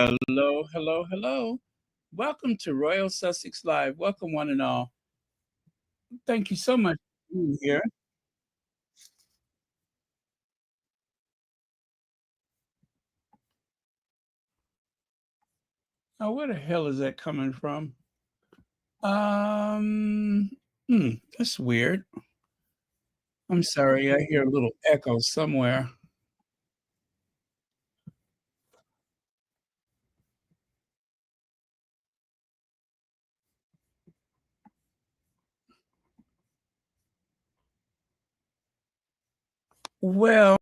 Hello, hello, hello. Welcome to Royal Sussex Live. Welcome, one and all. Thank you so much for being here. Oh, where the hell is that coming from? Um, that's weird. I'm sorry, I hear a little echo somewhere. Well,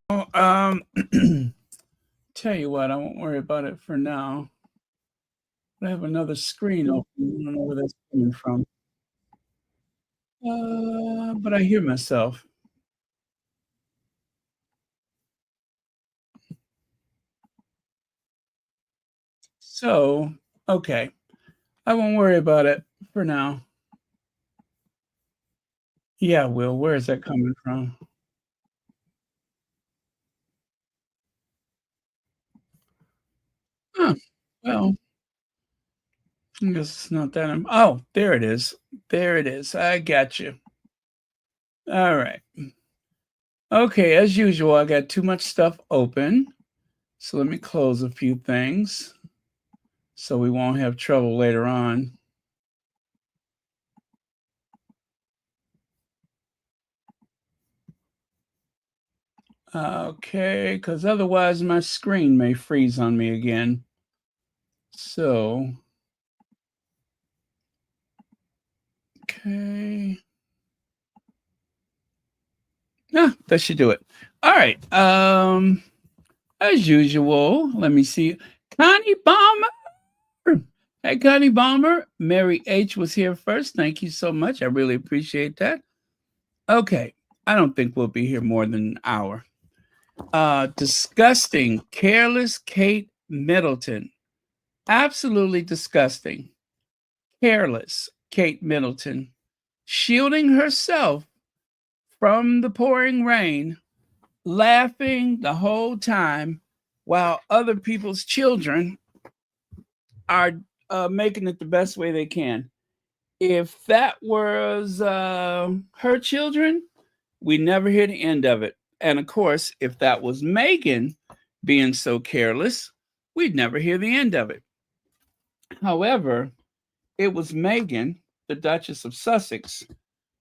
tell you what, I won't worry about it for now. I have another screen open. I don't know where that's coming from. But I hear myself. So, okay. I won't worry about it for now. Yeah, Will, where is that coming from? Huh. Well, I guess it's not that. Oh, there it is. There it is. I got you. All right. Okay, as usual, I got too much stuff open. So let me close a few things so we won't have trouble later on. Okay, because otherwise my screen may freeze on me again. So, okay. Yeah, that should do it. All right. As usual, let me see. Connie Bomber. Hey, Connie Bomber. Mary H was here first. Thank you so much. I really appreciate that. Okay. I don't think we'll be here more than an hour. Disgusting. Careless Kate Middleton. Absolutely disgusting. Careless Kate Middleton. Shielding herself from the pouring rain, laughing the whole time while other people's children are making it the best way they can. If that was her children, we never hear the end of it. And of course, if that was Meghan being so careless, we'd never hear the end of it. However, it was Meghan, the Duchess of Sussex,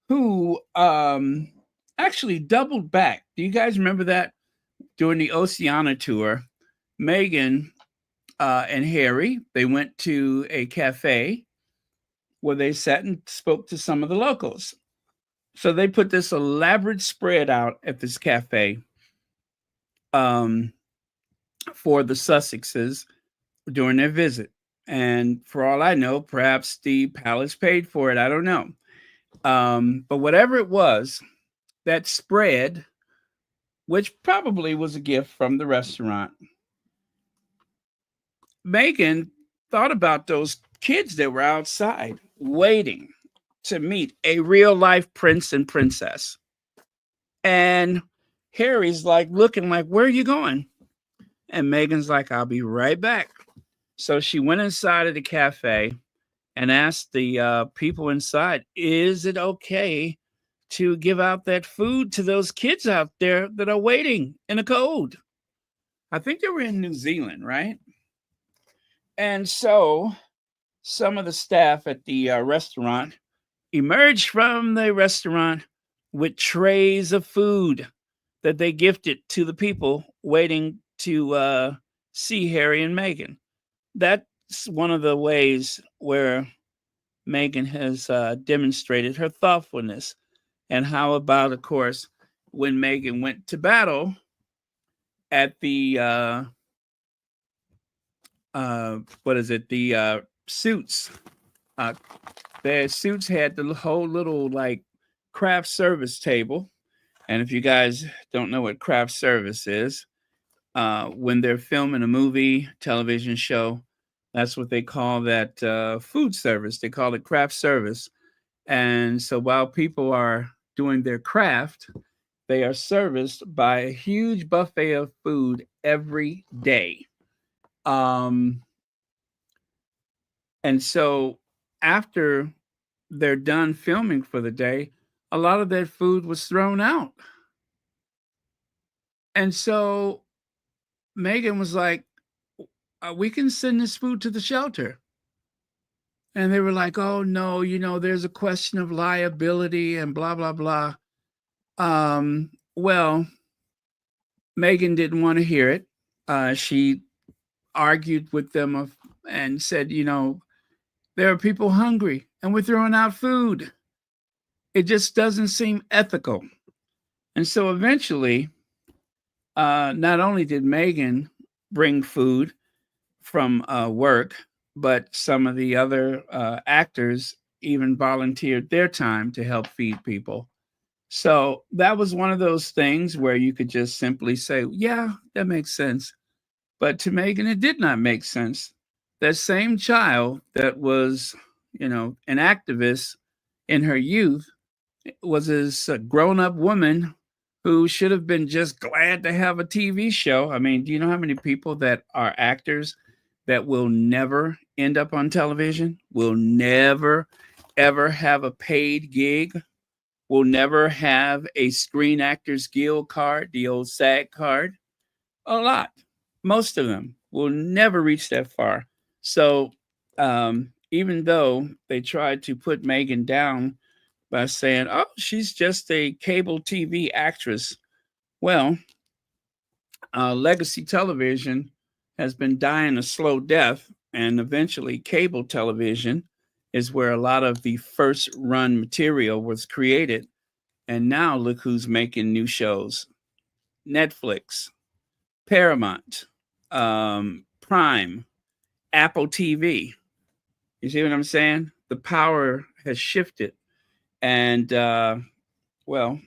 who actually doubled back. Do you guys remember that during the Oceania tour? Meghan and Harry, they went to a cafe where they sat and spoke to some of the locals. So they put this elaborate spread out at this cafe um, for the Sussexes during their visit. And for all I know, perhaps the palace paid for it. I don't know. But whatever it was, that spread, which probably was a gift from the restaurant, Meghan thought about those kids that were outside waiting to meet a real life prince and princess. And Harry's like looking like, where are you going? And Meghan's like, I'll be right back. So she went inside of the cafe and asked the people inside, is it okay to give out that food to those kids out there that are waiting in the cold? I think they were in New Zealand, right? And so some of the staff at the restaurant emerged from the restaurant with trays of food that they gifted to the people waiting to see Harry and Meghan. That's one of the ways where Meghan has demonstrated her thoughtfulness. And how about, of course, when Meghan went to battle at the what is it? The suits. Their suits had the whole little like craft service table. And if you guys don't know what craft service is, when they're filming a movie, television show, that's what they call that food service. They call it craft service. And so while people are doing their craft, they are serviced by a huge buffet of food every day. Um, And so after they're done filming for the day, a lot of that food was thrown out. And so Megan was like, we can send this food to the shelter. And they were like, oh, no, there's a question of liability and blah, blah, blah. Well, Megan didn't want to hear it. She argued with them and said, there are people hungry and we're throwing out food. It just doesn't seem ethical. And so eventually, not only did Megan bring food from work, but some of the other actors even volunteered their time to help feed people. So that was one of those things where you could just simply say, yeah, that makes sense. But to Megan, it did not make sense. That same child that was, an activist in her youth was this grown up woman who should have been just glad to have a TV show. I mean, do you know how many people that are actors that will never end up on television, will never, ever have a paid gig, will never have a Screen Actors Guild card, the old SAG card? A lot. Most of them will never reach that far. So, even though they tried to put Megan down by saying, oh, she's just a cable TV actress. Well, legacy television has been dying a slow death, and eventually, cable television is where a lot of the first run material was created. And now, look who's making new shows: Netflix, Paramount, Prime, Apple TV. You see what I'm saying? The power has shifted. And, well,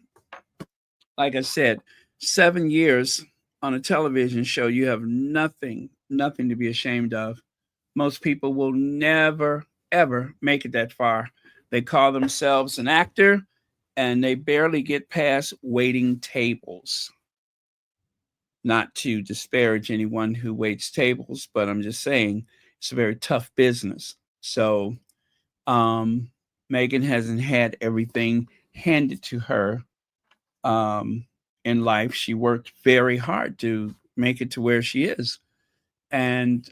like I said, 7 years on a television show, you have nothing to be ashamed of. Most people will never, ever make it that far. They call themselves an actor and they barely get past waiting tables. Not to disparage anyone who waits tables, but I'm just saying it's a very tough business. So, um, Megan hasn't had everything handed to her um, in life. She worked very hard to make it to where she is, and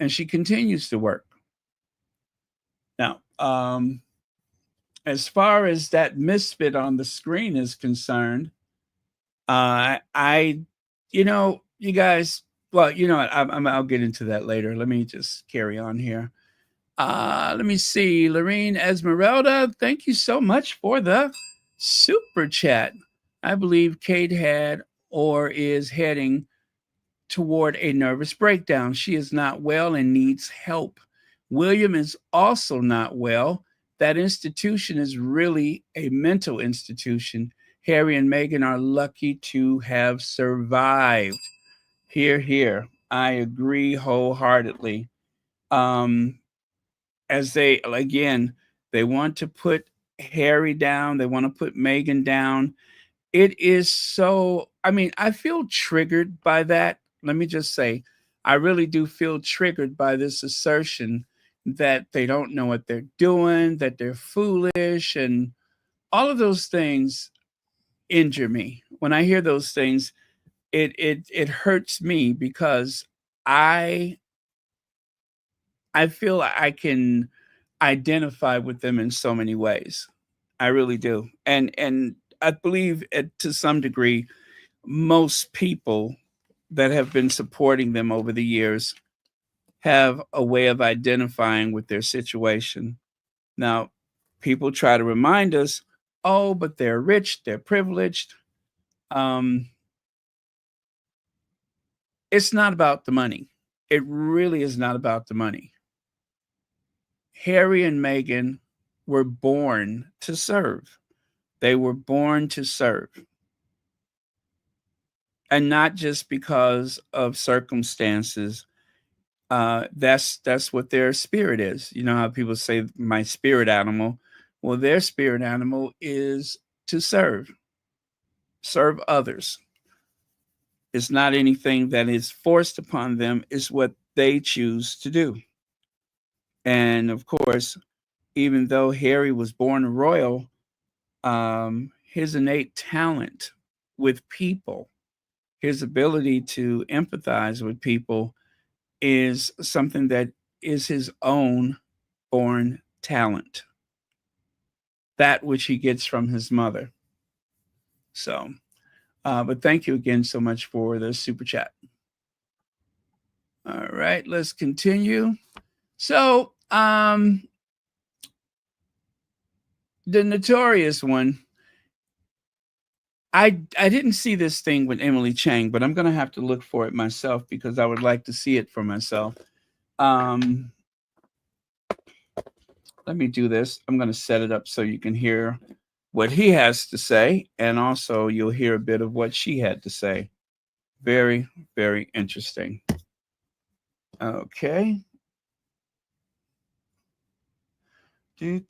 she continues to work. Now, as far as that misfit on the screen is concerned, I, you guys. Well, you know what? I'll get into that later. Let me just carry on here. Let me see. Lorene Esmeralda, thank you so much for the super chat. I believe Kate had or is heading toward a nervous breakdown. She is not well and needs help. William is also not well. That institution is really a mental institution. Harry and Meghan are lucky to have survived. Here, here. I agree wholeheartedly. Um, as they again, they want to put Harry down, they want to put Meghan down. It is so, I mean, I feel triggered by that. Let me just say, I really do feel triggered by this assertion that they don't know what they're doing, that they're foolish, and all of those things injure me. When I hear those things, it hurts me because I I feel I can identify with them in so many ways. I really do. And I believe to some degree most people that have been supporting them over the years have a way of identifying with their situation. Now, people try to remind us, oh, but they're rich, they're privileged. Um, it's not about the money. It really is not about the money. Harry and Meghan were born to serve. They were born to serve. And not just because of circumstances. That's what their spirit is. You know how people say my spirit animal. Well, their spirit animal is to serve others. It's not anything that is forced upon them. It's what they choose to do. And of course, even though Harry was born royal, his innate talent with people, his ability to empathize with people is something that is his own born talent, that which he gets from his mother. So, but thank you again so much for the super chat. All right, let's continue. So, the notorious one, I didn't see this thing with Emily Chang, but I'm going to have to look for it myself because I would like to see it for myself. Let me do this. I'm going to set it up so you can hear what he has to say, and also you'll hear a bit of what she had to say. Very, very interesting. Okay. Okay.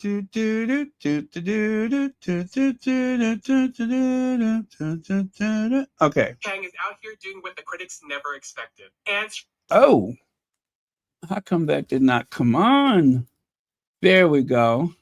Chang is out here doing what the critics never expected. And oh, how come that did not come on? There we go.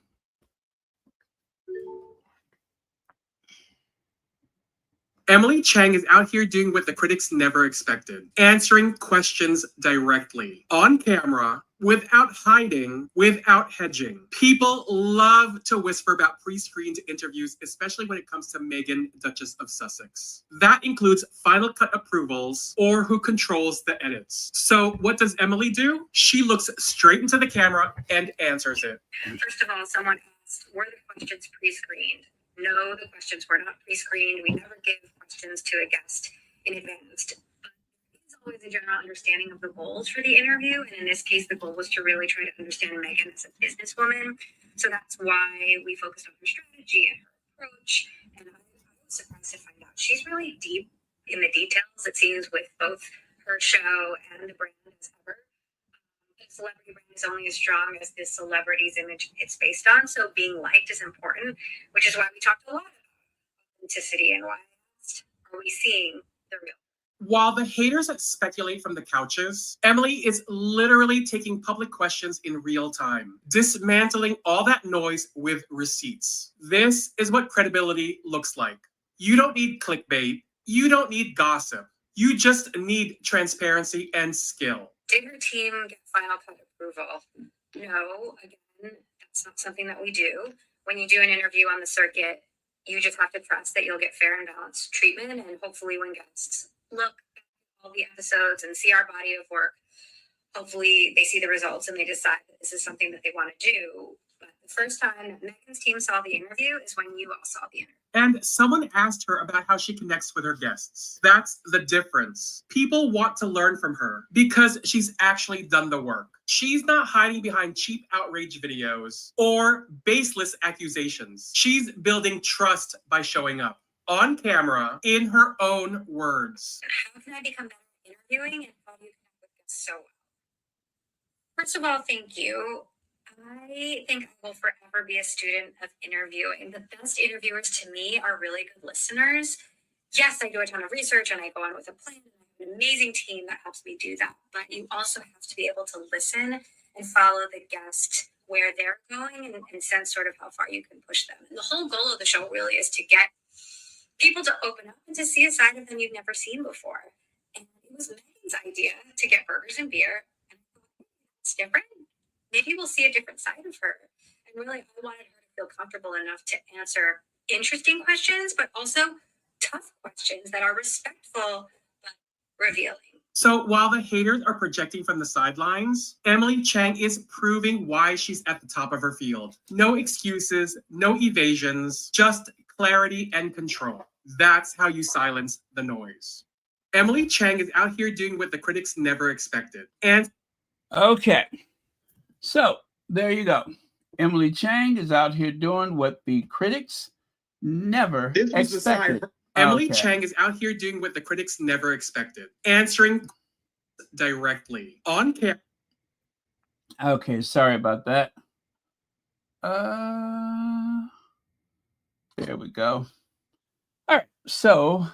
Emily Chang is out here doing what the critics never expected, answering questions directly, on camera, without hiding, without hedging. People love to whisper about pre-screened interviews, especially when it comes to Meghan, Duchess of Sussex. That includes final cut approvals or who controls the edits. So what does Emily do? She looks straight into the camera and answers it. First of all, someone asked, were the questions pre-screened? No, the questions were not pre-screened. We never give questions to a guest in advance. But there's always a general understanding of the goals for the interview. And in this case, the goal was to really try to understand Meghan as a businesswoman. So that's why we focused on her strategy and her approach. And I was surprised to find out she's really deep in the details, it seems, with both her show and the brand as ever. Celebrity brand is only as strong as the celebrity's image it's based on. So being liked is important, which is why we talked a lot about authenticity and why are we seeing the real. While the haters speculate from the couches, Emily is literally taking public questions in real time, dismantling all that noise with receipts. This is what credibility looks like. You don't need clickbait. You don't need gossip. You just need transparency and skill. Did her team get final cut approval? No, again, that's not something that we do. When you do an interview on the circuit, you just have to trust that you'll get fair and balanced treatment. And hopefully when guests look at all the episodes and see our body of work, hopefully they see the results and they decide that this is something that they want to do. But the first time that Meghan's team saw the interview is when you all saw the interview. And someone asked her about how she connects with her guests. That's the difference. People want to learn from her because she's actually done the work. She's not hiding behind cheap outrage videos or baseless accusations. She's building trust by showing up on camera in her own words. How can I become better at interviewing and how do you connect with guests so well? First of all, thank you. I think I will forever be a student of interviewing. The best interviewers to me are really good listeners. Yes, I do a ton of research and I go on with a plan and I have an amazing team that helps me do that. But you also have to be able to listen and follow the guest where they're going and sense sort of how far you can push them. And the whole goal of the show really is to get people to open up and to see a side of them you've never seen before. And it was Meghan's idea to get burgers and beer. And I thought, it's different. Maybe we'll see a different side of her. And really, I wanted her to feel comfortable enough to answer interesting questions, but also tough questions that are respectful but revealing. So while the haters are projecting from the sidelines, Emily Chang is proving why she's at the top of her field. No excuses, no evasions, just clarity and control. That's how you silence the noise. Emily Chang is out here doing what the critics never expected. And okay. So there you go. Emily Chang is out here doing what the critics never expected. Emily Chang is out here doing what the critics never expected, answering directly on camera. Okay, sorry about that. There we go. All right, so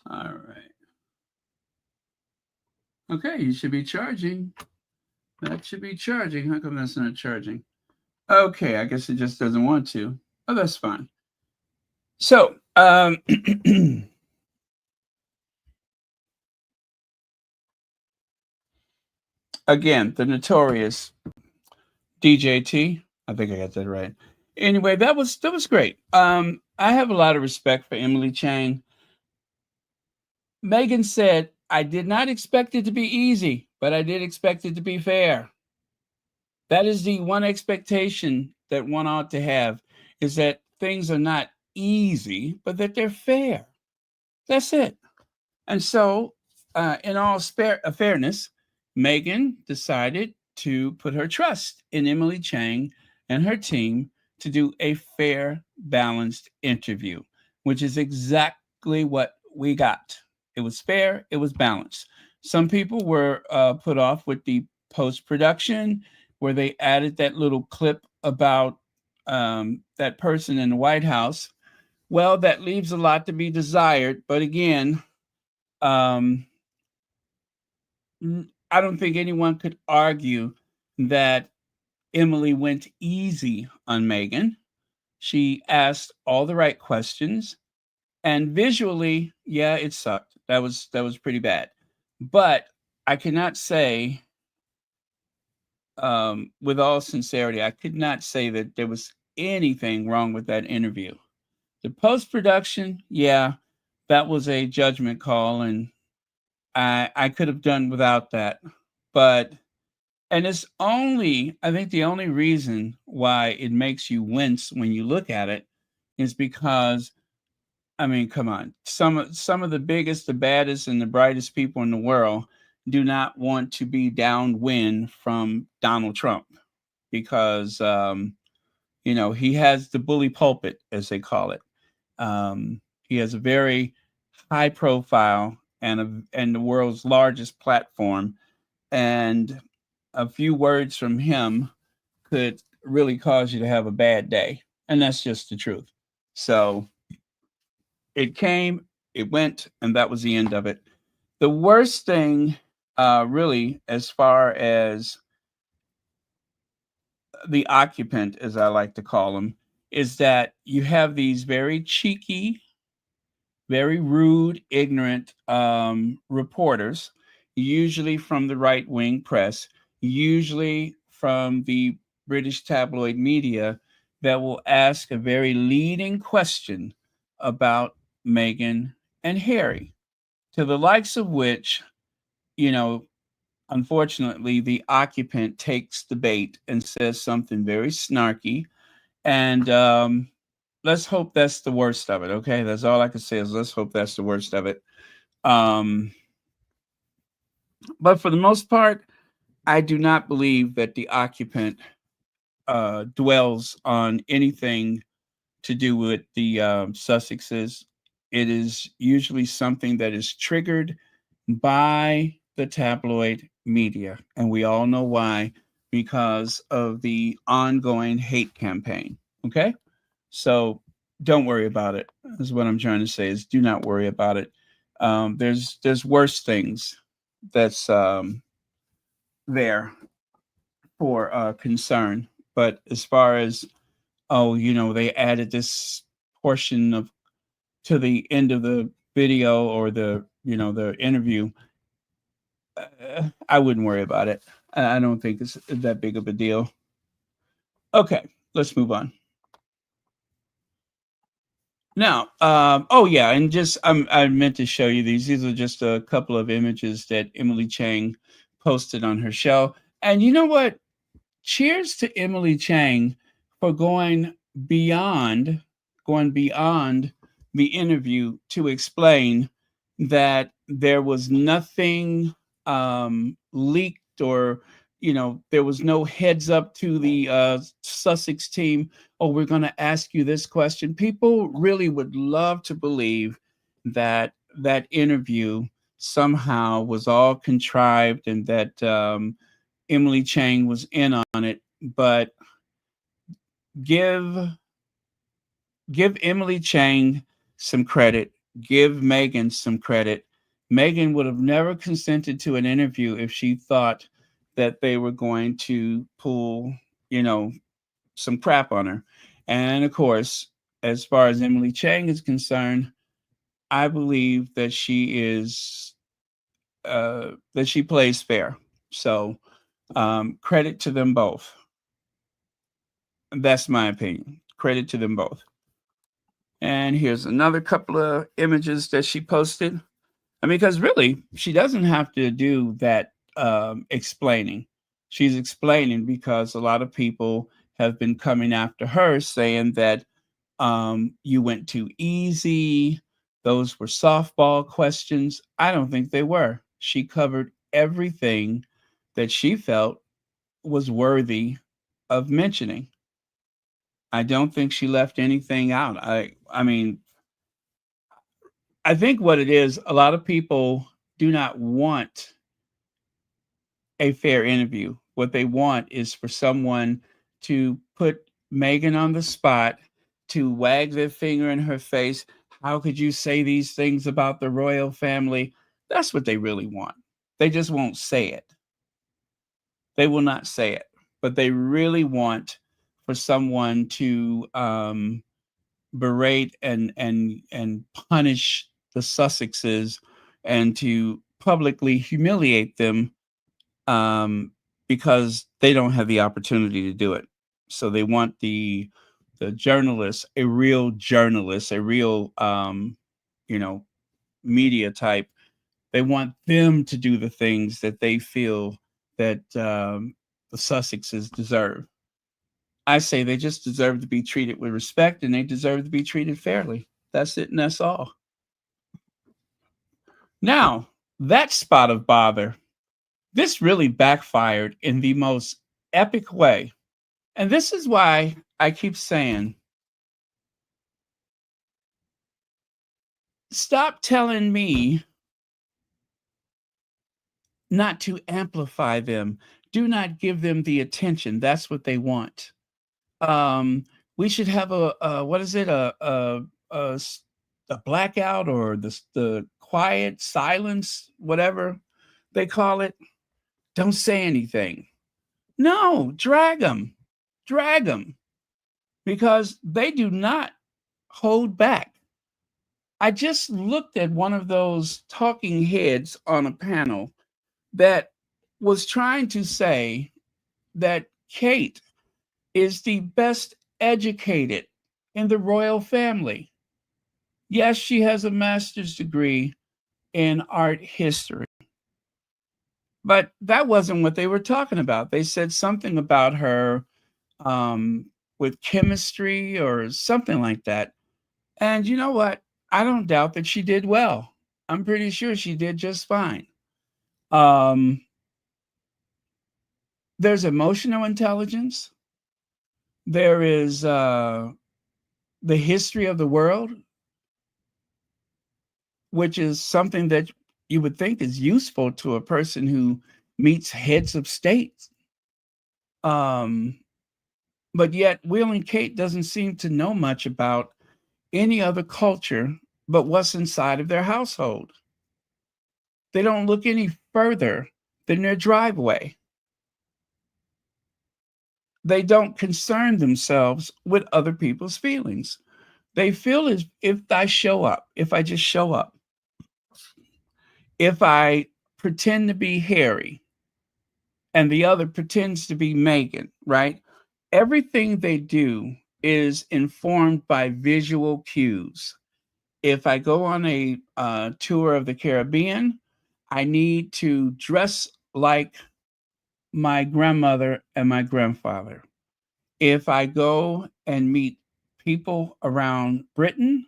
all right. Okay, you should be charging. That should be charging. How come that's not charging? Okay, I guess it just doesn't want to. Oh, that's fine. So, again, the notorious DJT. I think I got that right. Anyway, that was great. I have a lot of respect for Emily Chang. Meghan said, "I did not expect it to be easy, but I did expect it to be fair." That is the one expectation that one ought to have, is that things are not easy, but that they're fair. That's it. And so, in all fairness, Meghan decided to put her trust in Emily Chang and her team to do a fair, balanced interview, which is exactly what we got. It was fair, it was balanced. Some people were put off with the post production, where they added that little clip about that person in the White House. Well, that leaves a lot to be desired. But again, um, I don't think anyone could argue that Emily went easy on Meghan. She asked all the right questions, and visually, yeah, it sucked. That was pretty bad. But I cannot say, with all sincerity, I could not say that there was anything wrong with that interview. The post production, yeah, that was a judgment call, and I could have done without that. But and it's only, I think the only reason why it makes you wince when you look at it is because, I mean, come on, some of the biggest, the baddest, and the brightest people in the world do not want to be downwind from Donald Trump, because he has the bully pulpit, as they call it. He has a very high profile and the world's largest platform, and a few words from him could really cause you to have a bad day, and that's just the truth. So it came, it went, and that was the end of it. The worst thing, really, as far as the occupant, as I like to call them, is that you have these very cheeky, very rude, ignorant reporters, usually from the right wing press, usually from the British tabloid media, that will ask a very leading question about Meghan and Harry, to the likes of which, you know, unfortunately, the occupant takes the bait and says something very snarky. And let's hope that's the worst of it. Okay, that's all I can say, is let's hope that's the worst of it. Um, but for the most part, I do not believe that the occupant dwells on anything to do with the Sussexes. It is usually something that is triggered by the tabloid media, and we all know why, because of the ongoing hate campaign. Okay, so don't worry about it. Is what I'm trying to say, is do not worry about it. There's worse things that's there for concern. But as far as, oh, they added this portion of to the end of the video, or the interview, I wouldn't worry about it. I don't think it's that big of a deal. Okay, let's move on. Now, oh yeah, and just I meant to show you these. These are just a couple of images that Emily Chang posted on her show. And you know what? Cheers to Emily Chang for going beyond the interview to explain that there was nothing leaked, or there was no heads up to the Sussex team. Oh, we're going to ask you this question. People really would love to believe that that interview somehow was all contrived, and that Emily Chang was in on it. But give Emily Chang some credit. Give Meghan some credit. Meghan would have never consented to an interview if she thought that they were going to pull, some crap on her. And of course, as far as Emily Chang is concerned, I believe that she is that she plays fair. So credit to them both. That's my opinion. Credit to them both. And here's another couple of images that she posted. I mean, because really, she doesn't have to do that explaining. She's explaining because a lot of people have been coming after her saying that you went too easy. Those were softball questions. I don't think they were. She covered everything that she felt was worthy of mentioning. I don't think she left anything out. I mean, I think what it is, a lot of people do not want a fair interview. What they want is for someone to put Meghan on the spot, to wag their finger in her face. How could you say these things about the royal family? That's what they really want. They just won't say it. They will not say it, but they really want for someone to berate and punish the Sussexes and to publicly humiliate them because they don't have the opportunity to do it. So they want the journalist, a real journalist, a real media type. They want them to do the things that they feel that the Sussexes deserve. I say they just deserve to be treated with respect and they deserve to be treated fairly. That's it, and that's all. Now, that spot of bother, this really backfired in the most epic way. And this is why I keep saying, stop telling me not to amplify them. Do not give them the attention. That's what they want. We should have a what is it? A blackout or the quiet silence, whatever they call it. Don't say anything. No, drag them, because they do not hold back. I just looked at one of those talking heads on a panel that was trying to say that Kate is the best educated in the royal family. Yes, she has a master's degree in art history. But that wasn't what they were talking about. They said something about her with chemistry or something like that. And you know what? I don't doubt that she did well. I'm pretty sure she did just fine. There's emotional intelligence. There is the history of the world, which is something that you would think is useful to a person who meets heads of state. But yet, Will and Kate doesn't seem to know much about any other culture but what's inside of their household. They don't look any further than their driveway. They don't concern themselves with other people's feelings. They feel as if I show up, if I just show up, if I pretend to be Harry and the other pretends to be Meghan, right? Everything they do is informed by visual cues. If I go on a tour of the Caribbean, I need to dress like my grandmother and my grandfather. If I go and meet people around Britain,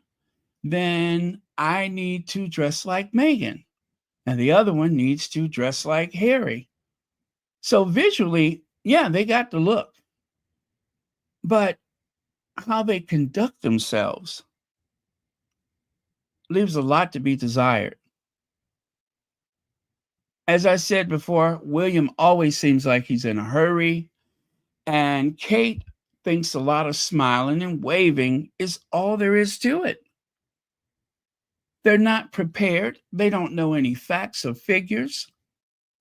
then I need to dress like Meghan. And the other one needs to dress like Harry. So visually, yeah, they got the look. But how they conduct themselves leaves a lot to be desired. As I said before, William always seems like he's in a hurry, and Kate thinks a lot of smiling and waving is all there is to it. They're not prepared. They don't know any facts or figures.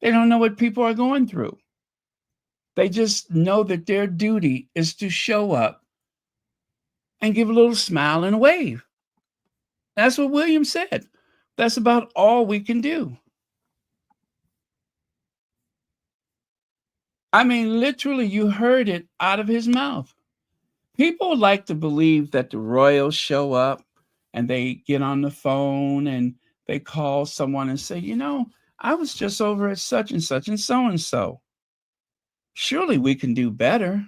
They don't know what people are going through. They just know that their duty is to show up and give a little smile and a wave. That's what William said. That's about all we can do. I mean, literally, you heard it out of his mouth. People like to believe that the royals show up and they get on the phone and they call someone and say, I was just over at such and such and so and so. Surely we can do better.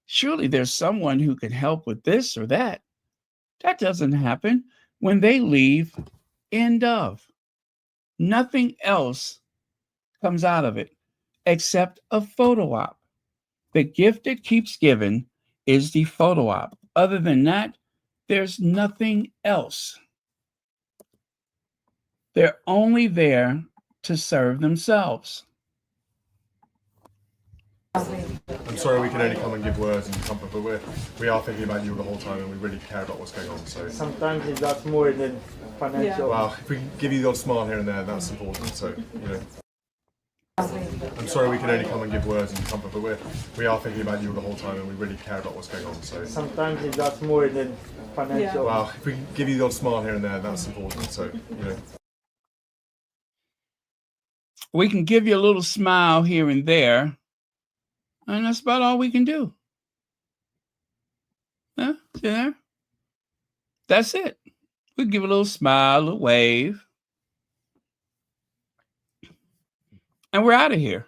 Surely there's someone who can help with this or that. That doesn't happen. When they leave, end of. Nothing else comes out of it except a photo op. The gift that keeps giving is the photo op. Other than that, there's nothing else. They're only there to serve themselves. I'm sorry we can only come and give words and comfort, but we are thinking about you the whole time and we really care about what's going on. So sometimes it's that's more than financial. Well, if we can give you the odd smile here and there, that's important. So, I'm sorry we can only come and give words and comfort, but we are thinking about you the whole time and we really care about what's going on. So sometimes it's that's more than financial. Well, if we can give you the odd smile here and there, that's important. So, We can give you a little smile here and there, and that's about all we can do. See there? That's it. We give a little smile, a wave, and we're out of here.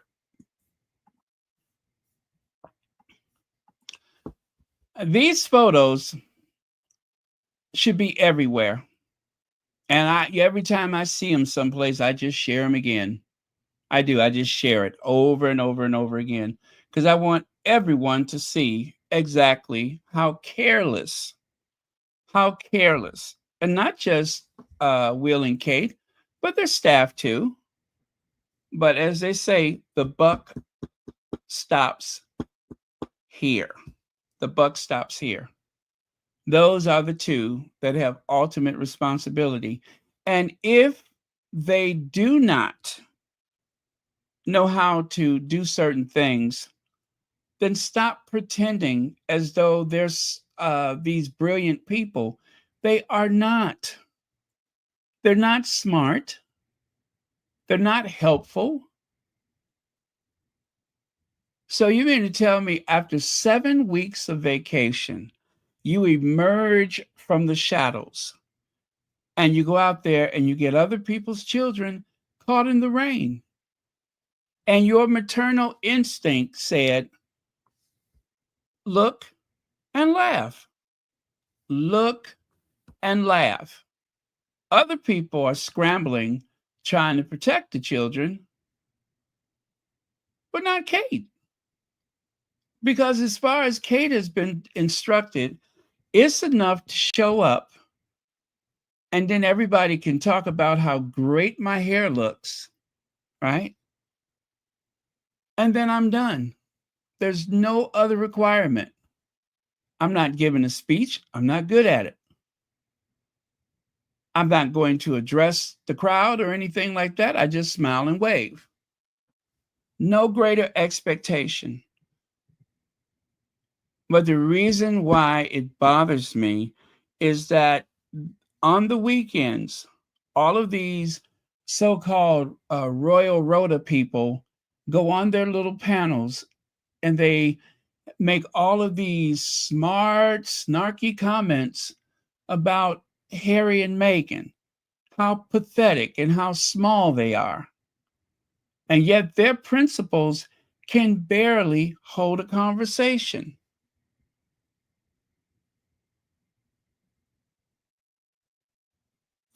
These photos should be everywhere. And every time I see them someplace, I just share them again. I do. I just share it over and over and over again because I want everyone to see exactly how careless, and not just Will and Kate, but their staff too. But as they say, the buck stops here. The buck stops here. Those are the two that have ultimate responsibility. And if they do not know how to do certain things, then stop pretending as though there's these brilliant people. They are not. They're not smart. They're not helpful. So you mean to tell me after 7 weeks of vacation, you emerge from the shadows and you go out there and you get other people's children caught in the rain? And your maternal instinct said, look and laugh. Look and laugh. Other people are scrambling, trying to protect the children, but not Kate. Because as far as Kate has been instructed, it's enough to show up and then everybody can talk about how great my hair looks, right? And then I'm done. There's no other requirement. I'm not giving a speech. I'm not good at it. I'm not going to address the crowd or anything like that. I just smile and wave. No greater expectation. But the reason why it bothers me is that on the weekends, all of these so-called Royal Rota people go on their little panels and they make all of these smart, snarky comments about Harry and Meghan, how pathetic and how small they are. And yet their principals can barely hold a conversation.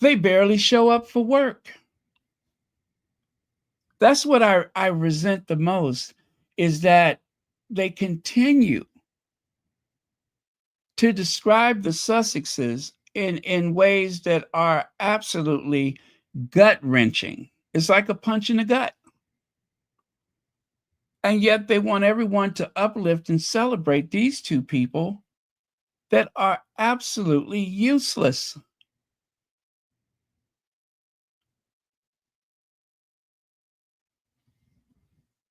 They barely show up for work. That's what I resent the most, is that they continue to describe the Sussexes in ways that are absolutely gut-wrenching. It's like a punch in the gut. And yet they want everyone to uplift and celebrate these two people that are absolutely useless.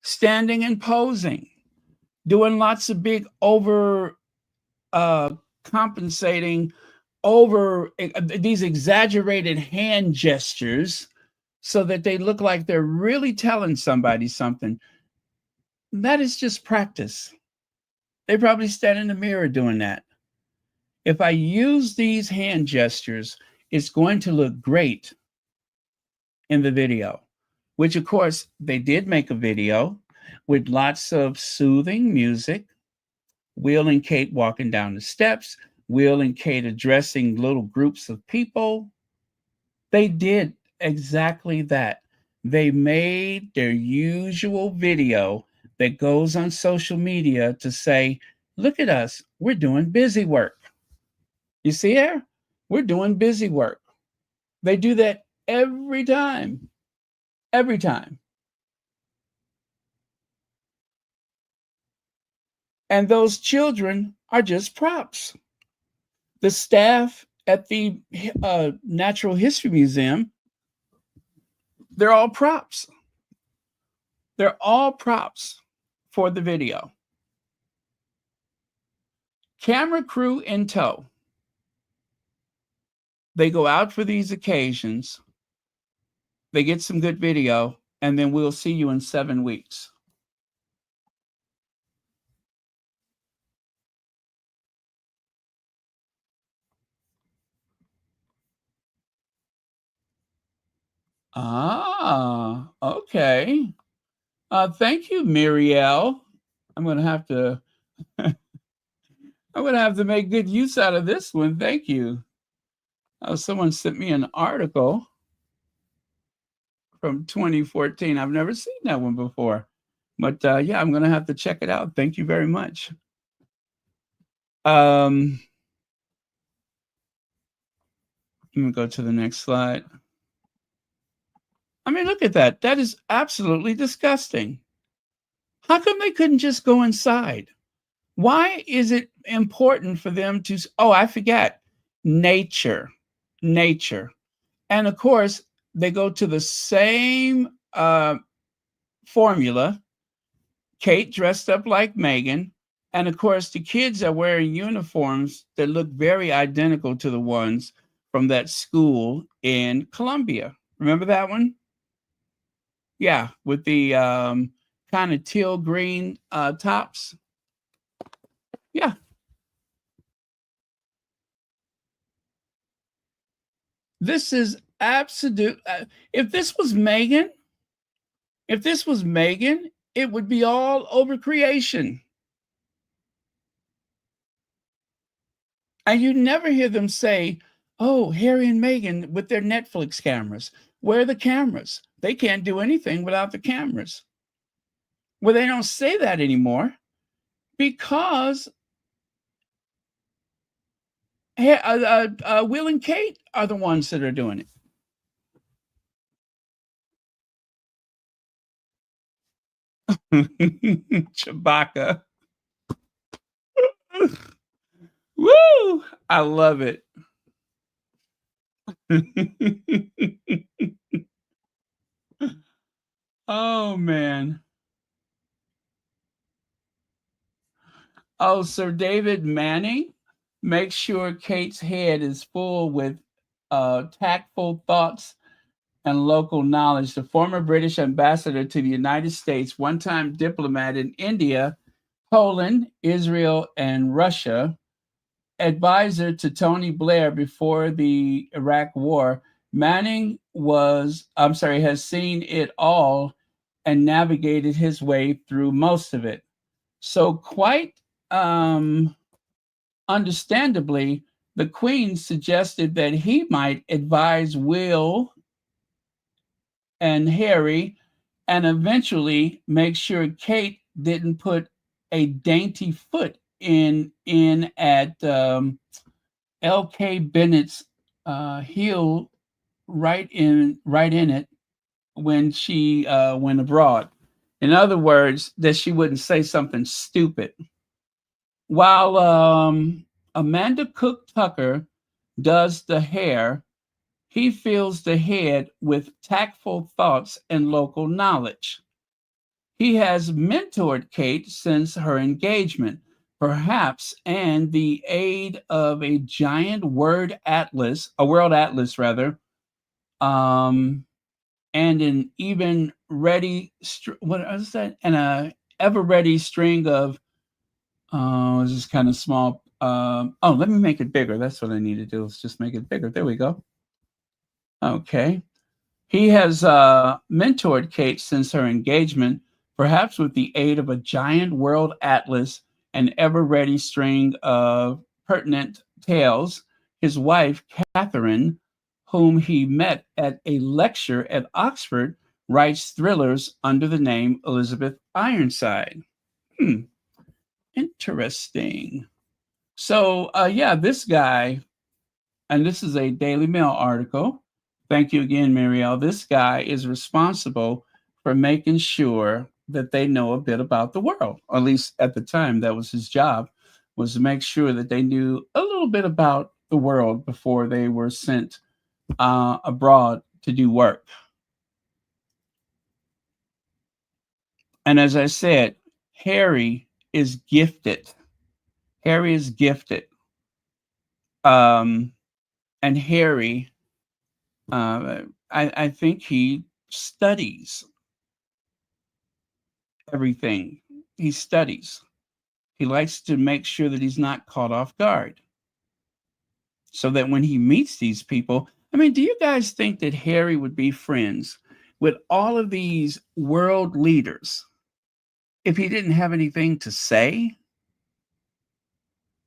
standing and posing, doing lots of big over compensating over these exaggerated hand gestures so that they look like they're really telling somebody something. That is just practice. They probably stand in the mirror doing that. If I use these hand gestures, it's going to look great in the video, which of course they did make a video with lots of soothing music, Will and Kate walking down the steps, Will and Kate addressing little groups of people. They did exactly that. They made their usual video that goes on social media to say, look at us, we're doing busy work. You see here? We're doing busy work. They do that every time. Every time. And those children are just props. The staff at the Natural History Museum, they're all props. They're all props for the video. Camera crew in tow. They go out for these occasions. They get some good video, and then we'll see you in 7 weeks. Ah, okay. Thank you, Muriel. I'm going to have to make good use out of this one. Thank you. Someone sent me an article from 2014. I've never seen that one before. But yeah, I'm going to have to check it out. Thank you very much. Let me go to the next slide. I mean, look at that. That is absolutely disgusting. How come they couldn't just go inside? Why is it important for them to, oh, I forgot, nature. And of course, they go to the same formula. Kate dressed up like Meghan. And of course, the kids are wearing uniforms that look very identical to the ones from that school in Columbia. Remember that one? Yeah, with the kind of teal green tops. Yeah. This is absolute. If this was Meghan, it would be all over creation. And you never hear them say, oh, Harry and Meghan with their Netflix cameras. Where are the cameras? They can't do anything without the cameras. Well, they don't say that anymore because Will and Kate are the ones that are doing it. Chewbacca. Woo! I love it. Oh, man. Oh, Sir David Manning, make sure Kate's head is full with tactful thoughts and local knowledge. The former British ambassador to the United States, one-time diplomat in India, Poland, Israel, and Russia, advisor to Tony Blair before the Iraq War, Manning has seen it all and navigated his way through most of it. So quite understandably, the Queen suggested that he might advise Will and Harry and eventually make sure Kate didn't put a dainty foot in at L.K. Bennett's heel right in it when she went abroad. In other words, that she wouldn't say something stupid. While Amanda Cook Tucker does the hair, he fills the head with tactful thoughts and local knowledge. He has mentored Kate since her engagement, perhaps, and the aid of a giant world atlas rather, and an even ready, what is that? And a ever ready string of, this is kind of small. Let me make it bigger. That's what I need to do. Let's just make it bigger. There we go. Okay. He has mentored Kate since her engagement, perhaps with the aid of a giant world atlas and ever ready string of pertinent tales. His wife, Catherine, whom he met at a lecture at Oxford, writes thrillers under the name Elizabeth Ironside. Interesting. So, this guy, and this is a Daily Mail article. Thank you again, Marielle. This guy is responsible for making sure that they know a bit about the world. Or at least at the time, that was his job, was to make sure that they knew a little bit about the world before they were sent abroad to do work. And as I said, Harry is gifted. Harry is gifted. And Harry, I think he studies everything. He studies. He likes to make sure that he's not caught off guard. So that when he meets these people, I mean, do you guys think that Harry would be friends with all of these world leaders if he didn't have anything to say?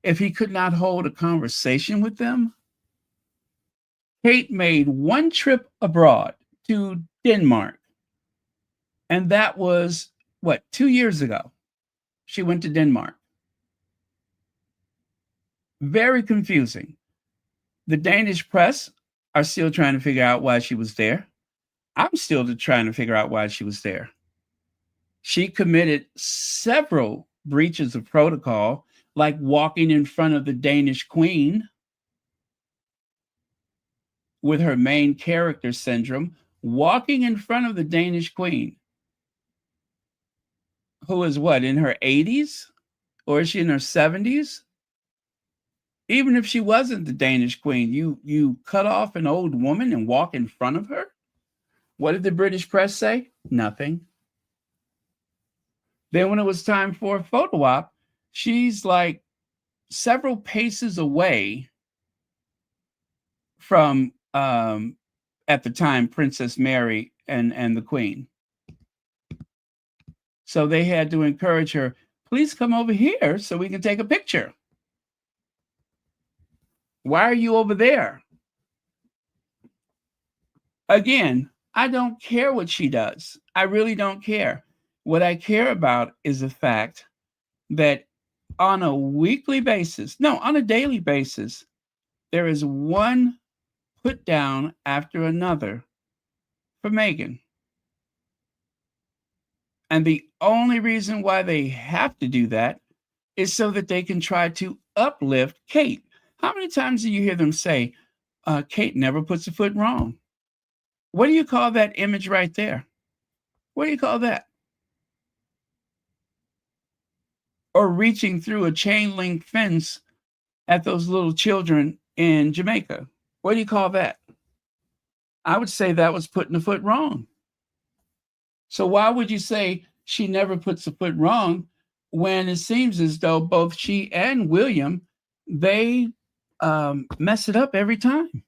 If he could not hold a conversation with them? Kate made one trip abroad to Denmark. And that was, 2 years ago? She went to Denmark. Very confusing. The Danish press are still trying to figure out why she was there. I'm still trying to figure out why she was there. She committed several breaches of protocol, like walking in front of the Danish queen with her main character syndrome, walking in front of the Danish queen, who is in her 80s? Or is she in her 70s? Even if she wasn't the Danish queen, you cut off an old woman and walk in front of her? What did the British press say? Nothing. Then when it was time for a photo op, she's like several paces away from, at the time, Princess Mary and the Queen. So they had to encourage her, please come over here so we can take a picture. Why are you over there? Again, I don't care what she does. I really don't care. What I care about is the fact that on a daily basis, there is one put down after another for Meghan. And the only reason why they have to do that is so that they can try to uplift Kate. How many times do you hear them say, Kate never puts a foot wrong? What do you call that image right there? What do you call that? Or reaching through a chain link fence at those little children in Jamaica. What do you call that? I would say that was putting a foot wrong. So why would you say she never puts a foot wrong when it seems as though both she and William, they mess it up every time?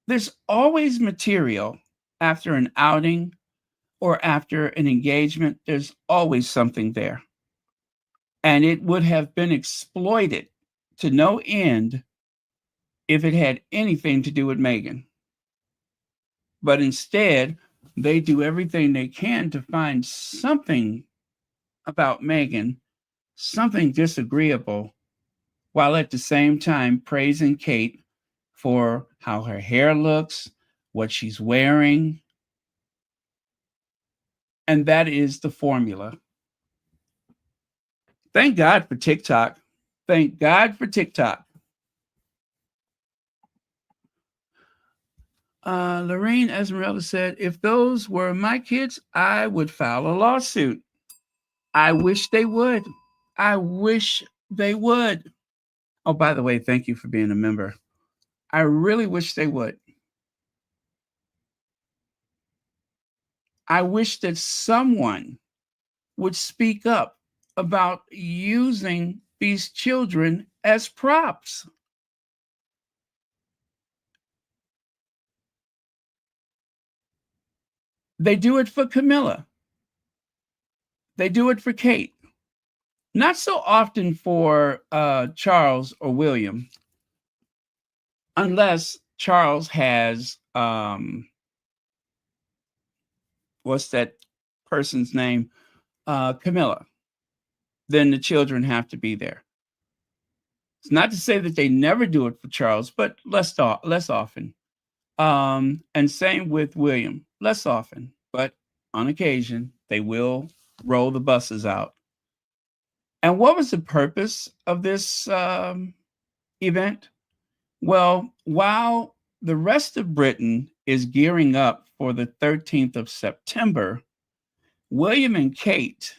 There's always material after an outing or after an engagement. There's always something there. And it would have been exploited to no end if it had anything to do with Meghan. But instead, they do everything they can to find something about Meghan, something disagreeable, while at the same time praising Kate for how her hair looks, what she's wearing. And that is the formula. Thank God for TikTok. Thank God for TikTok. Lorraine Esmeralda said, if those were my kids, I would file a lawsuit. I wish they would. I wish they would. Oh, by the way, thank you for being a member. I really wish they would. I wish that someone would speak up about using these children as props. They do it for Camila. They do it for Kate. Not so often for Charles or William, unless Charles has, what's that person's name? Camila. Then the children have to be there. It's not to say that they never do it for Charles, but less often. And same with William, less often, but on occasion, they will roll the buses out. And what was the purpose of this event? Well, while the rest of Britain is gearing up for the 13th of September, William and Kate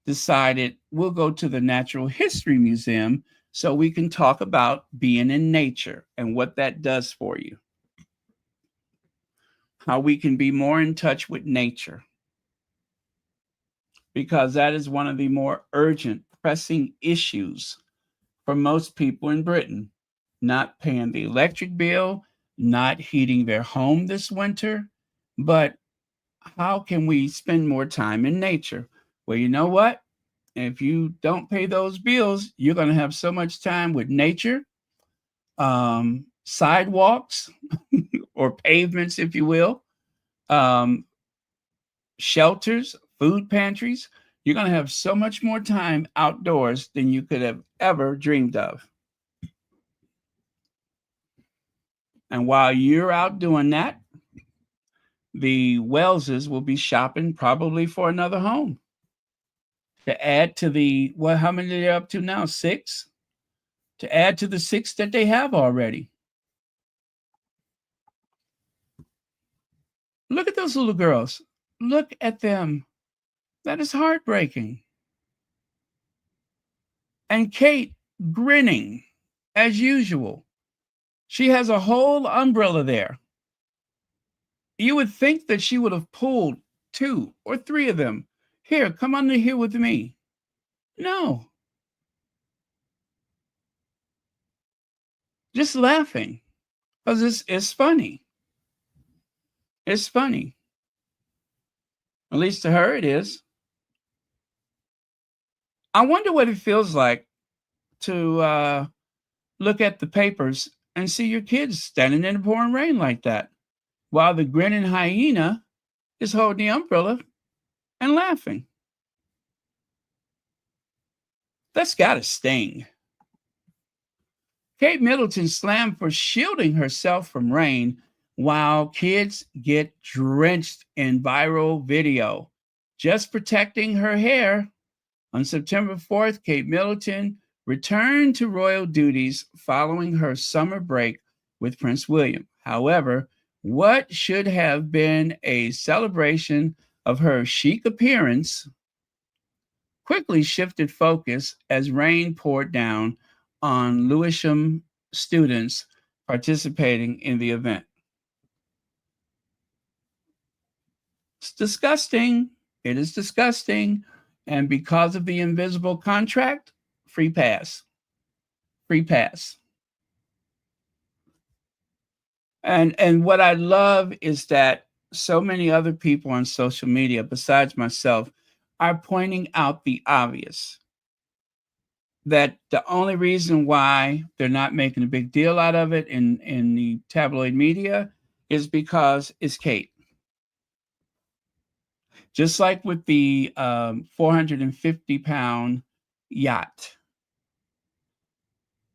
decided we'll go to the Natural History Museum so we can talk about being in nature and what that does for you. How we can be more in touch with nature. Because that is one of the more urgent, pressing issues for most people in Britain. Not paying the electric bill, not heating their home this winter, but how can we spend more time in nature? Well, you know what? If you don't pay those bills, you're going to have so much time with nature, sidewalks or pavements, if you will, shelters, food pantries. You're going to have so much more time outdoors than you could have ever dreamed of. And while you're out doing that, the Welleses will be shopping probably for another home to add to the, well, how many are they up to now? 6? To add to the 6 that they have already. Look at those little girls. Look at them. That is heartbreaking. And Kate grinning as usual. She has a whole umbrella there. You would think that she would have pulled 2 or 3 of them. Here, come under here with me. No. Just laughing. Because it's funny. It's funny. At least to her it is. I wonder what it feels like to look at the papers and see your kids standing in the pouring rain like that, while the grinning hyena is holding the umbrella and laughing. That's gotta sting. Kate Middleton slammed for shielding herself from rain while kids get drenched in viral video, just protecting her hair. On September 4th, Kate Middleton returned to royal duties following her summer break with Prince William. However, what should have been a celebration of her chic appearance quickly shifted focus as rain poured down on Lewisham students participating in the event. It's disgusting. It is disgusting. And because of the invisible contract, free pass. Free pass. And what I love is that so many other people on social media, besides myself, are pointing out the obvious. That the only reason why they're not making a big deal out of it in the tabloid media is because it's Kate. Just like with the 450-pound yacht.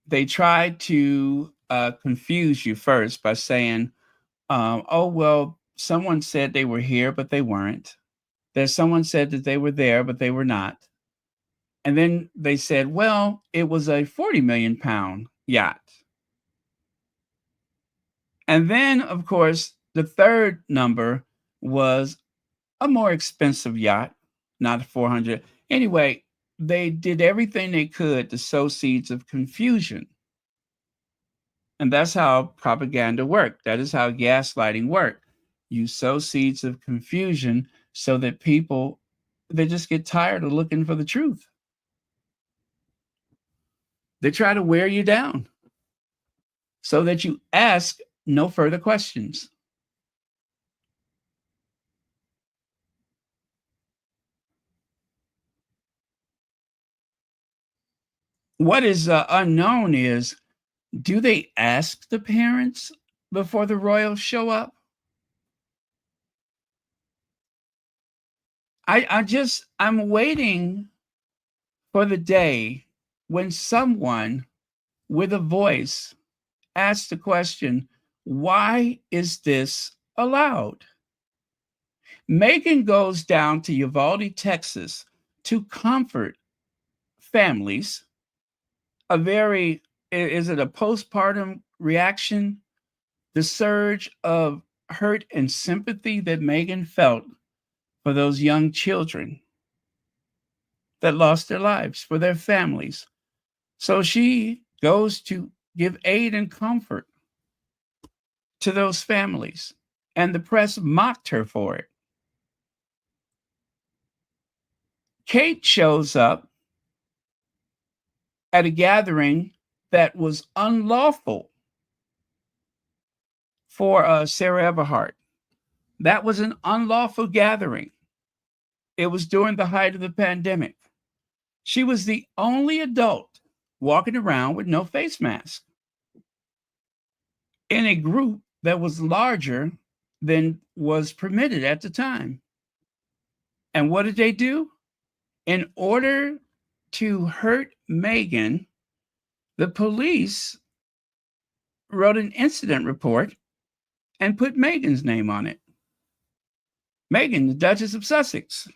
They tried to confuse you first by saying, oh, well, someone said they were here, but they weren't. There's someone said that they were there, but they were not. And then they said, well, it was a 40 million pound yacht. And then, of course, The third number was a more expensive yacht, not 400. Anyway, they did everything they could to sow seeds of confusion. And that's how propaganda worked. That is how gaslighting worked. You sow seeds of confusion so that people, they just get tired of looking for the truth. They try to wear you down so that you ask no further questions. What is unknown is, do they ask the parents before the royals show up? I'm waiting for the day when someone with a voice asks the question, why is this allowed? Meghan goes down to Uvalde, Texas to comfort families. Is it a postpartum reaction? The surge of hurt and sympathy that Meghan felt for those young children that lost their lives, for their families. So she goes to give aid and comfort to those families, and the press mocked her for it. Kate shows up at a gathering that was unlawful for Sarah Everhart. That was an unlawful gathering. It was during the height of the pandemic. She was the only adult walking around with no face mask in a group that was larger than was permitted at the time. And what did they do? In order to hurt Meghan, the police wrote an incident report and put Meghan's name on it. Meghan, the Duchess of Sussex,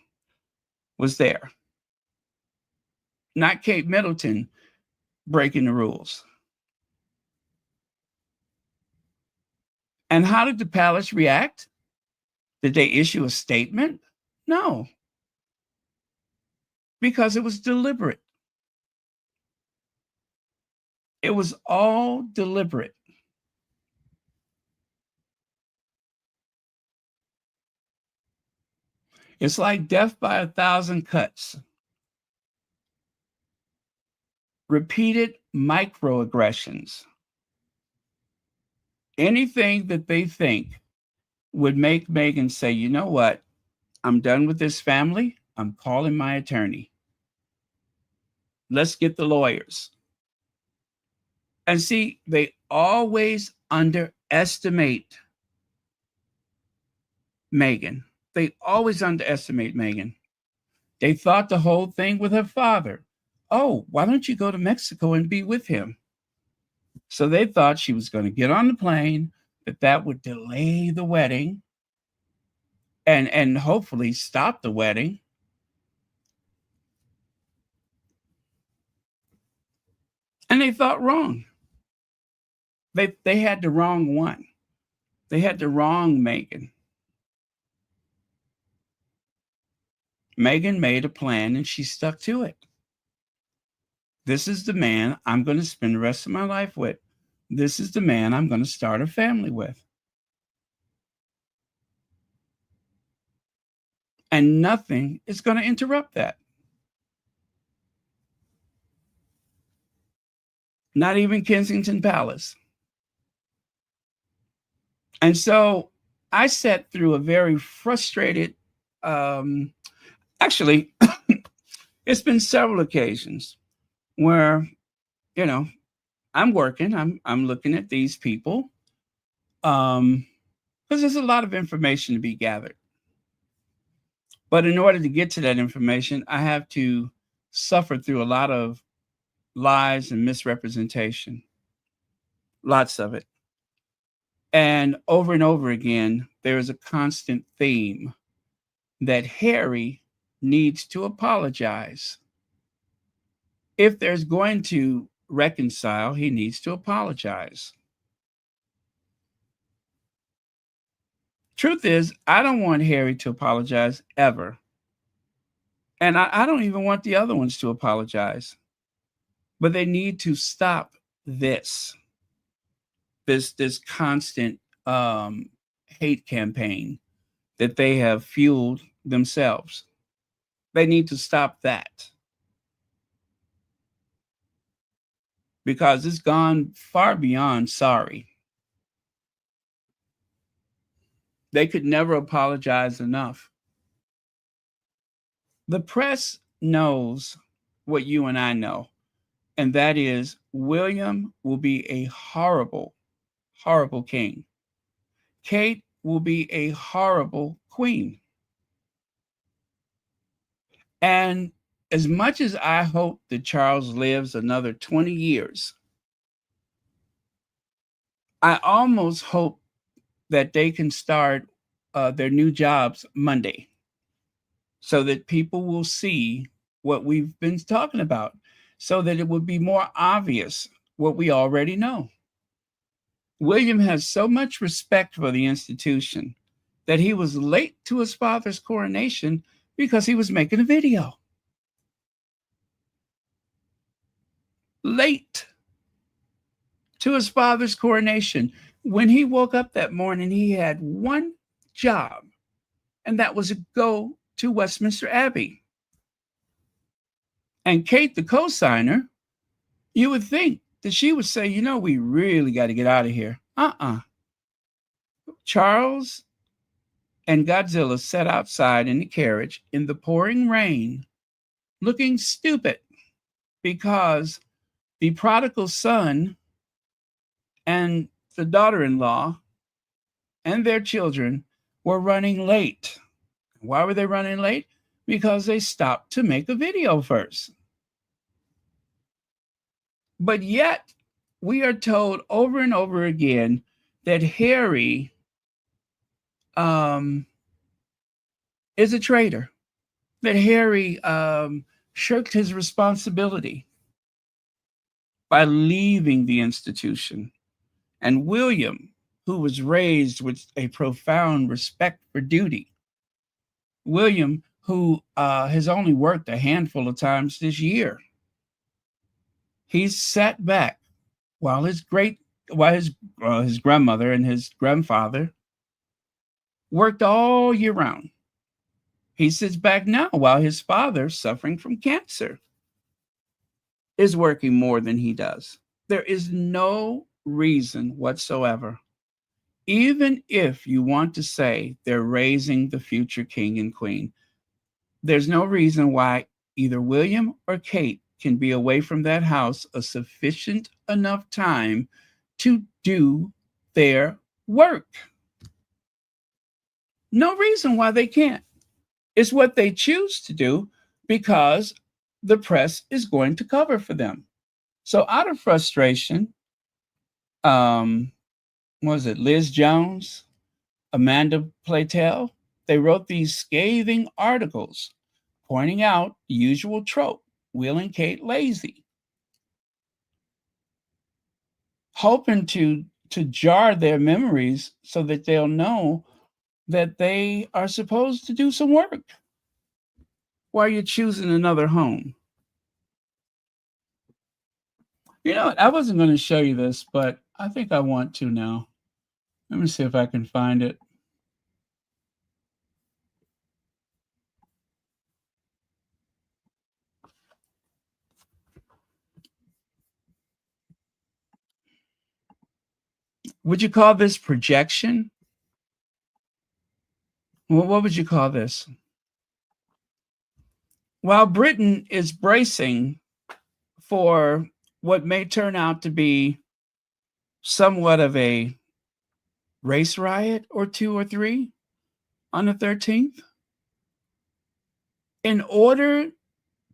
was there, not Kate Middleton breaking the rules. And how did the palace react? Did they issue a statement? No, because it was deliberate. It was all deliberate. It's like death by 1,000 cuts. Repeated microaggressions. Anything that they think would make Meghan say, you know what? I'm done with this family. I'm calling my attorney. Let's get the lawyers. And see, they always underestimate Meghan. They always underestimate Meghan. They thought the whole thing with her father. Oh, why don't you go to Mexico and be with him? So they thought she was going to get on the plane, that would delay the wedding and hopefully stop the wedding. And they thought wrong. They had the wrong one. They had the wrong Meghan. Meghan made a plan and she stuck to it. This is the man I'm going to spend the rest of my life with. This is the man I'm going to start a family with. And nothing is going to interrupt that. Not even Kensington Palace. And so I sat through a very frustrated, actually, it's been several occasions where, I'm working, I'm looking at these people, because there's a lot of information to be gathered. But in order to get to that information, I have to suffer through a lot of lies and misrepresentation. Lots of it. And over again, there is a constant theme that Harry needs to apologize. If there's going to reconcile, he needs to apologize. Truth is, I don't want Harry to apologize ever. And I don't even want the other ones to apologize. But they need to stop this constant hate campaign that they have fueled themselves. They need to stop that. Because it's gone far beyond sorry. They could never apologize enough. The press knows what you and I know, and that is William will be a horrible, horrible king. Kate will be a horrible queen. And as much as I hope that Charles lives another 20 years, I almost hope that they can start their new jobs Monday so that people will see what we've been talking about, so that it would be more obvious what we already know. William has so much respect for the institution that he was late to his father's coronation because he was making a video. Late to his father's coronation. When he woke up that morning, he had one job, and that was to go to Westminster Abbey. And Kate, the co-signer, you would think that she would say, you know, we really got to get out of here. Charles and Godzilla sat outside in the carriage in the pouring rain, looking stupid because the prodigal son and the daughter-in-law and their children were running late. Why were they running late? Because they stopped to make a video first. But yet, we are told over and over again that Harry is a traitor, that Harry shirked his responsibility by leaving the institution. And William, who was raised with a profound respect for duty, William, who has only worked a handful of times this year, he's sat back while his grandmother and his grandfather worked all year round. He sits back now while his father, suffering from cancer, is working more than he does. There is no reason whatsoever, even if you want to say they're raising the future king and queen, there's no reason why either William or Kate can be away from that house a sufficient enough time to do their work. No reason why they can't. It's what they choose to do because the press is going to cover for them. So out of frustration, Liz Jones, Amanda Platel, they wrote these scathing articles pointing out the usual trope, Will and Kate lazy, hoping to jar their memories so that they'll know that they are supposed to do some work while you're choosing another home. You know what? I wasn't going to show you this, but I think I want to now. Let me see if I can find it. Would you call this projection? Well, what would you call this? While Britain is bracing for what may turn out to be somewhat of a race riot or 2 or 3 on the 13th, in order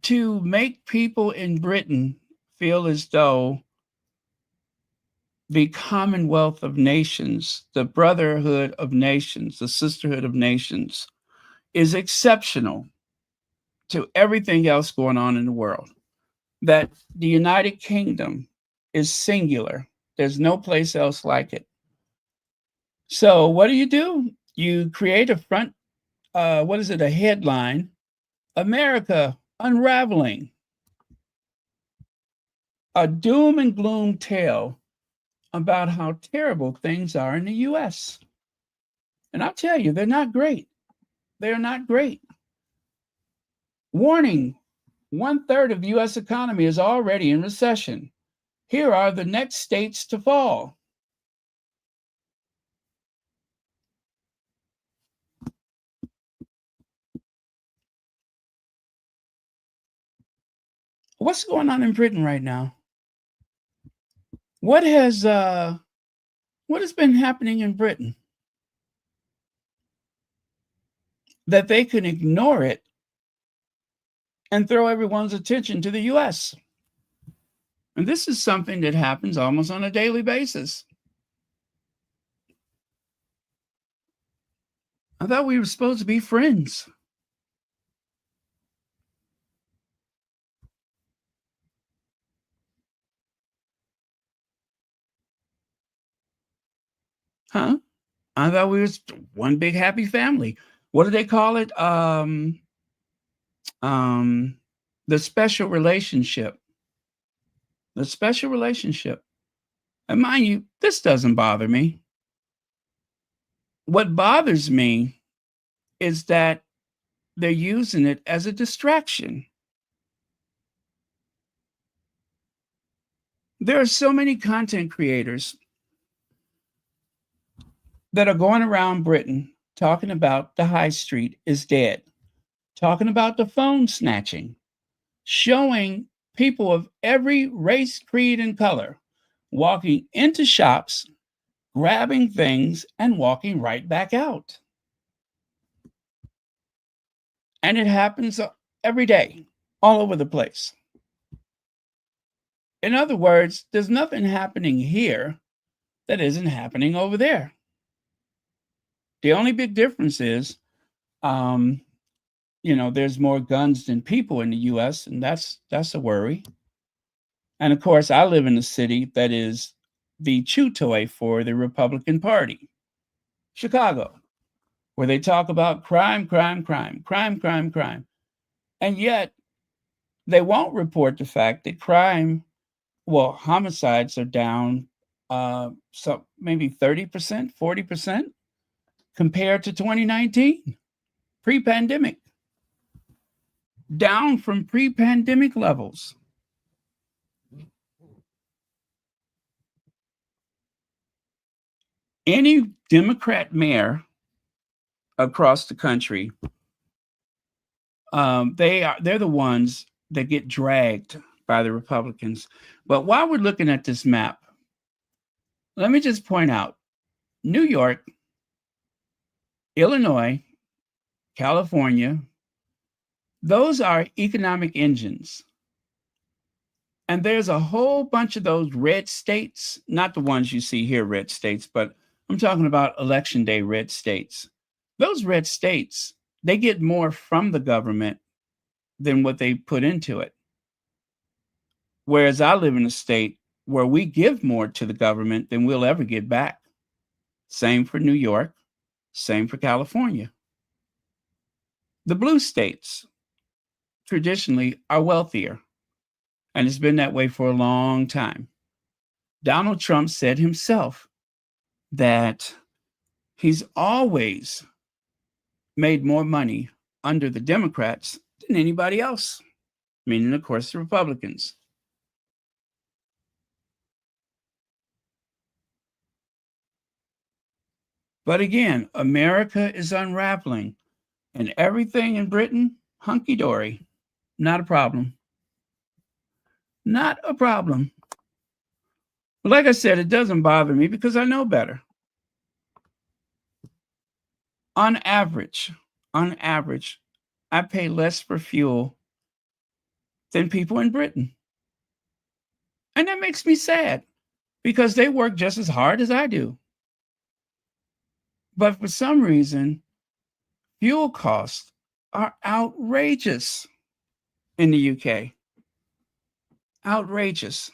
to make people in Britain feel as though the Commonwealth of Nations, the Brotherhood of Nations, the Sisterhood of Nations is exceptional to everything else going on in the world, that the United Kingdom is singular. There's no place else like it. So what do? You create a front, a headline, America unraveling, a doom and gloom tale about how terrible things are in the US. And I'll tell you, they're not great. They're not great. Warning, 1/3 of US economy is already in recession. Here are the next states to fall. What's going on in Britain right now? What has been happening in Britain that they can ignore it and throw everyone's attention to the US? And this is something that happens almost on a daily basis. I thought we were supposed to be friends. Huh? I thought we was one big happy family. What do they call it? The special relationship. The special relationship. And mind you, this doesn't bother me. What bothers me is that they're using it as a distraction. There are so many content creators that are going around Britain talking about the high street is dead, talking about the phone snatching, showing people of every race, creed, and color walking into shops, grabbing things, and walking right back out. And it happens every day, all over the place. In other words, there's nothing happening here that isn't happening over there. The only big difference is, there's more guns than people in the US, and that's a worry. And of course, I live in a city that is the chew toy for the Republican Party, Chicago, where they talk about crime, crime, crime, crime, crime, crime. And yet, they won't report the fact that homicides are down so maybe 30%, 40% compared to 2019, pre-pandemic. Down from pre-pandemic levels. Any Democrat mayor across the country, they're the ones that get dragged by the Republicans. But while we're looking at this map, let me just point out New York, Illinois, California, those are economic engines. And there's a whole bunch of those red states, not the ones you see here, red states, but I'm talking about election day red states. Those red states, they get more from the government than what they put into it. Whereas I live in a state where we give more to the government than we'll ever get back. Same for New York, same for California. The blue states traditionally are wealthier, and it's been that way for a long time. Donald Trump said himself that he's always made more money under the Democrats than anybody else, meaning, of course, the Republicans. But again, America is unraveling, and everything in Britain, hunky-dory, not a problem. Not a problem. But like I said, it doesn't bother me because I know better. On average, I pay less for fuel than people in Britain. And that makes me sad because they work just as hard as I do. But for some reason, fuel costs are outrageous in the UK. Outrageous.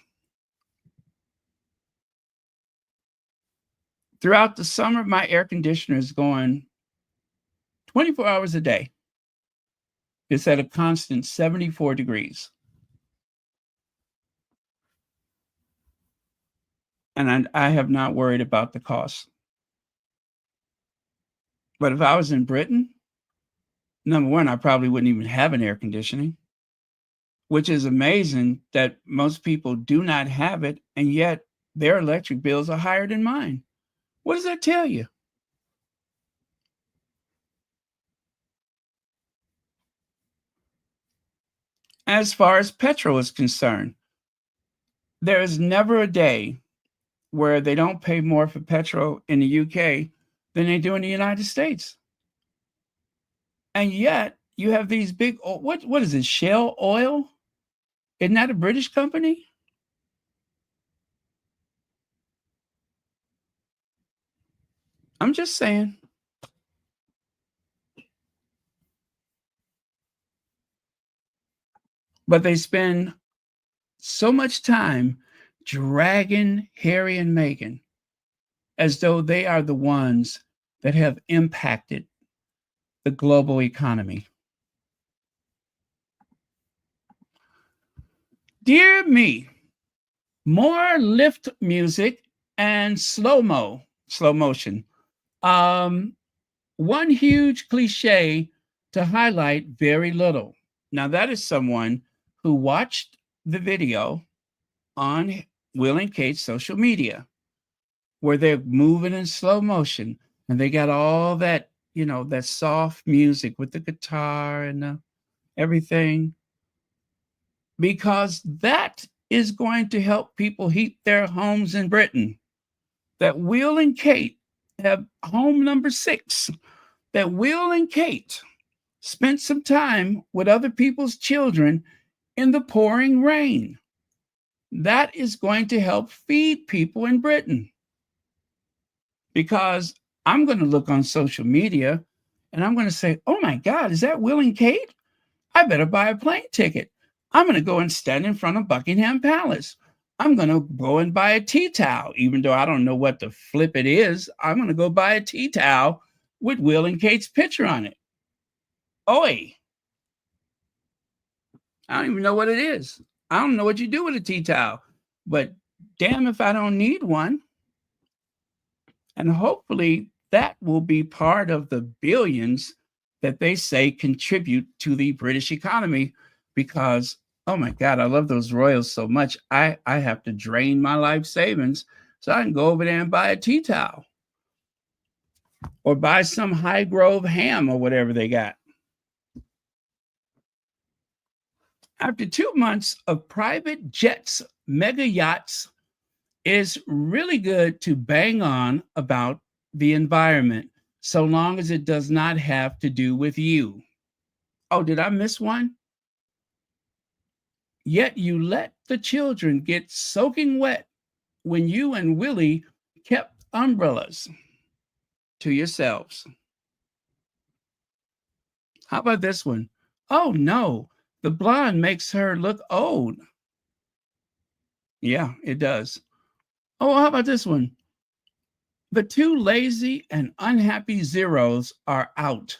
Throughout the summer, my air conditioner is going 24 hours a day. It's at a constant 74 degrees. And I have not worried about the cost. But if I was in Britain, number one, I probably wouldn't even have an air conditioning, which is amazing that most people do not have it, and yet their electric bills are higher than mine. What does that tell you? As far as petrol is concerned, there is never a day where they don't pay more for petrol in the UK than they do in the United States. And yet you have these big, what is it, Shell Oil? Isn't that a British company? I'm just saying. But they spend so much time dragging Harry and Meghan as though they are the ones that have impacted the global economy. Dear me, more lift music and slow motion. One huge cliche to highlight very little. Now, that is someone who watched the video on Will and Kate's social media where they're moving in slow motion and they got all that, that soft music with the guitar and everything, because that is going to help people heat their homes in Britain. That Will and Kate have home number 6, that Will and Kate spent some time with other people's children in the pouring rain. That is going to help feed people in Britain. Because I'm going to look on social media and I'm going to say, oh my God, is that Will and Kate? I better buy a plane ticket. I'm going to go and stand in front of Buckingham Palace. I'm going to go and buy a tea towel, even though I don't know what the flip it is. I'm going to go buy a tea towel with Will and Kate's picture on it. Oi. I don't even know what it is. I don't know what you do with a tea towel, but damn if I don't need one. And hopefully that will be part of the billions that they say contribute to the British economy, because, oh my God, I love those royals so much. I have to drain my life savings so I can go over there and buy a tea towel or buy some High Grove ham or whatever they got. After 2 months of private jets, mega yachts, it's really good to bang on about the environment, so long as it does not have to do with you. Oh, did I miss one? Yet you let the children get soaking wet when you and Willie kept umbrellas to yourselves. How about this one? Oh no, the blonde makes her look old. Yeah, it does. Oh, how about this one? The 2 lazy and unhappy zeros are out.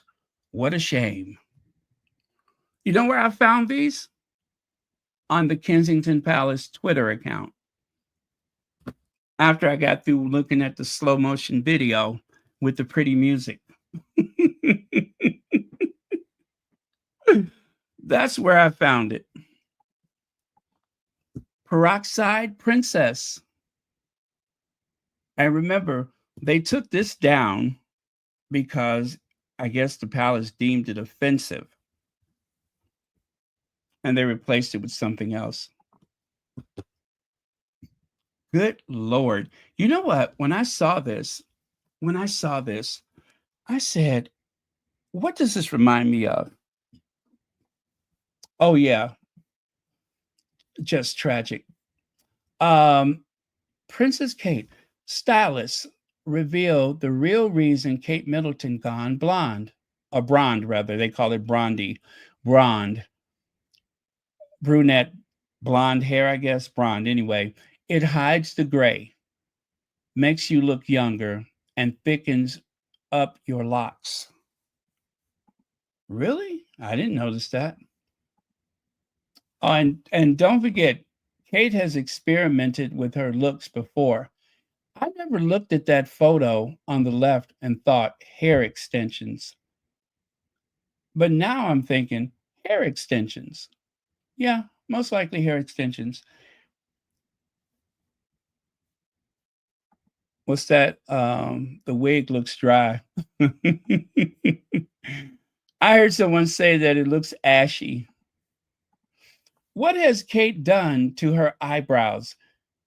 What a shame. You know where I found these? On the Kensington Palace Twitter account. After I got through looking at the slow motion video with the pretty music. That's where I found it. Peroxide Princess. And remember, they took this down because I guess the palace deemed it offensive. And they replaced it with something else. Good Lord. You know what? When I saw this, I said, what does this remind me of? Oh, yeah. Just tragic. Princess Kate, stylists revealed the real reason Kate Middleton gone blonde, or blonde rather. They call it blonde, brunette, blonde hair, I guess, blonde. Anyway, it hides the gray, makes you look younger, and thickens up your locks. Really? I didn't notice that. Oh, and don't forget, Kate has experimented with her looks before. I never looked at that photo on the left and thought hair extensions. But now I'm thinking hair extensions. Yeah, most likely hair extensions. What's that? The wig looks dry. I heard someone say that it looks ashy. What has Kate done to her eyebrows?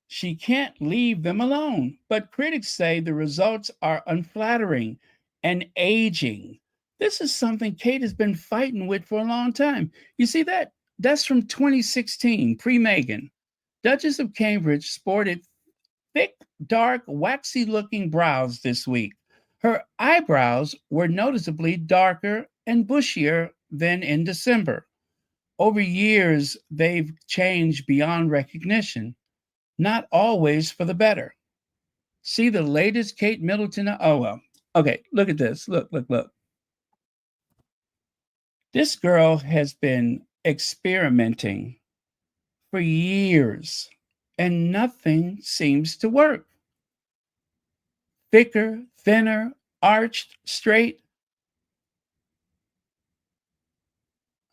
She can't leave them alone, but critics say the results are unflattering and aging. This is something Kate has been fighting with for a long time. You see that? That's from 2016, pre Meghan. Duchess of Cambridge sported thick, dark, waxy looking brows this week. Her eyebrows were noticeably darker and bushier than in December. Over years, they've changed beyond recognition, not always for the better. See the latest Kate Middleton? Oh, well. Okay, look at this. Look, look, look. This girl has been experimenting for years, and nothing seems to work. Thicker, thinner, arched, straight.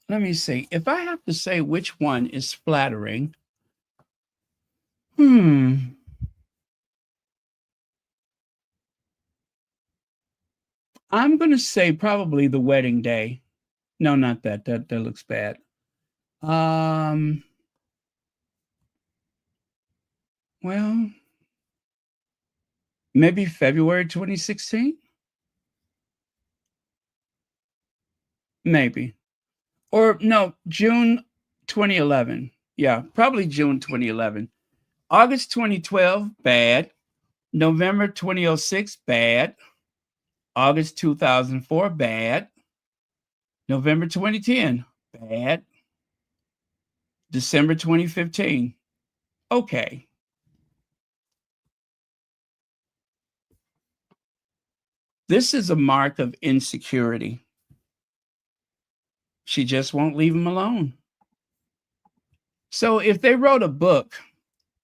Let me see. If I have to say which one is flattering, I'm going to say probably the wedding day. No, not that. That looks bad. Well, maybe February 2016? Maybe. Or no, June 2011. Yeah, probably June 2011. August 2012, bad. November 2006, bad. August 2004, bad. November 2010, bad. December 2015, okay. This is a mark of insecurity. She just won't leave him alone. So if they wrote a book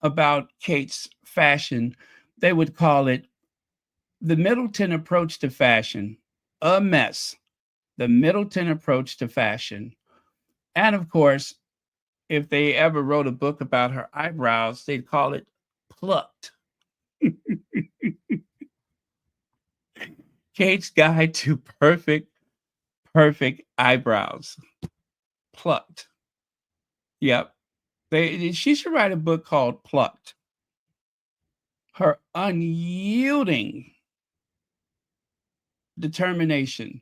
about Kate's fashion, they would call it The Middleton Approach to Fashion, a mess. The Middleton Approach to Fashion. And of course, if they ever wrote a book about her eyebrows, they'd call it Plucked. Kate's Guide to Perfect Eyebrows. Plucked. Yep. She should write a book called Plucked. Her unyielding determination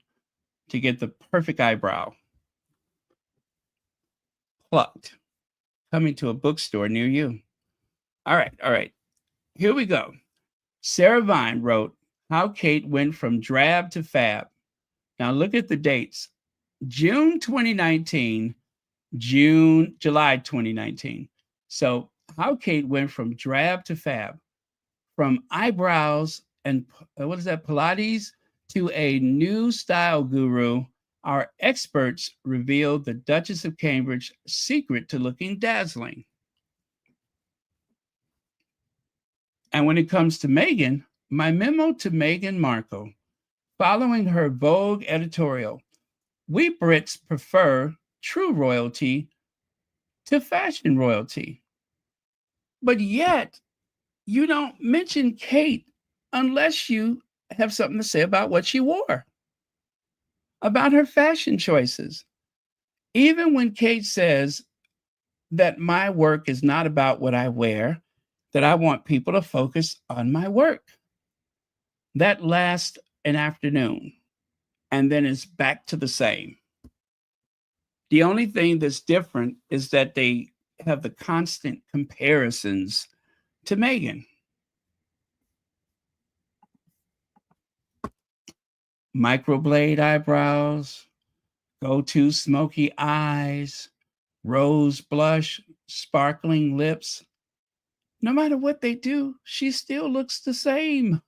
to get the perfect eyebrow. Plucked. Coming to a bookstore near you. All right. Here we go. Sarah Vine wrote How Kate Went from Drab to Fab. Now look at the dates. June 2019, July 2019. So how Kate went from drab to fab, from eyebrows and what is that, Pilates, to a new style guru. Our experts revealed the Duchess of Cambridge's secret to looking dazzling. And when it comes to Meghan, my memo to Meghan Markle, following her Vogue editorial, we Brits prefer true royalty to fashion royalty. But yet, you don't mention Kate unless you have something to say about what she wore, about her fashion choices. Even when Kate says that my work is not about what I wear, that I want people to focus on my work. That lasts an afternoon, and then it's back to the same. The only thing that's different is that they have the constant comparisons to Meghan. Microblade eyebrows, go-to smoky eyes, rose blush, sparkling lips. No matter what they do, she still looks the same.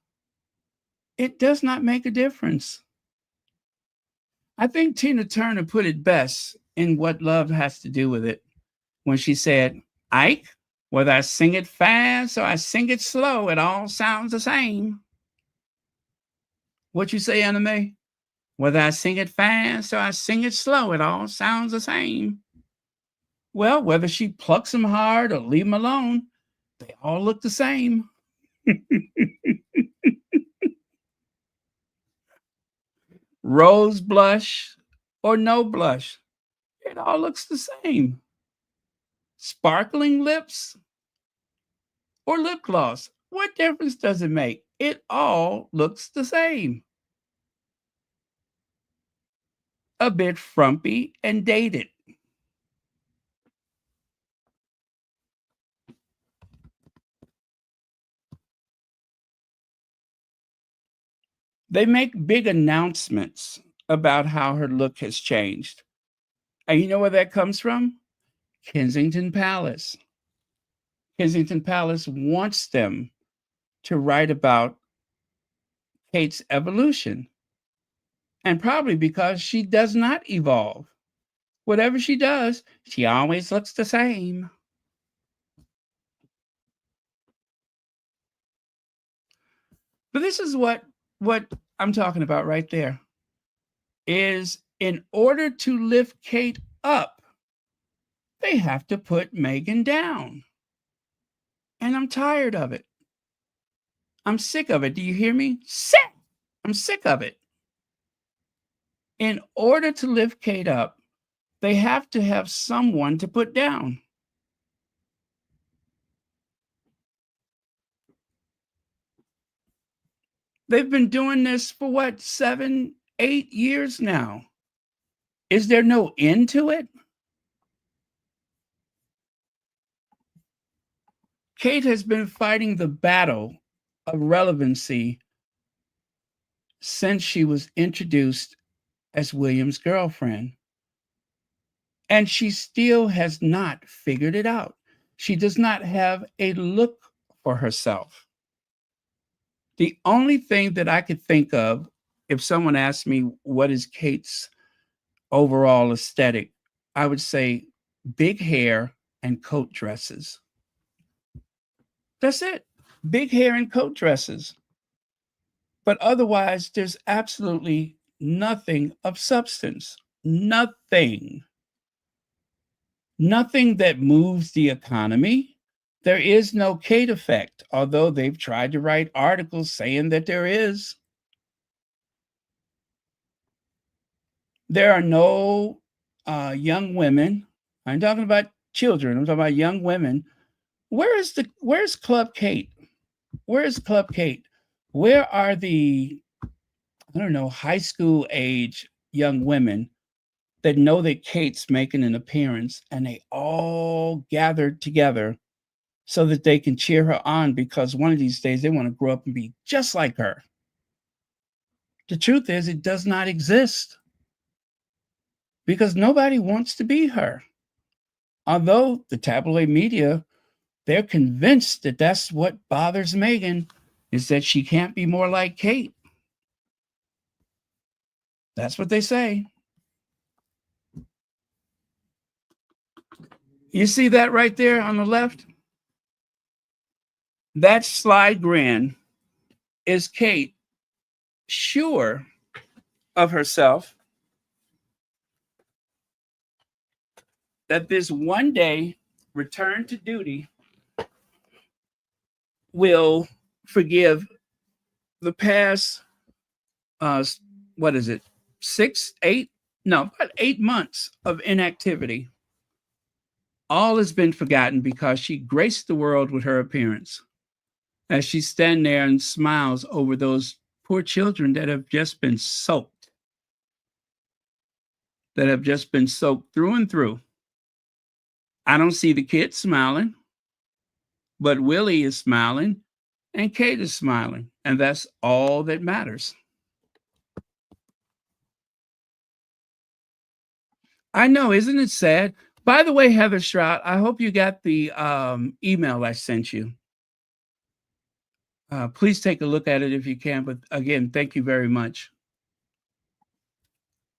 It does not make a difference. I think Tina Turner put it best in What Love Has to Do with It when she said, Ike, whether I sing it fast or I sing it slow, it all sounds the same. What you say, Anna Mae? Whether I sing it fast or I sing it slow, it all sounds the same. Well, whether she plucks them hard or leave them alone, they all look the same. Rose blush or no blush, it all looks the same. Sparkling lips or lip gloss, what difference does it make? It all looks the same. A bit frumpy and dated. They make big announcements about how her look has changed. And you know where that comes from? Kensington Palace. Kensington Palace wants them to write about Kate's evolution. And probably because she does not evolve. Whatever she does, she always looks the same. But this is what I'm talking about right there. Is in order to lift Kate up, they have to put Meghan down. And I'm tired of it. I'm sick of it. Do you hear me? Sick! I'm sick of it. In order to lift Kate up, they have to have someone to put down. They've been doing this for what, 7, 8 years now. Is there no end to it? Kate has been fighting the battle of relevancy since she was introduced as William's girlfriend. And she still has not figured it out. She does not have a look for herself. The only thing that I could think of, if someone asked me what is Kate's overall aesthetic, I would say big hair and coat dresses. That's it. Big hair and coat dresses. But otherwise, there's absolutely nothing of substance. Nothing. Nothing that moves the economy. There is no Kate effect, although they've tried to write articles saying that there is. There are no young women. I'm talking about children. I'm talking about young women. Where's Club Kate? Where is Club Kate? Where are the, I don't know, high school age young women that know that Kate's making an appearance and they all gathered together so that they can cheer her on because one of these days they want to grow up and be just like her? The truth is, it does not exist because nobody wants to be her. Although the tabloid media, they're convinced that that's what bothers Meghan, is that she can't be more like Kate. That's what they say. You see that right there on the left? That sly grin is Kate, sure of herself, that this one day return to duty will forgive the past, what is it, 8 months of inactivity. All has been forgotten because she graced the world with her appearance. As she stands there and smiles over those poor children that have just been soaked, through and through. I don't see the kids smiling, but Willie is smiling and Kate is smiling, and that's all that matters. I know, isn't it sad? By the way, Heather Stroud, I hope you got the email I sent you. Please take a look at it if you can. But again, thank you very much.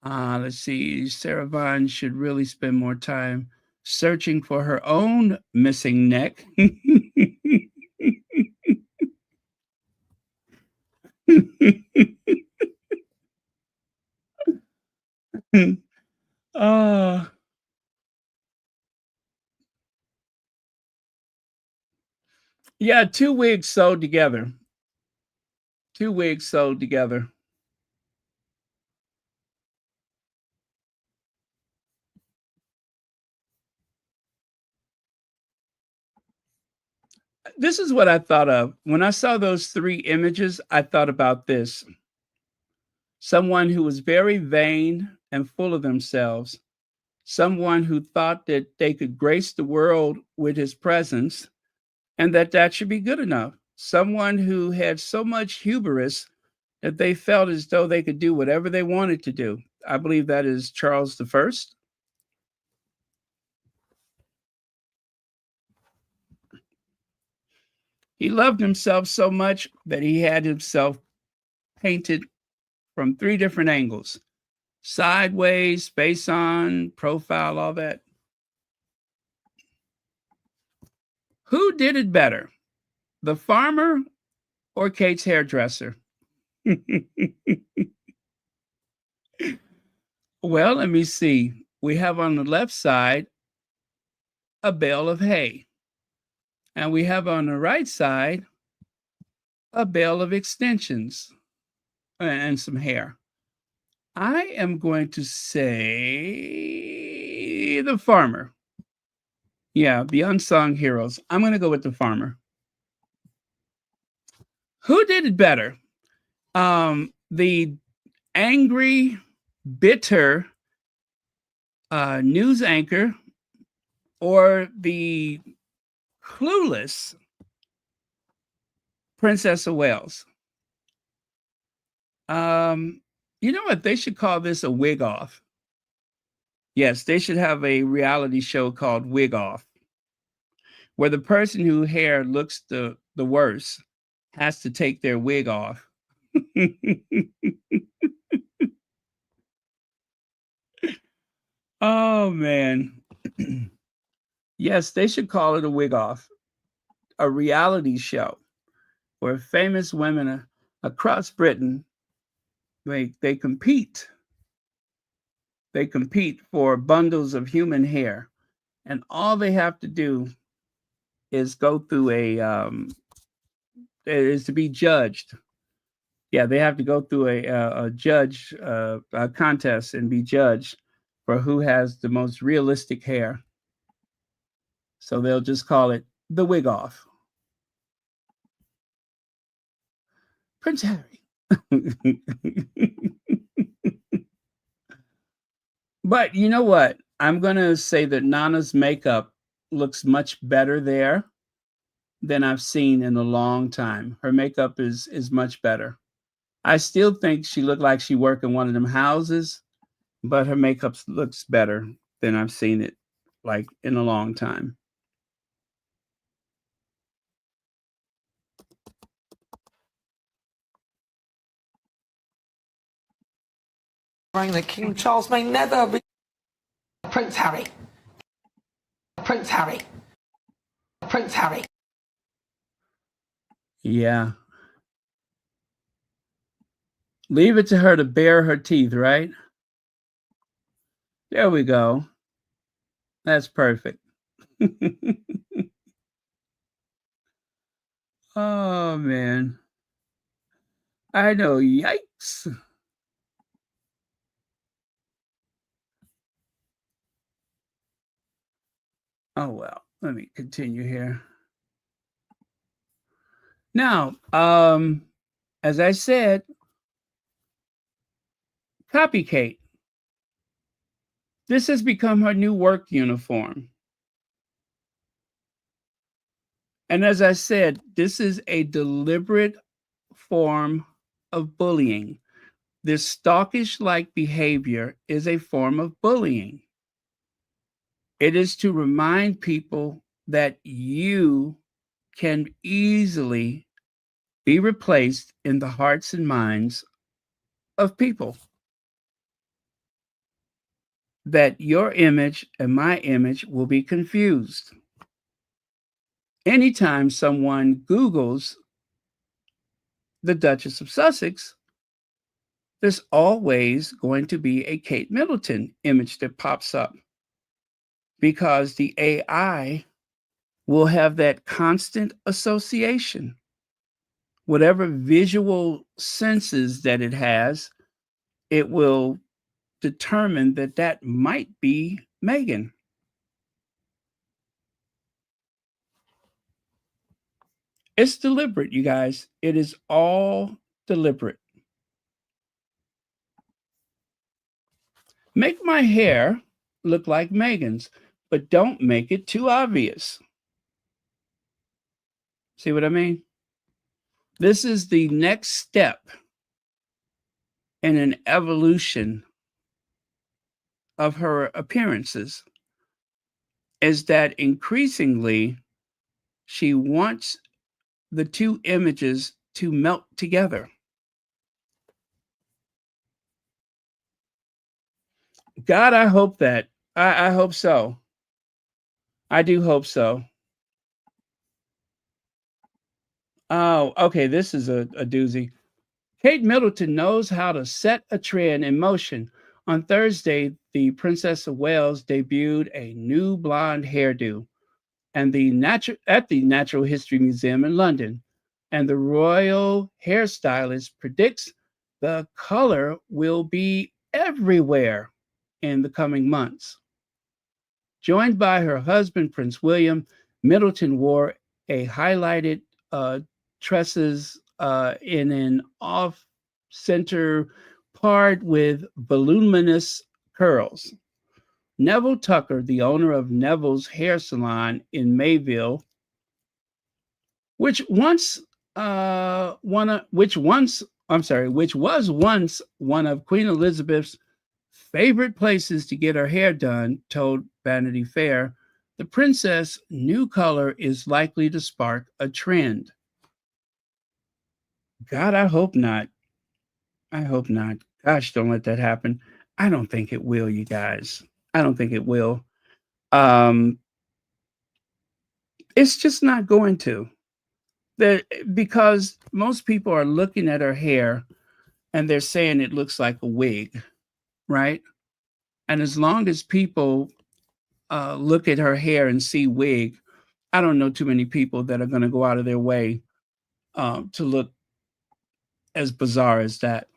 Let's see. Sarah Vaughn should really spend more time searching for her own missing neck. uh, yeah, 2 wigs sewed together. 2 wigs sewed together. This is what I thought of. When I saw those 3 images, I thought about this. Someone who was very vain and full of themselves, someone who thought that they could grace the world with his presence and that should be good enough. Someone who had so much hubris that they felt as though they could do whatever they wanted to do. I believe that is Charles the First. He loved himself so much that he had himself painted from 3 different angles: sideways, face on, profile, all that. Who did it better, the farmer or Kate's hairdresser? Well, let me see. We have on the left side a bale of hay, and we have on the right side a bale of extensions and some hair. I am going to say the farmer. Yeah, the unsung heroes. I'm going to go with the farmer. Who did it better? The angry, bitter news anchor or the clueless Princess of Wales? You know what? They should call this a wig off. Yes, they should have a reality show called Wig Off, where the person whose hair looks the worst has to take their wig off. Oh, man. Yes, they should call it a wig off, a reality show where famous women across Britain, they compete. They compete for bundles of human hair, and all they have to do is go through is to be judged. Yeah, they have to go through a judge a contest and be judged for who has the most realistic hair. So they'll just call it the wig off. Prince Harry. But you know what? I'm going to say that Nana's makeup looks much better there than I've seen in a long time. Her makeup is much better. I still think she looked like she worked in one of them houses, but her makeup looks better than I've seen it like in a long time. That King Charles may never be Prince Harry. Prince Harry. Prince Harry. Yeah. Leave it to her to bare her teeth, right? There we go. That's perfect. Oh, man. I know. Yikes. Oh, well, let me continue here. Now, as I said, Copy Kate. This has become her new work uniform. And as I said, this is a deliberate form of bullying. This stalkish-like behavior is a form of bullying. It is to remind people that you can easily be replaced in the hearts and minds of people. that your image and my image will be confused. Anytime someone Googles the Duchess of Sussex, there's always going to be a Kate Middleton image that pops up because the AI will have that constant association. Whatever visual senses that it has, it will determine that that might be Meghan. It's deliberate, you guys. It is all deliberate. Make my hair look like Meghan's, but don't make it too obvious. See what I mean? This is the next step in an evolution of her appearances, is that increasingly she wants the two images to melt together. God, I hope that. I hope so. I do hope so. Oh, okay. This is a doozy. Kate Middleton knows how to set a trend in motion. On Thursday, the Princess of Wales debuted a new blonde hairdo at the Natural History Museum in London, and the royal hairstylist predicts the color will be everywhere in the coming months. Joined by her husband, Prince William, Middleton wore a highlighted tresses in an off-center part with voluminous curls. Neville Tucker, the owner of Neville's hair salon in Mayville, which was once one of Queen Elizabeth's favorite places to get her hair done, told Vanity Fair, the princess' new color is likely to spark a trend. God, I hope not. I hope not. Gosh, don't let that happen. I don't think it will, you guys. I don't think it will. It's just not going to. Because most people are looking at her hair and they're saying it looks like a wig, right? And as long as people look at her hair and see wig, I don't know too many people that are going to go out of their way to look as bizarre as that.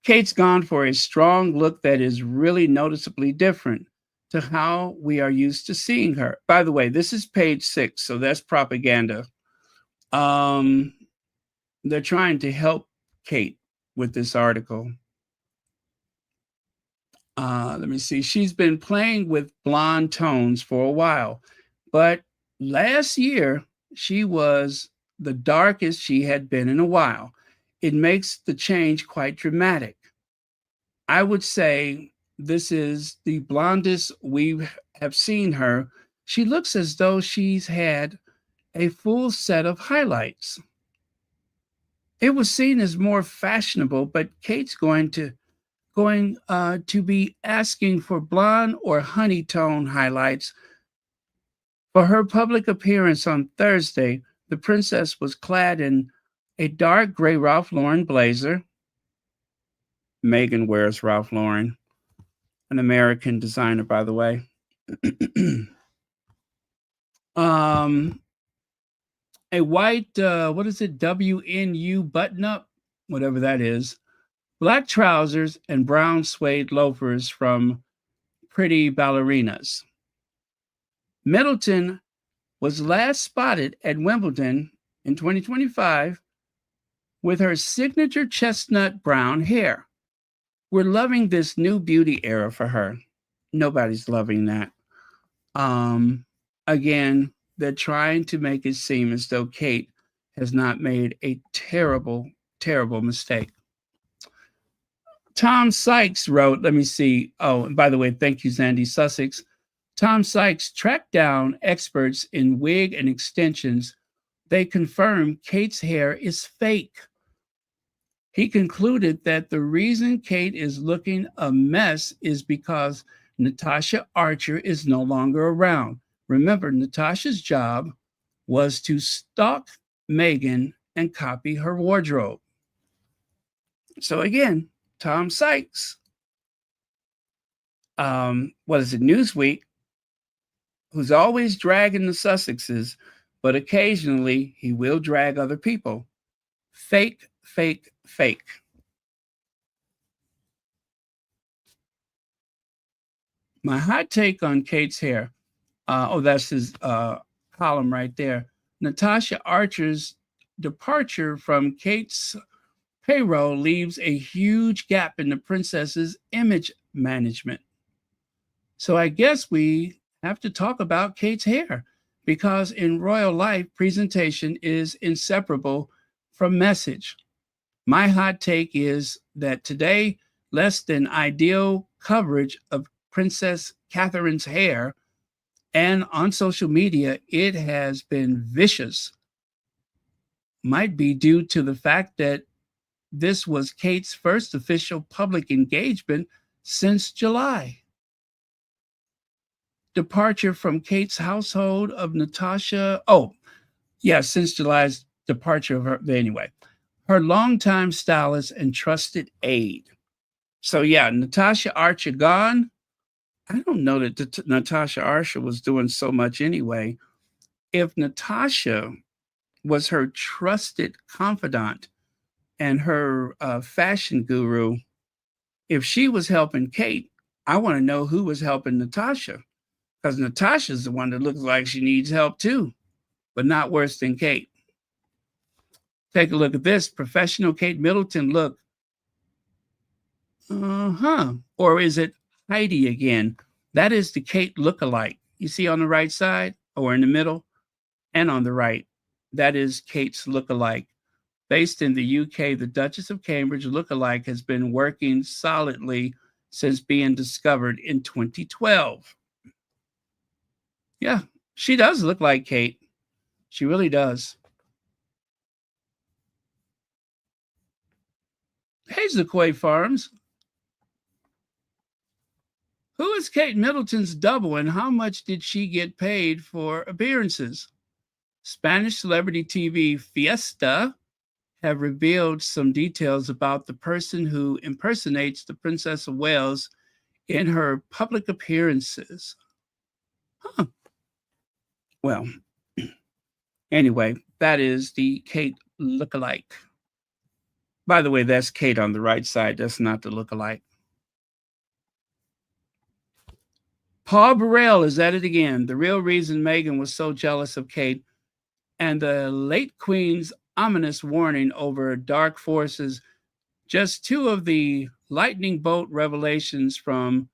Kate's gone for a strong look that is really noticeably different to how we are used to seeing her. By the way, this is page 6, so that's propaganda. They're trying to help Kate with this article. Let me see. She's been playing with blonde tones for a while, but last year she was the darkest she had been in a while. It makes the change quite dramatic. I would say this is the blondest we have seen her. She looks as though she's had a full set of highlights. It was seen as more fashionable, but Kate's going to be asking for blonde or honey tone highlights. For her public appearance on Thursday, the princess was clad in a dark gray Ralph Lauren blazer. Meghan wears Ralph Lauren, an American designer, by the way. A white, WNU button-up, whatever that is, black trousers, and brown suede loafers from Pretty Ballerinas. Middleton was last spotted at Wimbledon in 2025 with her signature chestnut brown hair. We're loving this new beauty era for her. Nobody's loving that. Again, they're trying to make it seem as though Kate has not made a terrible, terrible mistake. Tom Sykes wrote, let me see. Oh, and by the way, thank you, Zandy Sussex. Tom Sykes tracked down experts in wig and extensions. They confirm Kate's hair is fake. He concluded that the reason Kate is looking a mess is because Natasha Archer is no longer around. Remember, Natasha's job was to stalk Meghan and copy her wardrobe. So again, Tom Sykes, Newsweek, who's always dragging the Sussexes, but occasionally he will drag other people. Fake, fake, fake. My hot take on Kate's hair. That's his column right there. Natasha Archer's departure from Kate's payroll leaves a huge gap in the princess's image management. So I guess we have to talk about Kate's hair, because in royal life, presentation is inseparable from message. My hot take is that today, less than ideal coverage of Princess Catherine's hair, and on social media, it has been vicious. Might be due to the fact that this was Kate's first official public engagement since July. Departure from Kate's household of Natasha. Since July's departure of her. Anyway, her longtime stylist and trusted aide. So yeah, Natasha Archer gone. I don't know that Natasha Archer was doing so much anyway. If Natasha was her trusted confidant and her fashion guru, if she was helping Kate, I want to know who was helping Natasha, because Natasha's the one that looks like she needs help too, but not worse than Kate. Take a look at this professional Kate Middleton look. Or is it Heidi again? That is the Kate lookalike. You see on the right side, or in the middle, and on the right, that is Kate's lookalike. Based in the UK, the Duchess of Cambridge lookalike has been working solidly since being discovered in 2012. Yeah, she does look like Kate. She really does. Hazelquay Farms. Who is Kate Middleton's double and how much did she get paid for appearances? Spanish celebrity TV Fiesta have revealed some details about the person who impersonates the Princess of Wales in her public appearances. Well, anyway, that is the Kate lookalike. By the way, that's Kate on the right side. That's not the lookalike. Paul Burrell is at it again. The real reason Meghan was so jealous of Kate and the late Queen's ominous warning over dark forces, just two of the lightning bolt revelations from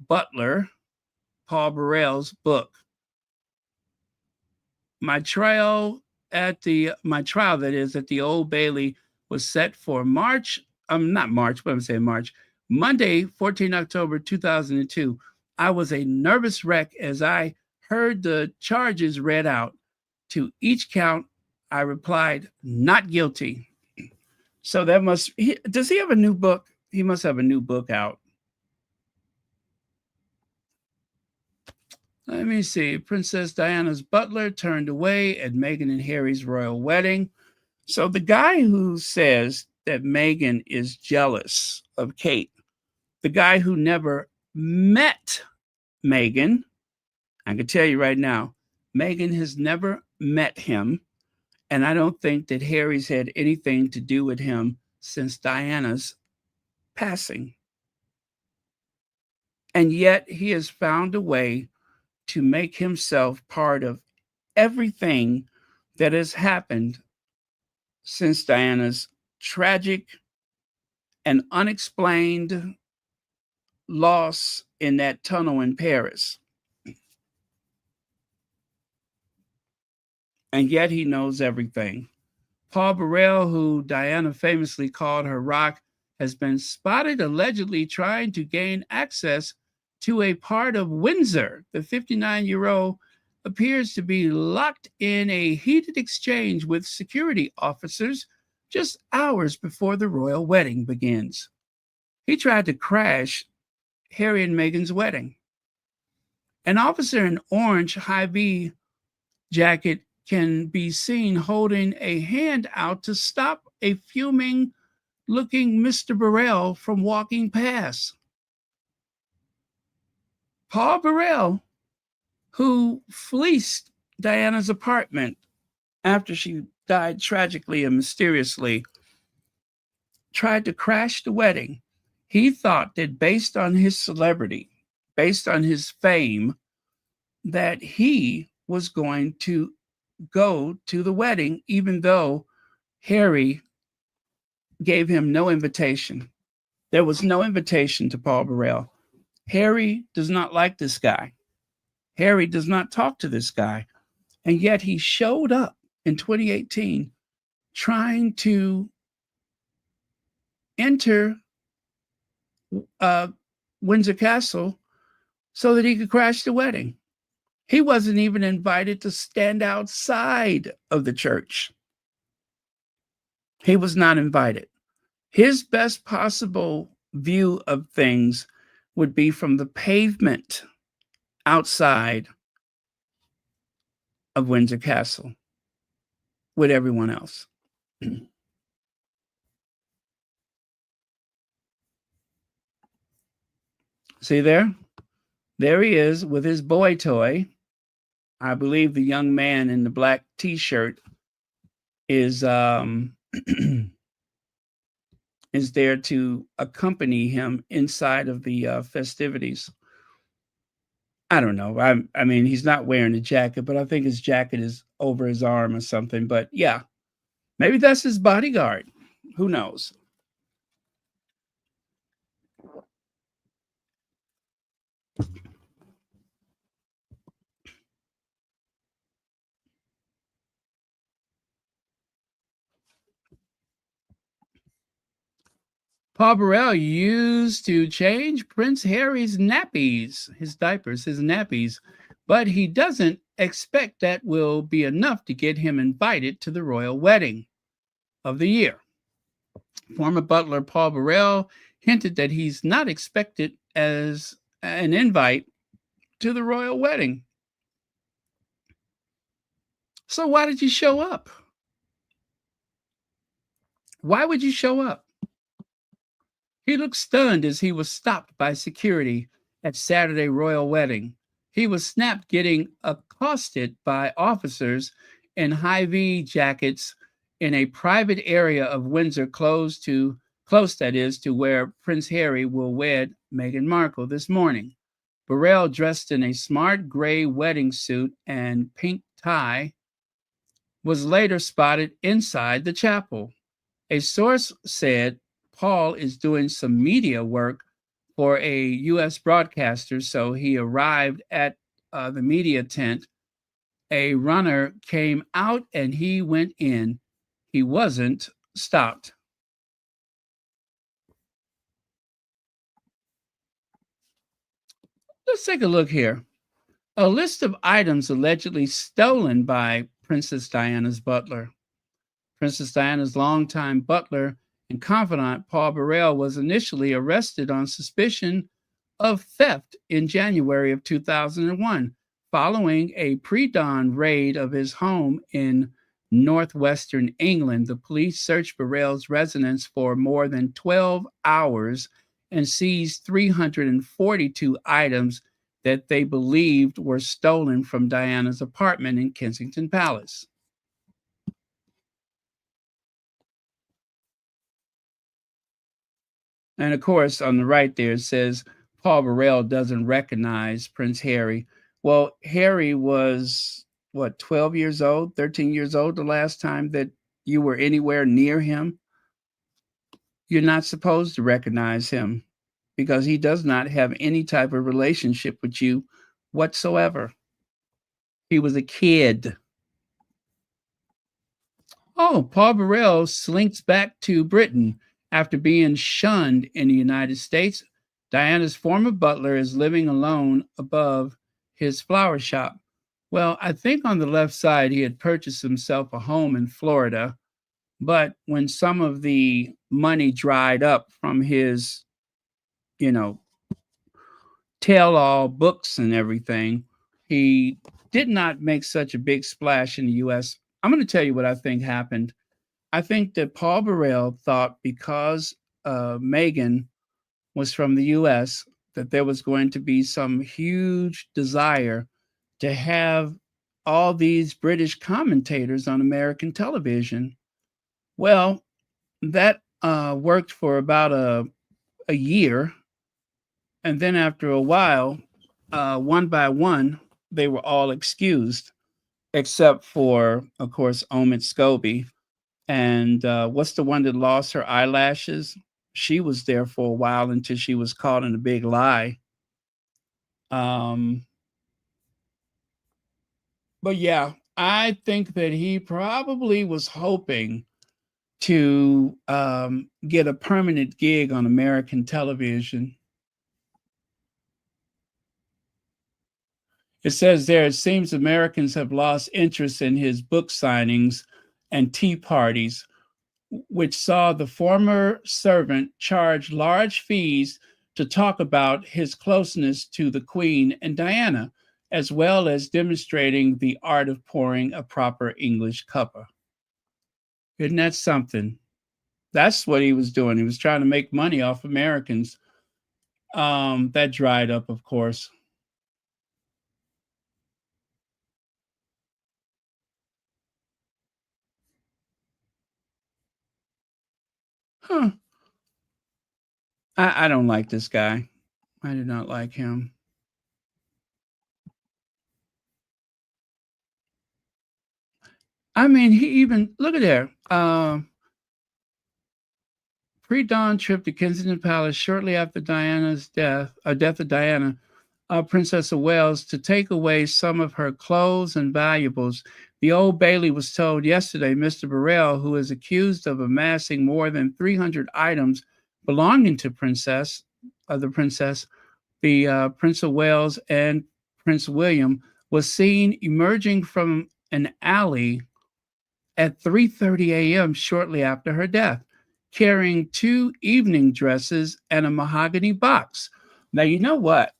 Butler, Paul Burrell's book. My trial at the Old Bailey was set for March, Monday, 14 October 2002. I was a nervous wreck as I heard the charges read out. To each count, I replied, not guilty. So does he have a new book? He must have a new book out. Let me see. Princess Diana's butler turned away at Meghan and Harry's royal wedding. So the guy who says that Meghan is jealous of Kate, the guy who never met Meghan, I can tell you right now, Meghan has never met him. And I don't think that Harry's had anything to do with him since Diana's passing. And yet he has found a way to make himself part of everything that has happened since Diana's tragic and unexplained loss in that tunnel in Paris. And yet he knows everything. Paul Burrell, who Diana famously called her rock, has been spotted allegedly trying to gain access to a part of Windsor. The 59-year-old appears to be locked in a heated exchange with security officers just hours before the royal wedding begins. He tried to crash Harry and Meghan's wedding. An officer in orange high-V jacket can be seen holding a hand out to stop a fuming-looking Mr. Burrell from walking past. Paul Burrell, who fleeced Diana's apartment after she died tragically and mysteriously, tried to crash the wedding. He thought that based on his celebrity, based on his fame, that he was going to go to the wedding, even though Harry gave him no invitation. There was no invitation to Paul Burrell. Harry does not like this guy. Harry does not talk to this guy. And yet he showed up in 2018 trying to enter Windsor Castle so that he could crash the wedding. He wasn't even invited to stand outside of the church. He was not invited. His best possible view of things would be from the pavement outside of Windsor Castle with everyone else. See there? There he is with his boy toy. I believe the young man in the black t-shirt is is there to accompany him inside of the festivities. I don't know. I mean, he's not wearing a jacket, but I think his jacket is over his arm or something. But yeah, maybe that's his bodyguard. Who knows? Paul Burrell used to change Prince Harry's nappies, his diapers, his nappies, but he doesn't expect that will be enough to get him invited to the royal wedding of the year. Former butler Paul Burrell hinted that he's not expected as an invite to the royal wedding. So why did you show up? Why would you show up? He looked stunned as he was stopped by security at Saturday royal wedding. He was snapped getting accosted by officers in high-V jackets in a private area of Windsor close that is to where Prince Harry will wed Meghan Markle this morning. Burrell, dressed in a smart gray wedding suit and pink tie, was later spotted inside the chapel. A source said Paul is doing some media work for a U.S. broadcaster, so he arrived at the media tent. A runner came out and he went in. He wasn't stopped. Let's take a look here. A list of items allegedly stolen by Princess Diana's butler. Princess Diana's longtime butler and confidant, Paul Burrell, was initially arrested on suspicion of theft in January of 2001, following a pre-dawn raid of his home in northwestern England. The police searched Burrell's residence for more than 12 hours and seized 342 items that they believed were stolen from Diana's apartment in Kensington Palace. And of course, on the right there, it says Paul Burrell doesn't recognize Prince Harry. Well, Harry was, 12 years old, 13 years old the last time that you were anywhere near him? You're not supposed to recognize him because he does not have any type of relationship with you whatsoever. He was a kid. Oh, Paul Burrell slinks back to Britain after being shunned in the United States. Diana's former butler is living alone above his flower shop. Well, I think on the left side, he had purchased himself a home in Florida, But when some of the money dried up from his, you know, tell-all books and everything, he did not make such a big splash in the U.S. I'm going to tell you what I think happened. I think that Paul Burrell thought because Meghan was from the U.S., that there was going to be some huge desire to have all these British commentators on American television. Well, that worked for about a year. And then after a while, one by one, they were all excused, except for, of course, Omid Scobie. And what's the one that lost her eyelashes? She was there for a while until she was caught in a big lie. But yeah, I think that he probably was hoping to get a permanent gig on American television. It says there, it seems Americans have lost interest in his book signings and tea parties, which saw the former servant charge large fees to talk about his closeness to the Queen and Diana, as well as demonstrating the art of pouring a proper English cuppa. Isn't that something? That's what he was doing. He was trying to make money off Americans. That dried up, of course. Huh. I don't like this guy. I do not like him. I mean, he even, look at there. Pre-dawn trip to Kensington Palace shortly after Diana's death of Diana, Princess of Wales, to take away some of her clothes and valuables. The Old Bailey was told yesterday Mr. Burrell, who is accused of amassing more than 300 items belonging to the princess, the Prince of Wales and Prince William, was seen emerging from an alley at 3:30 a.m. shortly after her death, carrying 2 evening dresses and a mahogany box. Now, you know what?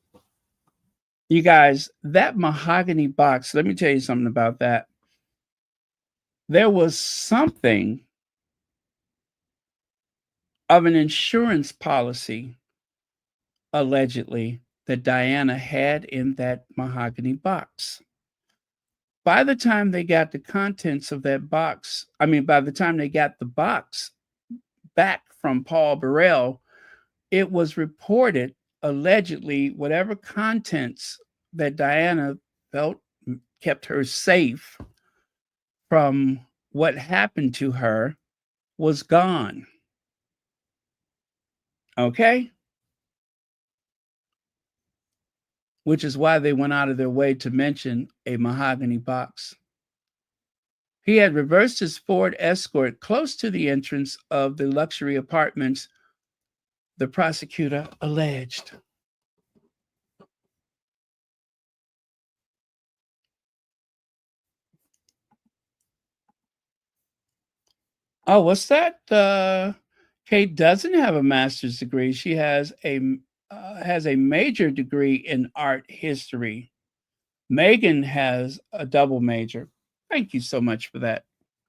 You guys, that mahogany box, let me tell you something about that. There was something of an insurance policy, allegedly, that Diana had in that mahogany box. By the time they got the contents of that box, by the time they got the box back from Paul Burrell, it was reported, allegedly, whatever contents that Diana felt kept her safe from what happened to her was gone. Okay? Which is why they went out of their way to mention a mahogany box. He had reversed his Ford Escort close to the entrance of the luxury apartments, the prosecutor alleged. Oh, what's that? Kate doesn't have a master's degree. She has a major degree in art history. Meghan has a double major. Thank you so much for that,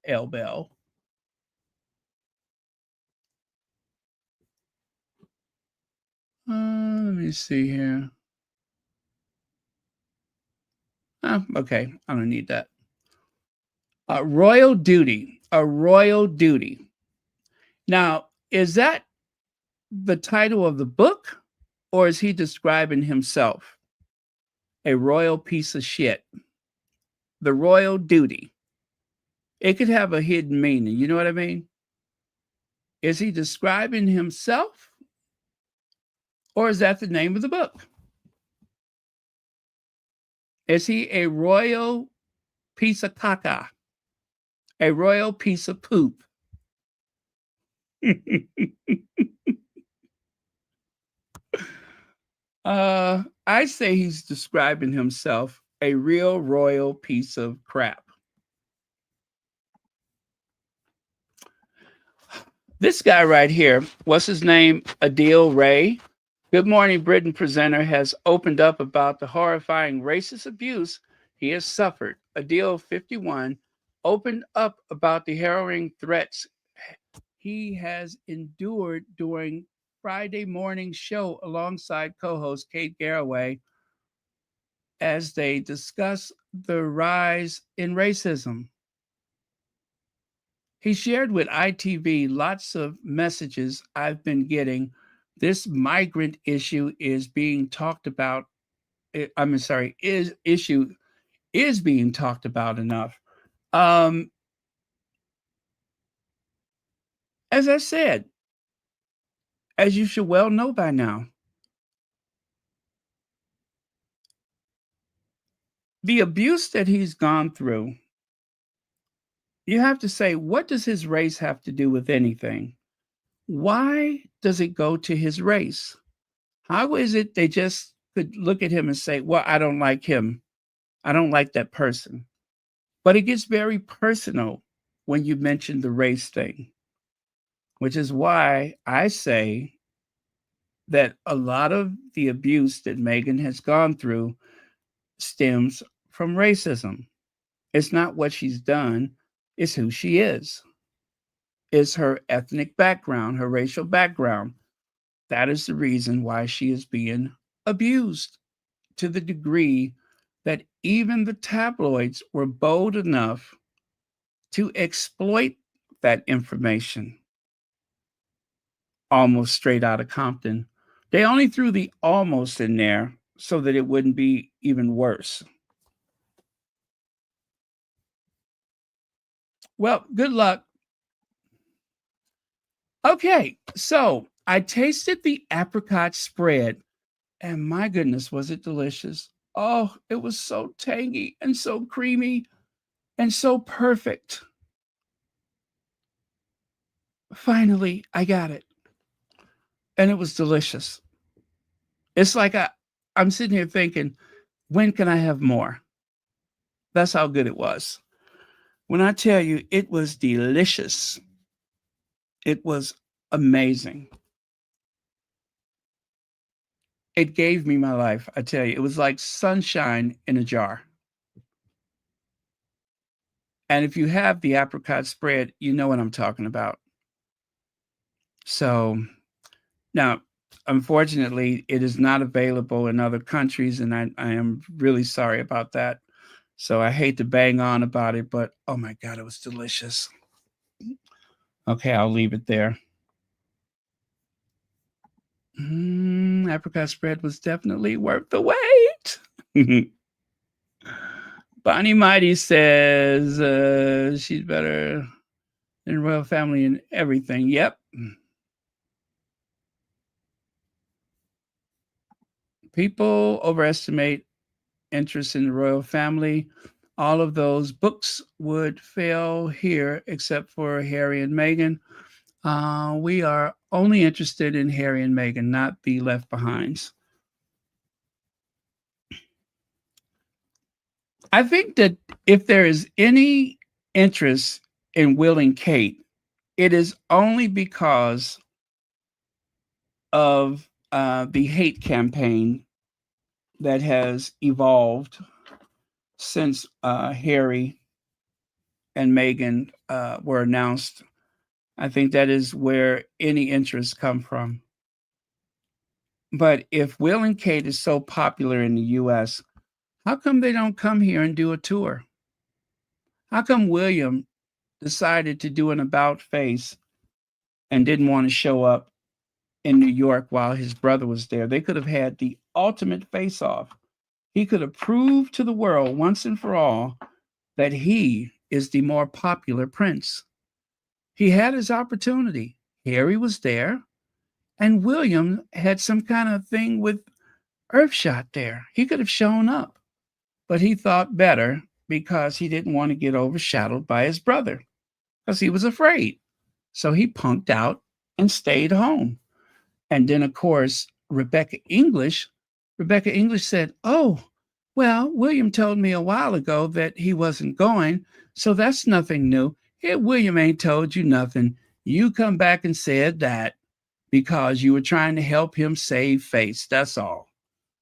L. Bell. Let me see here. Oh, okay, I don't need that. Royal duty, a royal duty. Now, is that the title of the book, or is he describing himself? A royal piece of shit. The royal duty. It could have a hidden meaning. You know what I mean? Is he describing himself, or is that the name of the book? Is he a royal piece of caca? A royal piece of poop? I say he's describing himself a real royal piece of crap. This guy right here, what's his name? Adil Ray. Good Morning Britain presenter has opened up about the horrifying racist abuse he has suffered. Adil, 51, opened up about the harrowing threats he has endured during Friday morning show alongside co-host Kate Garraway as they discuss the rise in racism. He shared with ITV lots of messages I've been getting. This migrant issue is being talked about. Issue is being talked about enough. As I said, as you should well know by now, the abuse that he's gone through, you have to say, what does his race have to do with anything? Why does it go to his race? How is it they just could look at him and say, well, I don't like him. I don't like that person. But it gets very personal when you mention the race thing, which is why I say that a lot of the abuse that Meghan has gone through stems from racism. It's not what she's done, it's who she is. It's her ethnic background, her racial background. That is the reason why she is being abused to the degree that even the tabloids were bold enough to exploit that information almost straight out of Compton. They only threw the almost in there so that it wouldn't be even worse. Well, good luck. Okay, so I tasted the apricot spread, and my goodness, was it delicious. Oh, it was so tangy and so creamy and so perfect. Finally, I got it. And it was delicious. It's like I'm sitting here thinking, when can I have more? That's how good it was. When I tell you it was delicious, it was amazing. It gave me my life, I tell you. It was like sunshine in a jar. And if you have the apricot spread, you know what I'm talking about. So now, unfortunately, it is not available in other countries, and I am really sorry about that. So I hate to bang on about it, but oh my God, it was delicious. Okay, I'll leave it there. Apricot spread was definitely worth the wait. Bonnie Mighty says she's better than royal family and everything. Yep. People overestimate interest in the royal family. All of those books would fail here except for Harry and Meghan. We are only interested in Harry and Meghan, not the left behinds. I think that if there is any interest in Will and Kate, it is only because of the hate campaign that has evolved since Harry and Meghan were announced. I think that is where any interest come from. But if Will and Kate is so popular in the U.S., how come they don't come here and do a tour? How come William decided to do an about face and didn't want to show up in New York while his brother was there? They could have had the ultimate face-off. He could have proved to the world once and for all that he is the more popular prince. He had his opportunity. Harry was there, and William had some kind of thing with Earthshot there. He could have shown up, but he thought better because he didn't want to get overshadowed by his brother because he was afraid. So he punked out and stayed home. And then, of course, Rebecca English said, oh, well, William told me a while ago that he wasn't going, so that's nothing new. Here, William ain't told you nothing. You come back and said that because you were trying to help him save face. That's all.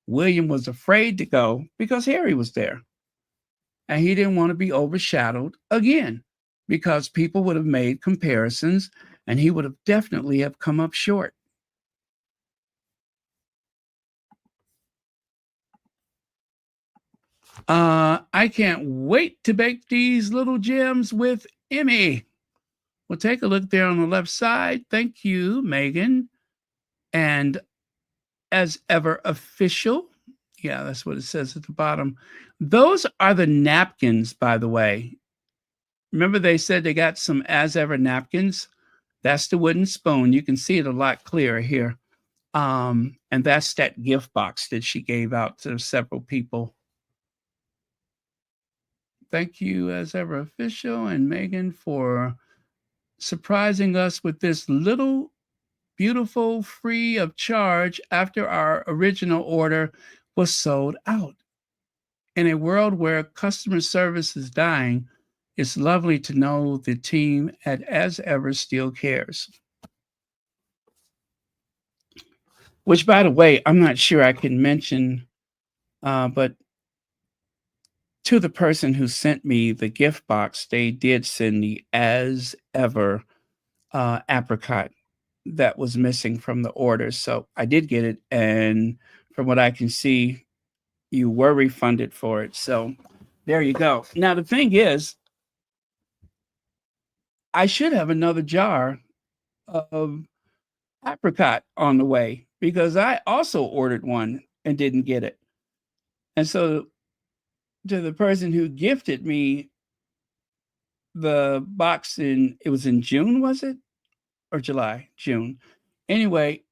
William was afraid to go because Harry was there. And he didn't want to be overshadowed again because people would have made comparisons and he would have definitely have come up short. I can't wait to bake these little gems with Emmy. We'll take a look there on the left side. Thank you, Meghan. And as ever, official. Yeah, that's what it says at the bottom. Those are the napkins, by the way. Remember they said they got some as ever napkins? That's the wooden spoon. You can see it a lot clearer here. And that's that gift box that she gave out to several people. Thank you, as ever, official, and Meghan for surprising us with this little beautiful free of charge after our original order was sold out. In a world where customer service is dying, it's lovely to know the team at As Ever still cares. Which, by the way, I'm not sure I can mention, but to the person who sent me the gift box, they did send the As Ever apricot that was missing from the order. So I did get it. And from what I can see, you were refunded for it. So there you go. Now, the thing is, I should have another jar of apricot on the way because I also ordered one and didn't get it. And so to the person who gifted me the box it was in June, was it? Or July? June. Anyway,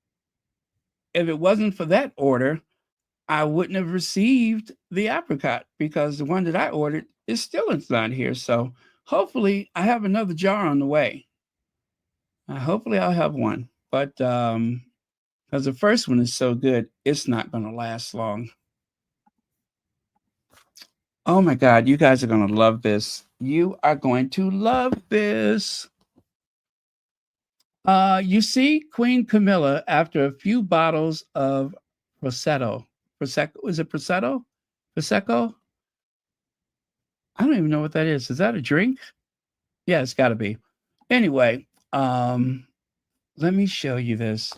if it wasn't for that order, I wouldn't have received the apricot because the one that I ordered is still not here. So hopefully I have another jar on the way. Hopefully I'll have one. But because the first one is so good, it's not going to last long. Oh my God, you guys are going to love this. You are going to love this. You see Queen Camila after a few bottles of Prosecco. Is it Prosecco? Prosecco? I don't even know what that is. Is that a drink? Yeah, it's got to be. Anyway, let me show you this.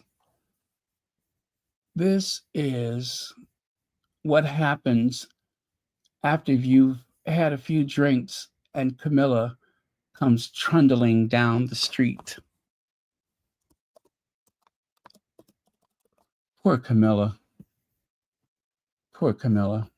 This is what happens after you've had a few drinks and Camilla comes trundling down the street. Poor Camilla. Poor Camilla.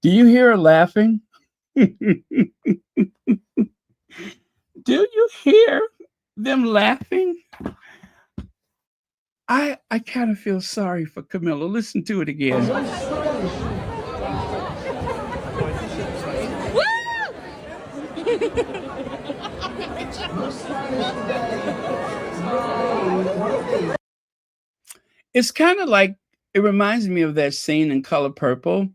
Do you hear her laughing? Do you hear them laughing? I kind of feel sorry for Camilla. Listen to it again. It's kind of like, it reminds me of that scene in Color Purple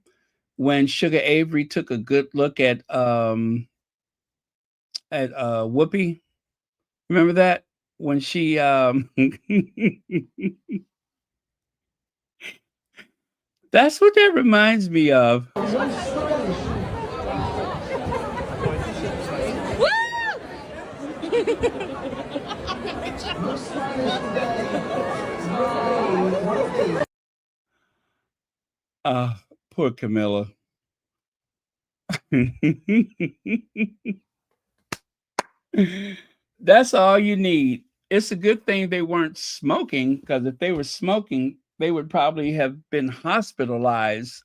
when Sugar Avery took a good look at Whoopi. Remember that? When she that's what that reminds me of. Poor Camilla. That's all you need. It's a good thing they weren't smoking, because if they were smoking, they would probably have been hospitalized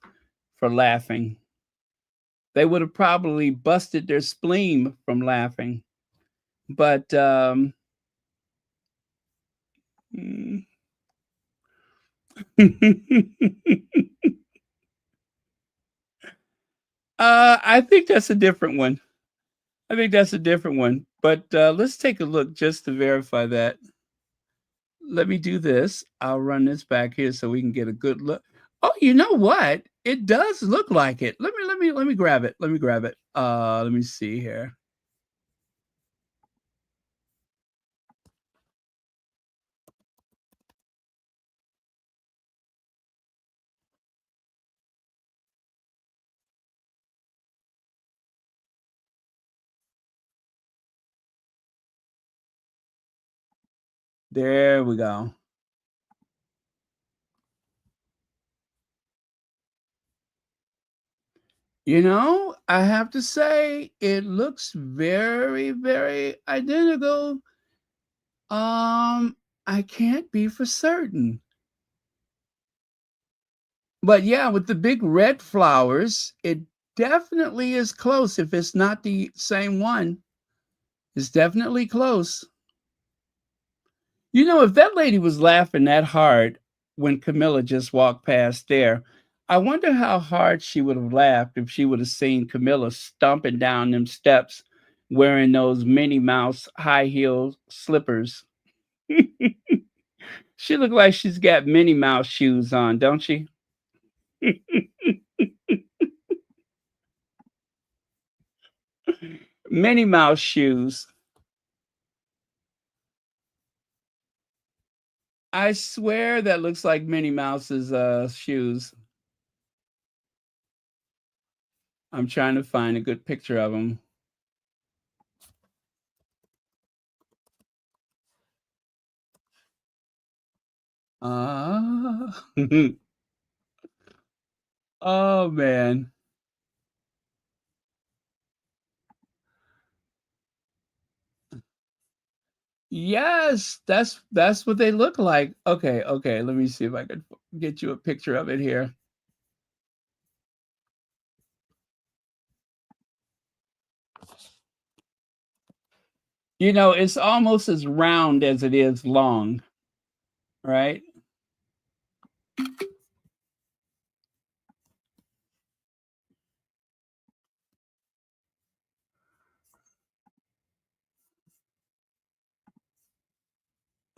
for laughing. They would have probably busted their spleen from laughing. But I think that's a different one. But let's take a look just to verify that. let me do this. I'll run this back here so we can get a good look. Oh, you know what? It does look like it. Let me grab it. Let me grab it. Let me see here. There we go. You know, I have to say it looks very, very identical. I can't be for certain. But yeah, with the big red flowers, it definitely is close. If it's not the same one, it's definitely close. You know, if that lady was laughing that hard when Camilla just walked past there, I wonder how hard she would have laughed if she would have seen Camilla stomping down them steps wearing those Minnie Mouse high heel slippers. She looked like she's got Minnie Mouse shoes on, don't she? Minnie Mouse shoes. I swear that looks like Minnie Mouse's shoes. I'm trying to find a good picture of them. Ah. Oh man. Yes, that's what they look like. Okay, okay, let me see if I can get you a picture of it here. You know, it's almost as round as it is long, right?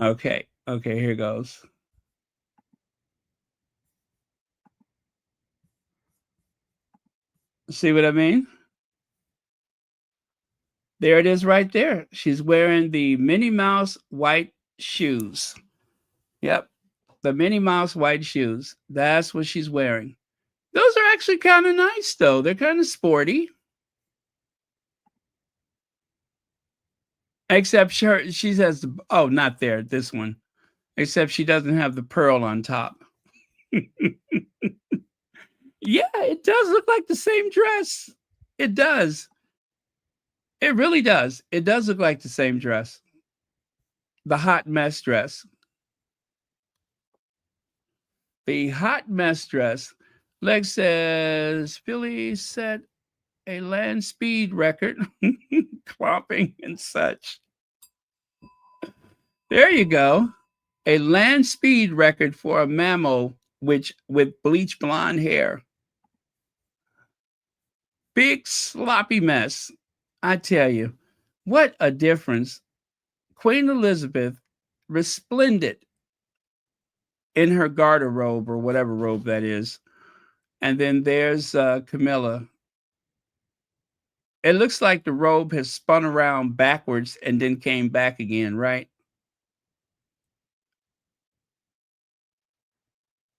Okay, okay, here goes. See what I mean? There it is right there. She's wearing the Minnie Mouse white shoes. Yep, the Minnie Mouse white shoes. That's what she's wearing. Those are actually kind of nice, though. They're kind of sporty. Except she has the, oh, not there, this one. Except she doesn't have the pearl on top. Yeah, it does look like the same dress. It does. It really does. It does look like the same dress. The hot mess dress. The hot mess dress. Lex says Philly set a land speed record, clomping and such. There you go. A land speed record for a mammal which with bleach blonde hair. Big sloppy mess. I tell you, what a difference. Queen Elizabeth resplendent in her garter robe or whatever robe that is. And then there's Camilla. It looks like the robe has spun around backwards and then came back again, right?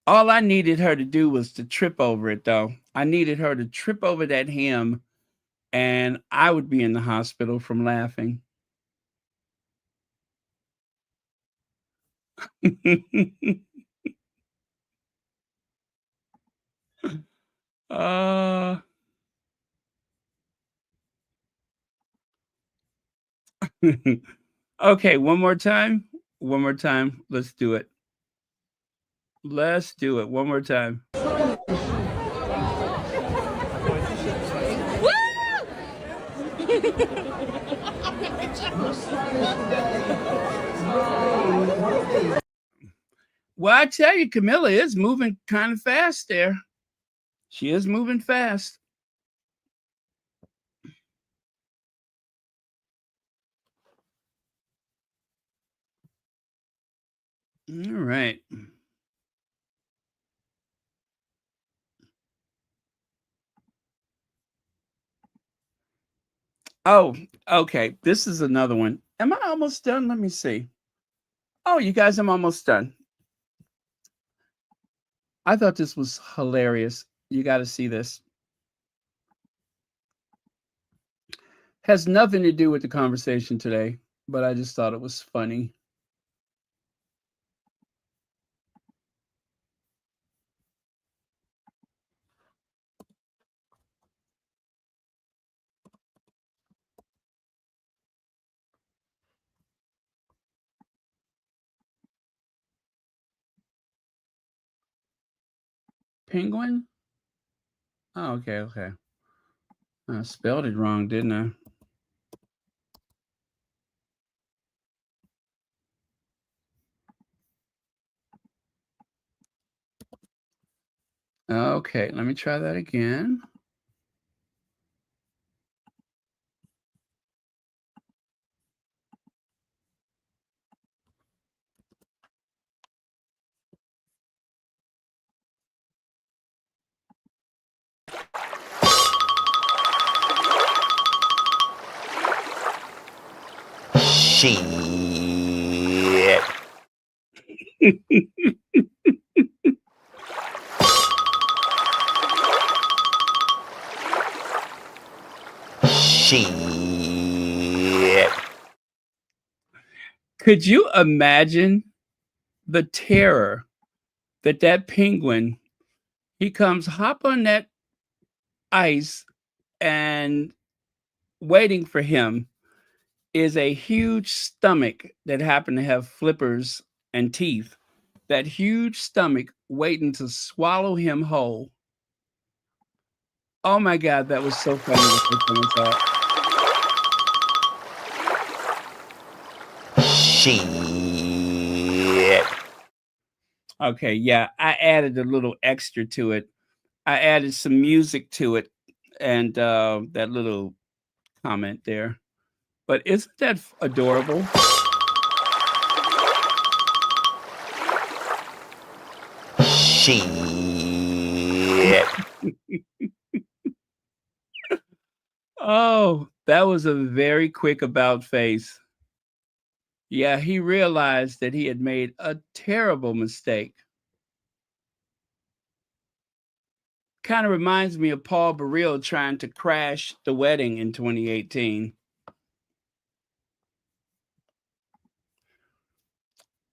All I needed her to do was to trip over it, though. I needed her to trip over that hem, and I would be in the hospital from laughing. uh, okay, one more time. One more time. Let's do it. Let's do it one more time. Well, I tell you, Camilla is moving kind of fast there. She is moving fast. All right. Oh, okay. This is another one. Am I almost done? Let me see. Oh, you guys, I'm almost done. I thought this was hilarious. You got to see this. Has nothing to do with the conversation today, but I just thought it was funny. Penguin? Oh, okay, okay. I spelled it wrong, didn't I? Okay, let me try that again. Shit. Shit. Could you imagine the terror that penguin, he comes hop on that ice, and waiting for him is a huge stomach that happened to have flippers and teeth. That huge stomach waiting to swallow him whole. Oh my God, that was so funny the first time I saw it. Shit. Okay, yeah, I added a little extra to it. I added some music to it and that little comment there. But isn't that adorable? Shit. Oh, that was a very quick about face. Yeah, he realized that he had made a terrible mistake. Kind of reminds me of Paul Burrell trying to crash the wedding in 2018.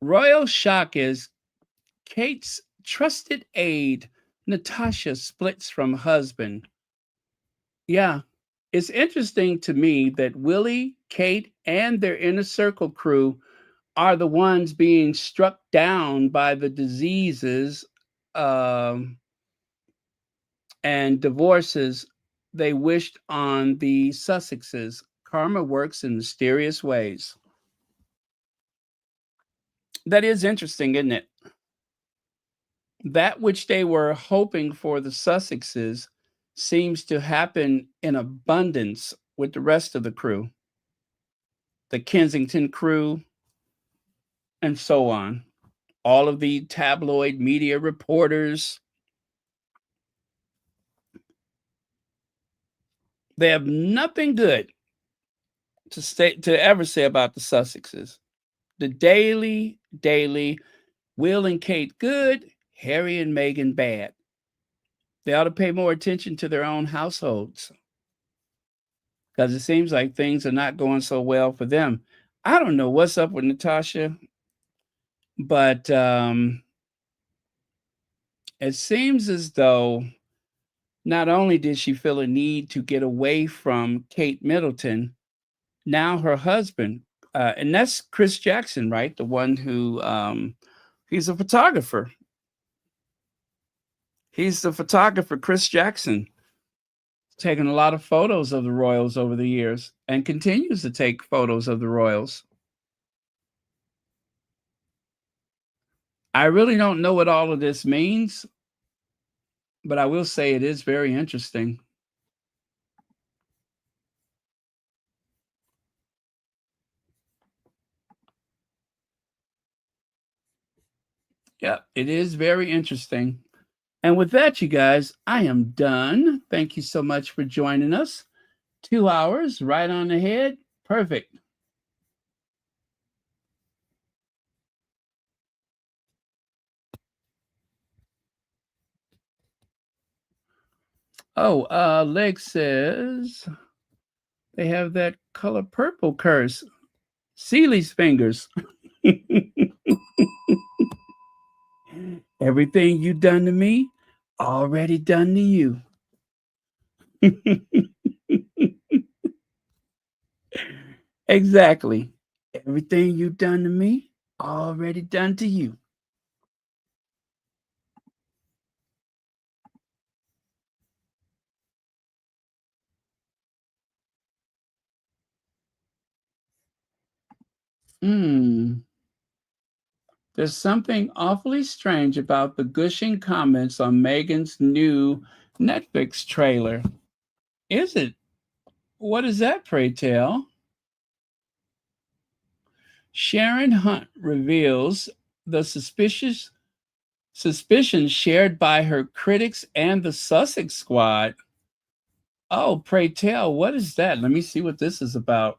Royal shock is Kate's trusted aide, Natasha, splits from husband. Yeah, it's interesting to me that Willie, Kate, and their inner circle crew are the ones being struck down by the diseases um, and divorces they wished on the Sussexes. Karma works in mysterious ways. That is interesting, isn't it? That which they were hoping for the Sussexes seems to happen in abundance with the rest of the crew, the Kensington crew, and so on. All of the tabloid media reporters, they have nothing good to ever say about the Sussexes. The daily, Will and Kate good, Harry and Meghan bad. They ought to pay more attention to their own households because it seems like things are not going so well for them. I don't know what's up with Natasha, but it seems as though not only did she feel a need to get away from Kate Middleton, now her husband, and that's Chris Jackson, right? The one who he's a photographer. He's the photographer, Chris Jackson, taken a lot of photos of the royals over the years and continues to take photos of the royals. I really don't know what all of this means, but I will say it is very interesting. Yep, it is very interesting. And with that, you guys, I am done. Thank you so much for joining us. 2 hours, right on the head. Perfect. Oh, Leg says they have that color purple curse. Seeley's fingers. Everything you done to me, already done to you. Exactly. Everything you done to me, already done to you. Hmm. There's something awfully strange about the gushing comments on Meghan's new Netflix trailer. Is it? What is that, pray tell? Sharon Hunt reveals the suspicion shared by her critics and the Sussex squad. Oh, pray tell, what is that? Let me see what this is about.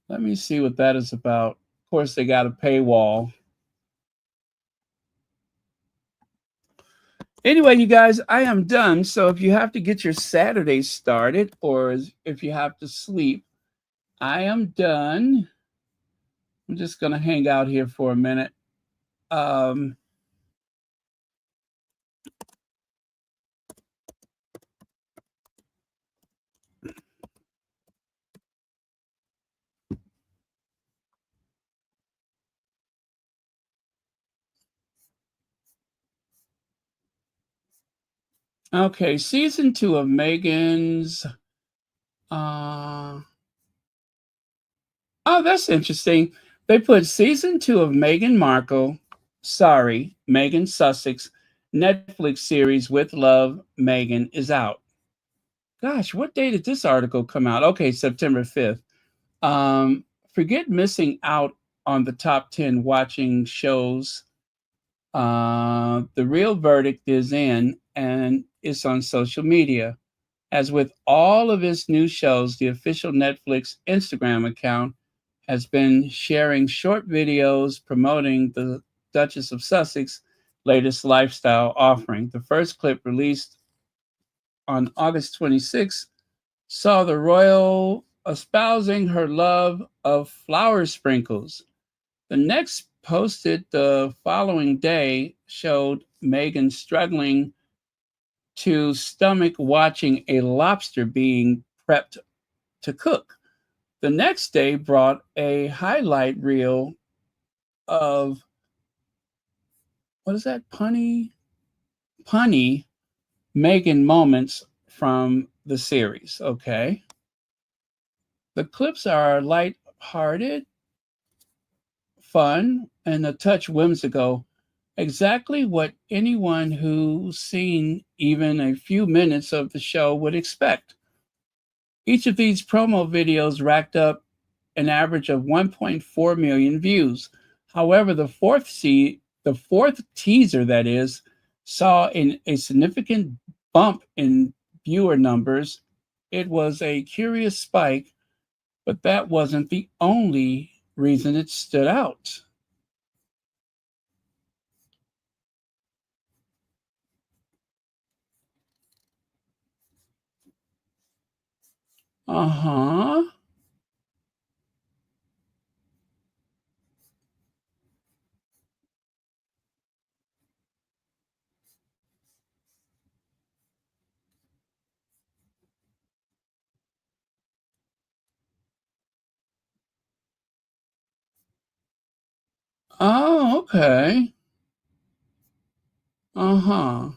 Let me see what that is about. Of course, they got a paywall. Anyway, you guys, I am done. So if you have to get your Saturday started or if you have to sleep, I am done. I'm just going to hang out here for a minute. Okay, season 2 of Megan's. Oh, that's interesting. They put season 2 of Meghan Markle, Meghan Sussex, Netflix series with Love, Meghan is out. Gosh, what day did this article come out? Okay, September 5th. Forget missing out on the top 10 watching shows. The real verdict is in, and it's on social media. As with all of its new shows, the official Netflix Instagram account has been sharing short videos promoting the Duchess of Sussex latest lifestyle offering. The first clip, released on August 26th, saw the royal espousing her love of flower sprinkles. The next, posted the following day, showed Meghan struggling to stomach watching a lobster being prepped to cook. The next day brought a highlight reel of, what is that, punny Meghan moments from the series. Okay. The clips are light-hearted, fun, and a touch whimsical. Exactly what anyone who's seen even a few minutes of the show would expect. Each of these promo videos racked up an average of 1.4 million views. However, the fourth teaser, that is, saw a significant bump in viewer numbers. It was a curious spike, but that wasn't the only reason it stood out. Uh-huh. Oh, okay. Uh-huh.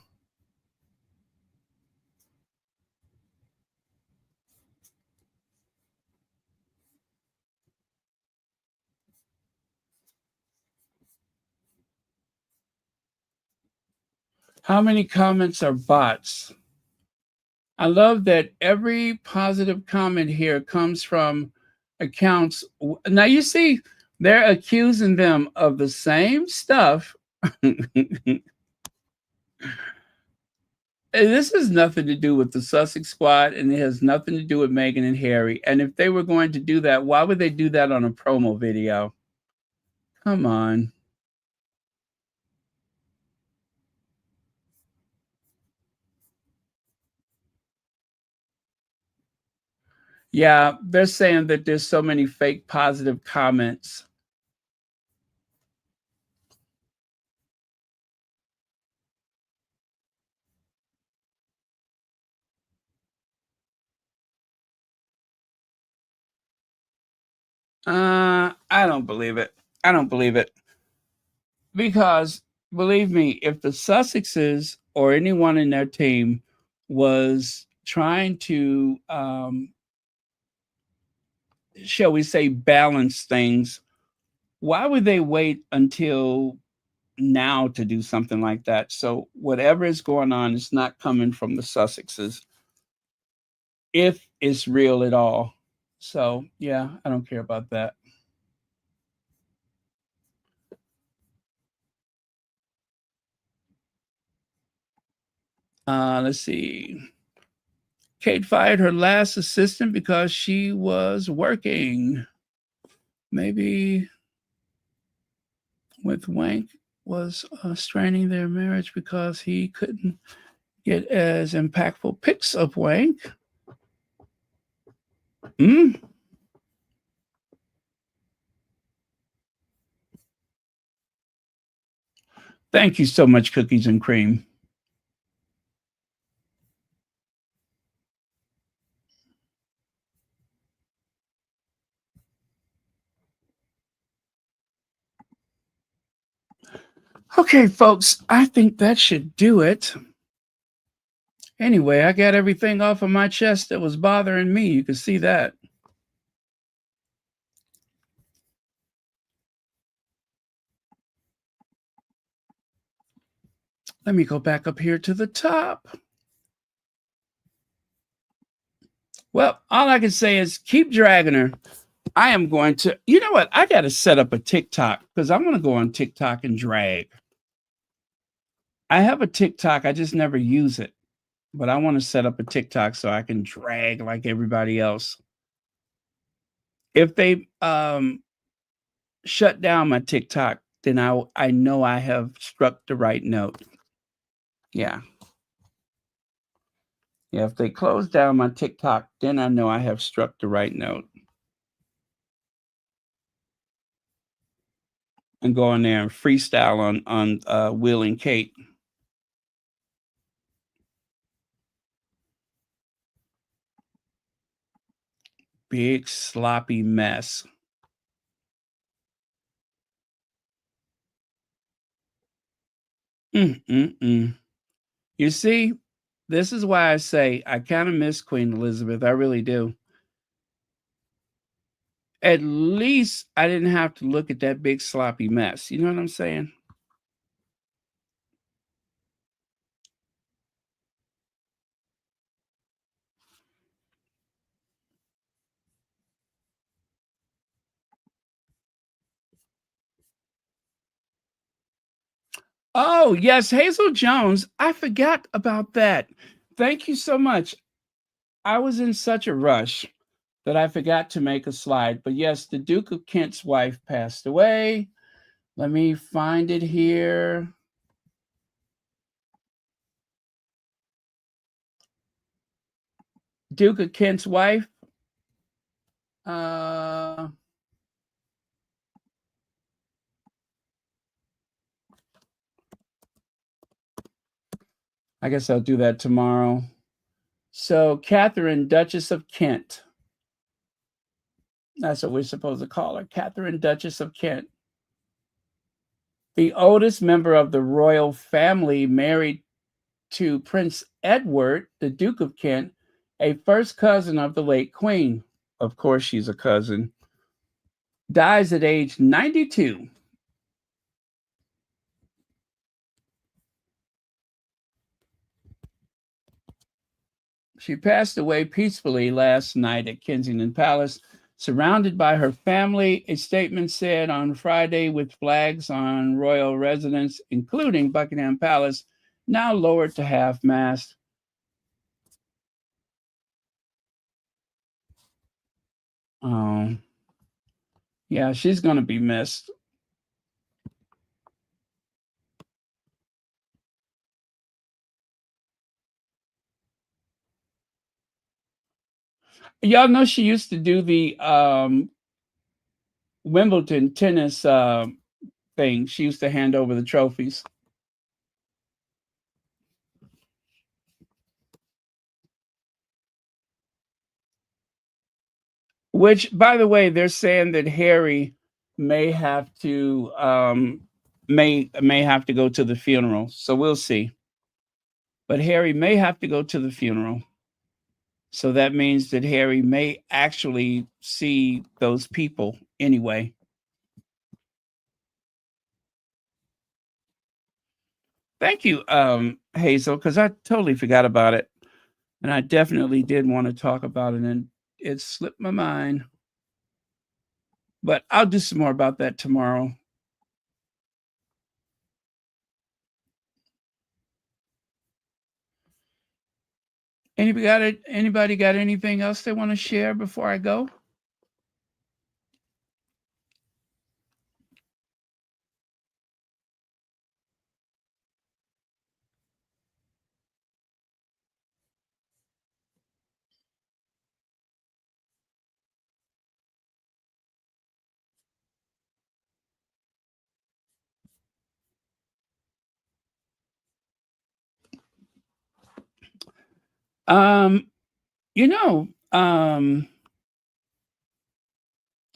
How many comments are bots? I love that every positive comment here comes from accounts. Now, you see, they're accusing them of the same stuff This has nothing to do with the Sussex squad, and it has nothing to do with Meghan and Harry. And if they were going to do that, why would they do that on a promo video? Come on. Yeah, they're saying that there's so many fake positive comments. I don't believe it. I don't believe it. Because believe me, if the Sussexes or anyone in their team was trying to, shall we say, balance things, why would they wait until now to do something like that? So whatever is going on is not coming from the Sussexes, if it's real at all. So yeah, I don't care about that. Let's see. Kate fired her last assistant because she was working. Maybe with Wank was straining their marriage because he couldn't get as impactful pics of Wank. Thank you so much, Cookies and Cream. Okay, folks, I think that should do it. Anyway, I got everything off of my chest that was bothering me. You can see that. Let me go back up here to the top. Well, all I can say is keep dragging her. I am going to, you know what? I got to set up a TikTok because I'm going to go on TikTok and drag. I have a TikTok. I just never use it. But I want to set up a TikTok so I can drag like everybody else. If they shut down my TikTok, then I know I have struck the right note. Yeah. Yeah, if they close down my TikTok, then I know I have struck the right note. And go in there and freestyle on Will and Kate. Big sloppy mess. You see, this is why I say I kind of miss Queen Elizabeth. I really do. At least I didn't have to look at that big sloppy mess. You know what I'm saying? Oh, yes, Hazel Jones. I forgot about that. Thank you so much. I was in such a rush that I forgot to make a slide. But yes, the Duke of Kent's wife passed away. Let me find it here. Duke of Kent's wife. I guess I'll do that tomorrow. So, Catherine, Duchess of Kent. That's what we're supposed to call her, Catherine, Duchess of Kent. The oldest member of the royal family, married to Prince Edward, the Duke of Kent, a first cousin of the late Queen. Of course, she's a cousin. Dies at age 92. She passed away peacefully last night at Kensington Palace. surrounded by her family, a statement said on Friday, with flags on royal residence, including Buckingham Palace, now lowered to half-mast. Yeah, she's going to be missed. Y'all know she used to do the Wimbledon tennis thing. She used to hand over the trophies. Which, by the way, they're saying that Harry may have to may have to go to the funeral. So we'll see. But Harry may have to go to the funeral. So that means that Harry may actually see those people anyway. Thank you, Hazel, because I totally forgot about it. And I definitely did want to talk about it, and it slipped my mind. But I'll do some more about that tomorrow. Anybody got anything else they want to share before I go? You know, let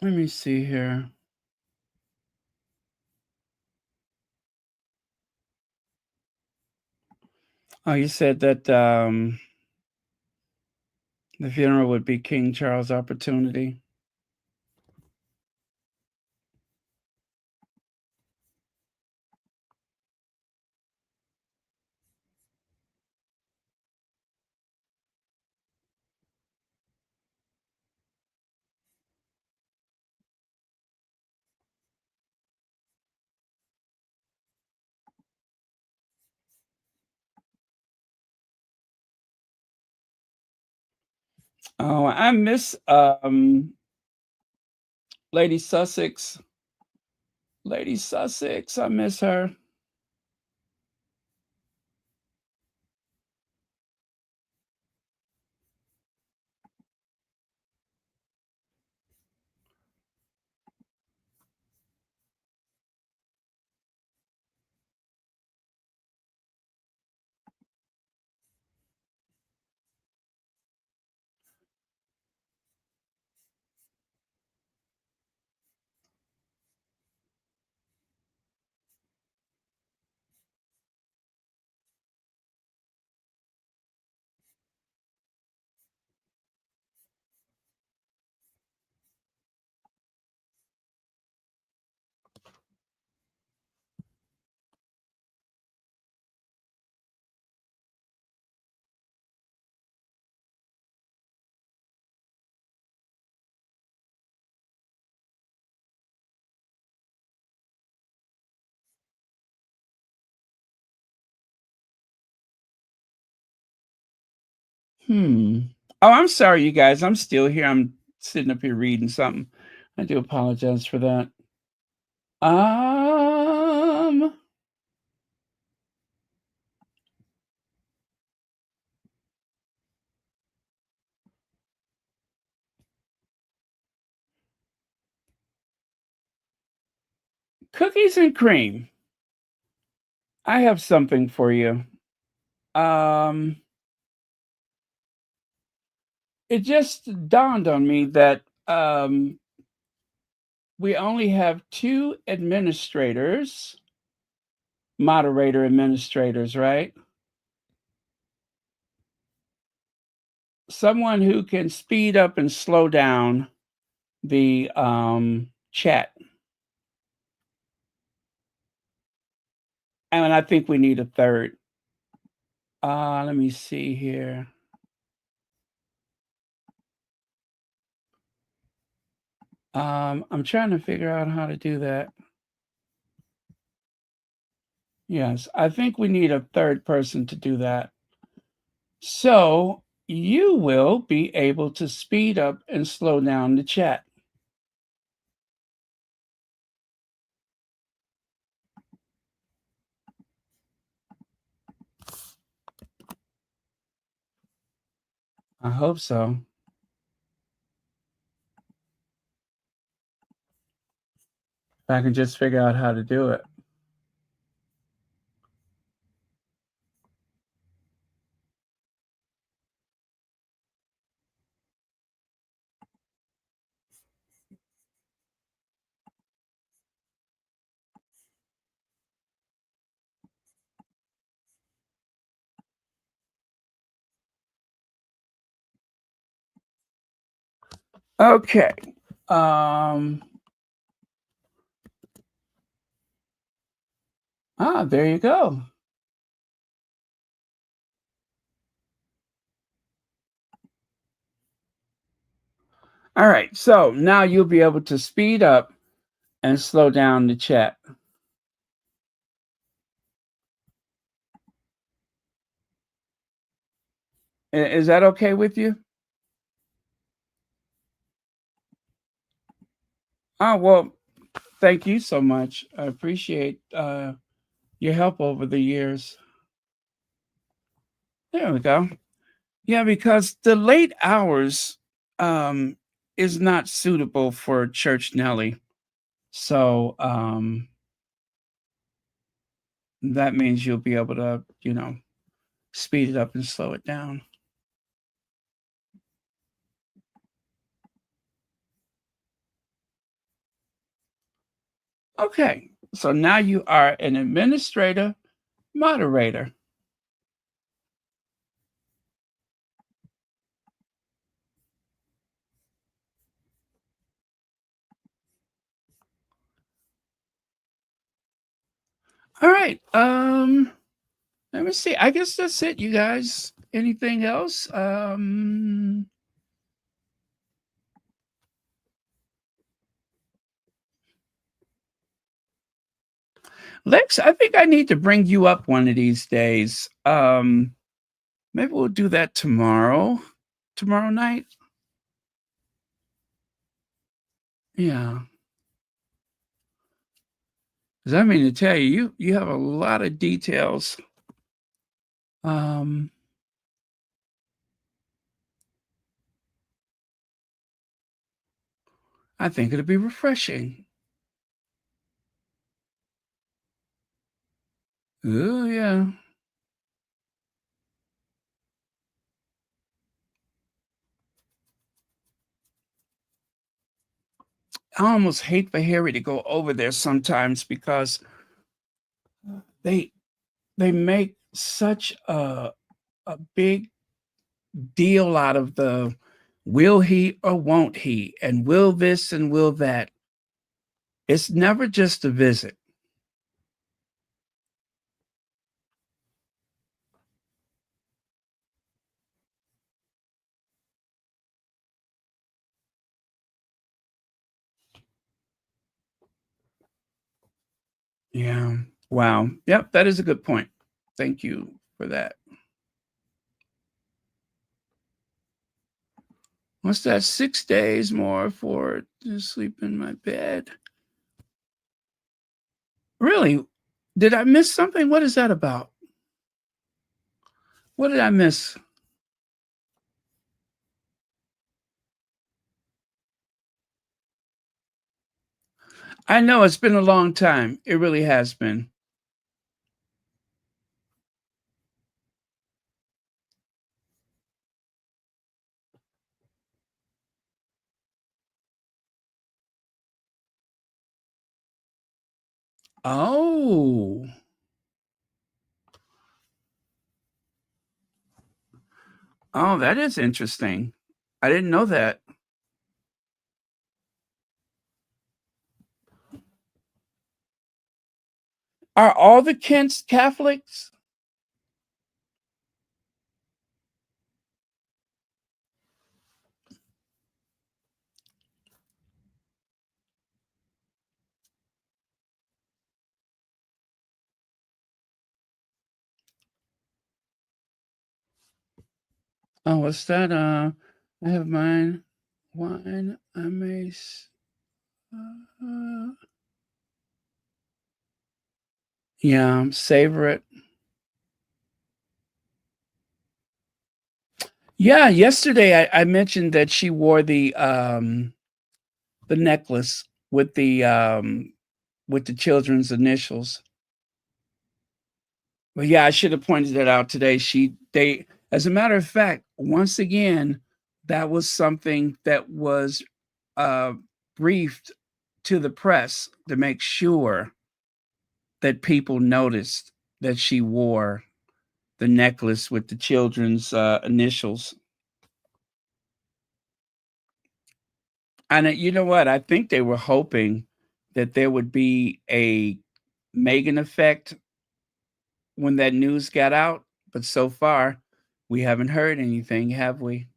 me see here. Oh, you said that the funeral would be King Charles' opportunity. Oh, I miss Lady Sussex. Lady Sussex, I miss her. Oh, I'm sorry, you guys. I'm still here. I'm sitting up here reading something. I do apologize for that. Cookies and cream. I have something for you. It just dawned on me that we only have two moderator administrators, right? Someone who can speed up and slow down the chat. And I think we need a third. Let me see here. I'm trying to figure out how to do that. Yes, I think we need a third person to do that. So you will be able to speed up and slow down the chat. I hope so. If I can just figure out how to do it. Okay. There you go. All right. So now you'll be able to speed up and slow down the chat. Is that okay with you? Oh, well, thank you so much. I appreciate your help over the years. There we go. Yeah, because the late hours is not suitable for Church Nelly. So that means you'll be able to, speed it up and slow it down. Okay, so now you are an administrator moderator. All right. Let me see. I guess that's it, you guys. Anything else? Lex, I think I need to bring you up one of these days. Maybe we'll do that tomorrow night. Yeah. Because I mean to tell you, you have a lot of details. I think it'll be refreshing. Oh, yeah. I almost hate for Harry to go over there sometimes because they make such a big deal out of the will he or won't he, and will this and will that. It's never just a visit. Yeah. Wow. Yep, that is a good point. Thank you for that. What's that? 6 days more for to sleep in my bed. Really? Did I miss something? What is that about? What did I miss? I know it's been a long time. It really has been. Oh. Oh, that is interesting. I didn't know that. Are all the Kents Catholics? Oh, what's that? I have mine. Wine. I may. Yeah, savor it. Yeah, yesterday I mentioned that she wore the necklace with the children's initials. Well, yeah, I should have pointed that out today. As a matter of fact, once again, that was something that was uh, briefed to the press to make sure that people noticed that she wore the necklace with the children's initials. And you know what? I think they were hoping that there would be a Meghan effect when that news got out, but so far we haven't heard anything, have we?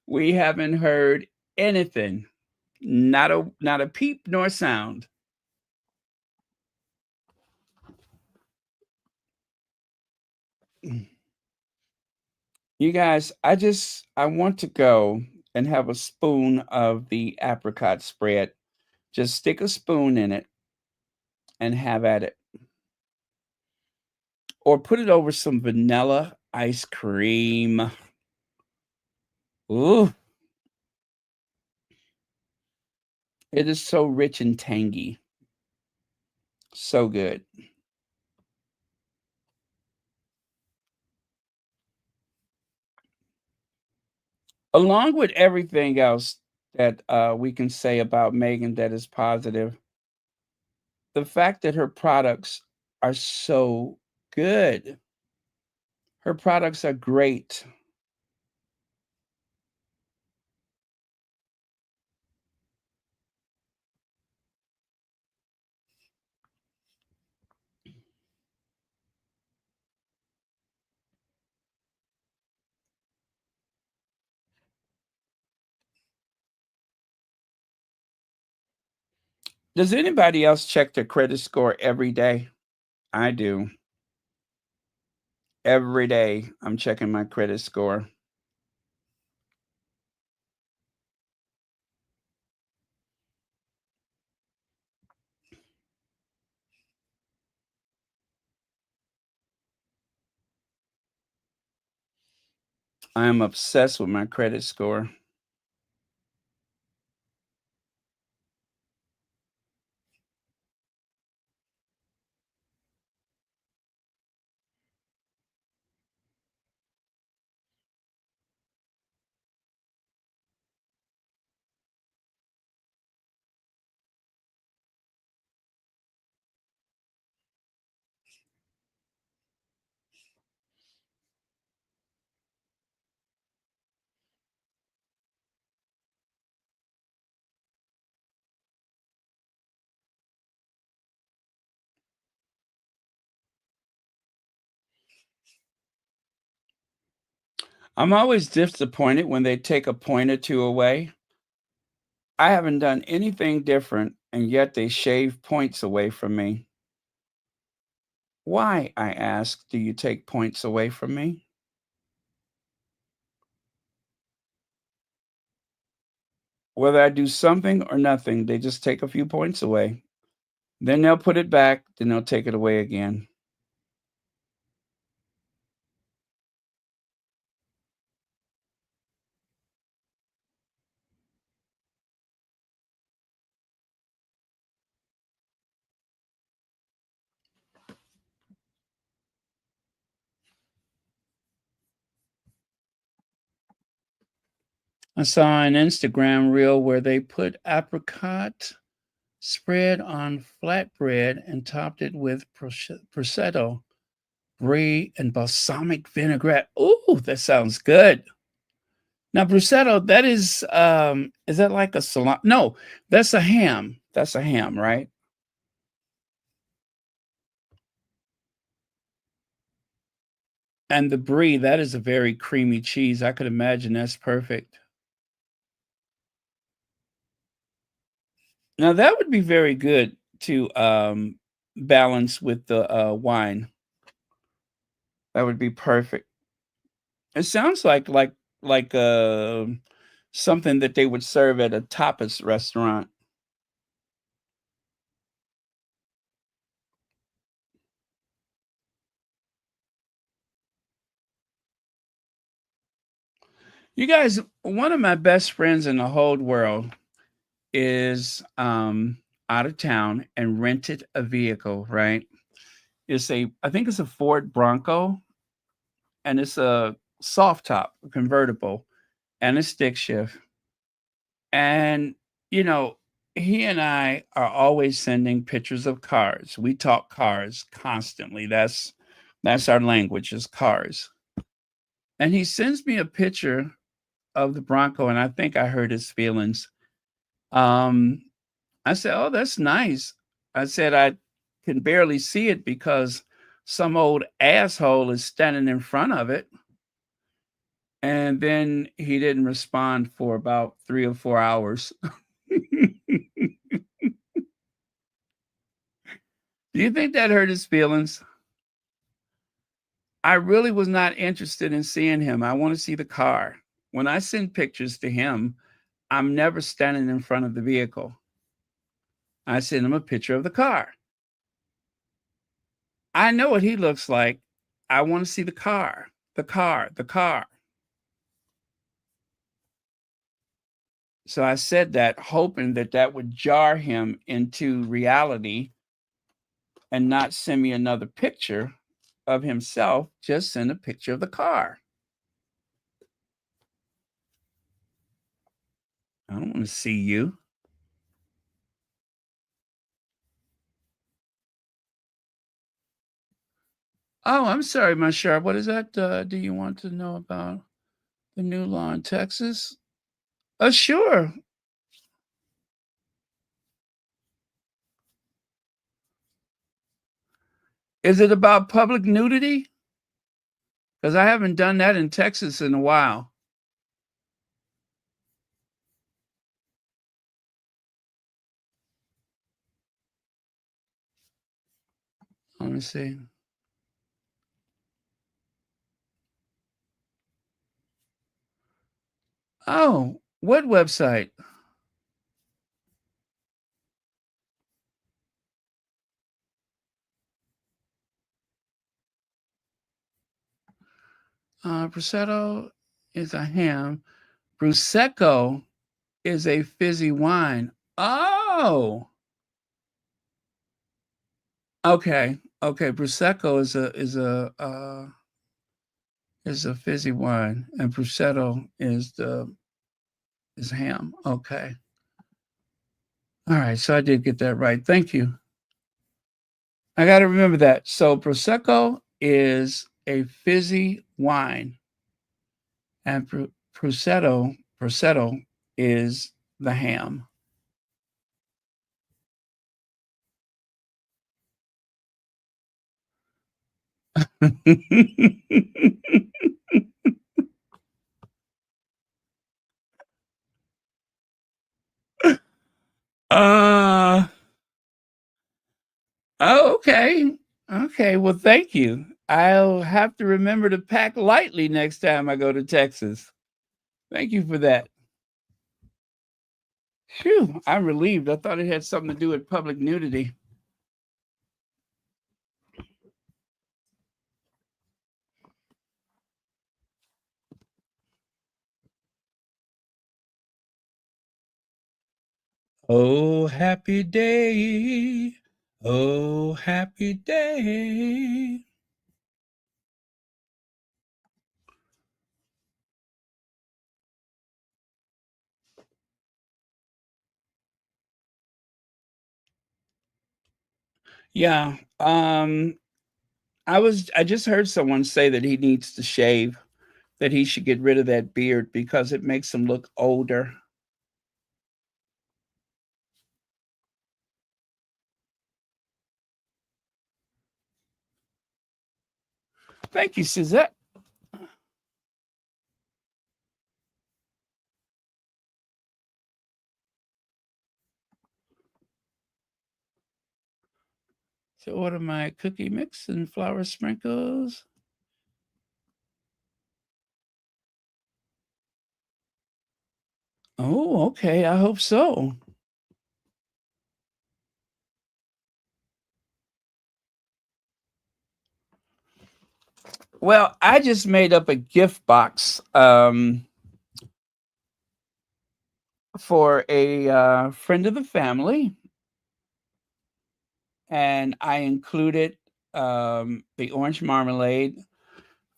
We haven't heard anything. Not a peep nor sound. You guys, I want to go and have a spoon of the apricot spread. Just stick a spoon in it and have at it. Or put it over some vanilla ice cream. Ooh. It is so rich and tangy. So good. Along with everything else that we can say about Meghan that is positive, the fact that her products are so good. Her products are great. Does anybody else check their credit score every day? I do. Every day I'm checking my credit score. I am obsessed with my credit score. I'm always disappointed when they take a point or two away. I haven't done anything different, and yet they shave points away from me. Why, I ask, do you take points away from me? Whether I do something or nothing, they just take a few points away. Then they'll put it back, then they'll take it away again. I saw an Instagram reel where they put apricot spread on flatbread and topped it with prosciutto, brie, and balsamic vinaigrette. Ooh, that sounds good. Now, prosciutto, is that like a salami? No, that's a ham. That's a ham, right? And the brie, that is a very creamy cheese. I could imagine that's perfect. Now, that would be very good to balance with the wine. That would be perfect. It sounds like something that they would serve at a tapas restaurant. You guys, one of my best friends in the whole world is out of town and rented a vehicle, right? I think it's a Ford Bronco, and it's a soft top convertible and a stick shift. And, you know, he and I are always sending pictures of cars. We talk cars constantly. That's our language, is cars. And he sends me a picture of the Bronco, and I think I hurt his feelings. Um, I said, "Oh, that's nice." I said, "I can barely see it because some old asshole is standing in front of it." And then he didn't respond for about 3 or 4 hours. Do you think that hurt his feelings? I really was not interested in seeing him. I want to see the car. When I send pictures to him, I'm never standing in front of the vehicle. I send him a picture of the car. I know what he looks like. I want to see the car, the car, the car. So I said that, hoping that that would jar him into reality and not send me another picture of himself, just send a picture of the car. I don't want to see you. Oh, I'm sorry, my sharp. What is that? Do you want to know about the new law in Texas? Sure. Is it about public nudity? Because I haven't done that in Texas in a while. Let me see. Oh, what website? Prosecco is a ham. Prosecco is a fizzy wine. Oh, okay, okay. Prosecco is a fizzy wine, and prosecco is ham. Okay, all right. So I did get that right. Thank you. I got to remember that. So prosecco is a fizzy wine, and prosecco is the ham. uh oh, okay. Okay. Well, thank you. I'll have to remember to pack lightly next time I go to Texas. Thank you for that. Phew, I'm relieved. I thought it had something to do with public nudity. Oh, happy day. Oh, happy day. Yeah. I just heard someone say that he needs to shave, that he should get rid of that beard because it makes him look older. Thank you, Suzette. So order my cookie mix and flour sprinkles. Oh, okay. I hope so. Well, I just made up a gift box for a friend of the family, and I included the orange marmalade,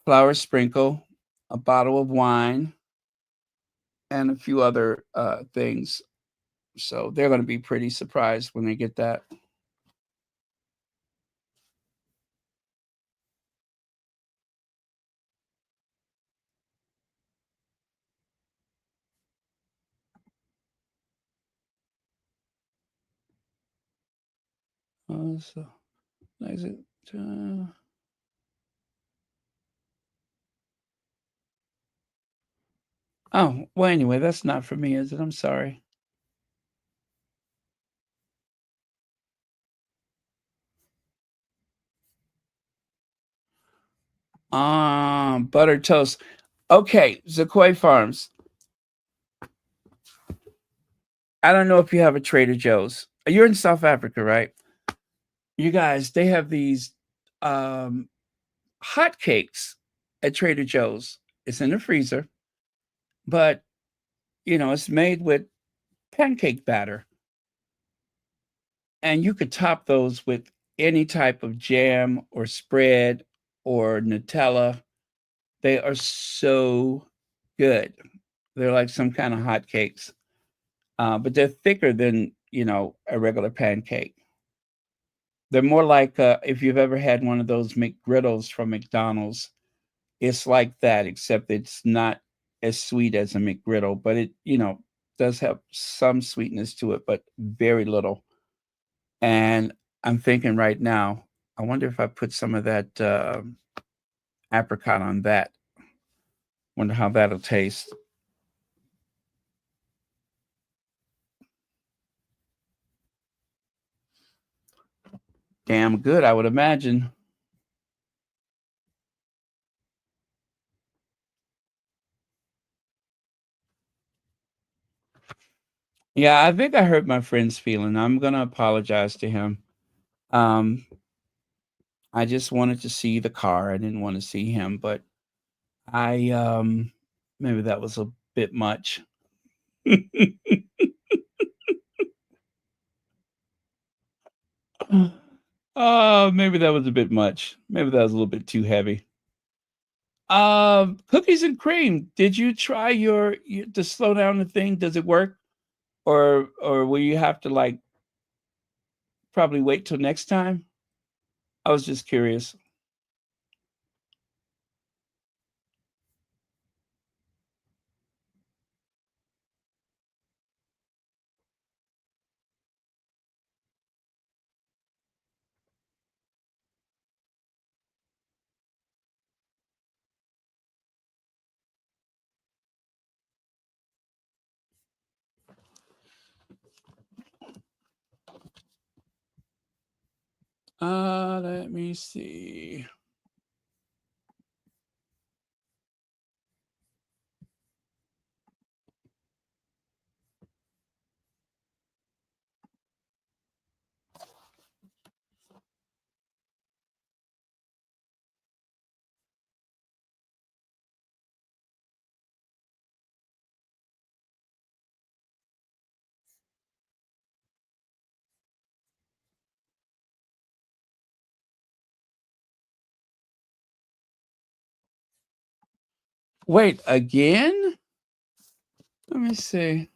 flour sprinkle, a bottle of wine, and a few other things. So they're going to be pretty surprised when they get that. So, exit. Oh, well, anyway, that's not for me, is it? I'm sorry. Buttered toast. Okay, Zakoy Farms. I don't know if you have a Trader Joe's. You're in South Africa, right? You guys, they have these hot cakes at Trader Joe's. It's in the freezer, but it's made with pancake batter. And you could top those with any type of jam or spread or Nutella. They are so good. They're like some kind of hot cakes, but they're thicker than a regular pancake. They're more like if you've ever had one of those McGriddles from McDonald's. It's like that, except it's not as sweet as a McGriddle, but it does have some sweetness to it, but very little. And I'm thinking right now, I wonder if I put some of that apricot on that. Wonder how that'll taste. Damn good, I would imagine. Yeah, I think I hurt my friend's feeling. I'm gonna apologize to him. Um, I just wanted to see the car. I didn't want to see him, but I maybe that was a bit much. Oh, maybe that was a bit much. Maybe that was a little bit too heavy. Cookies and cream. Did you try to slow down the thing? Does it work, or will you have to like probably wait till next time? I was just curious. Let me see. Wait, again? Let me see.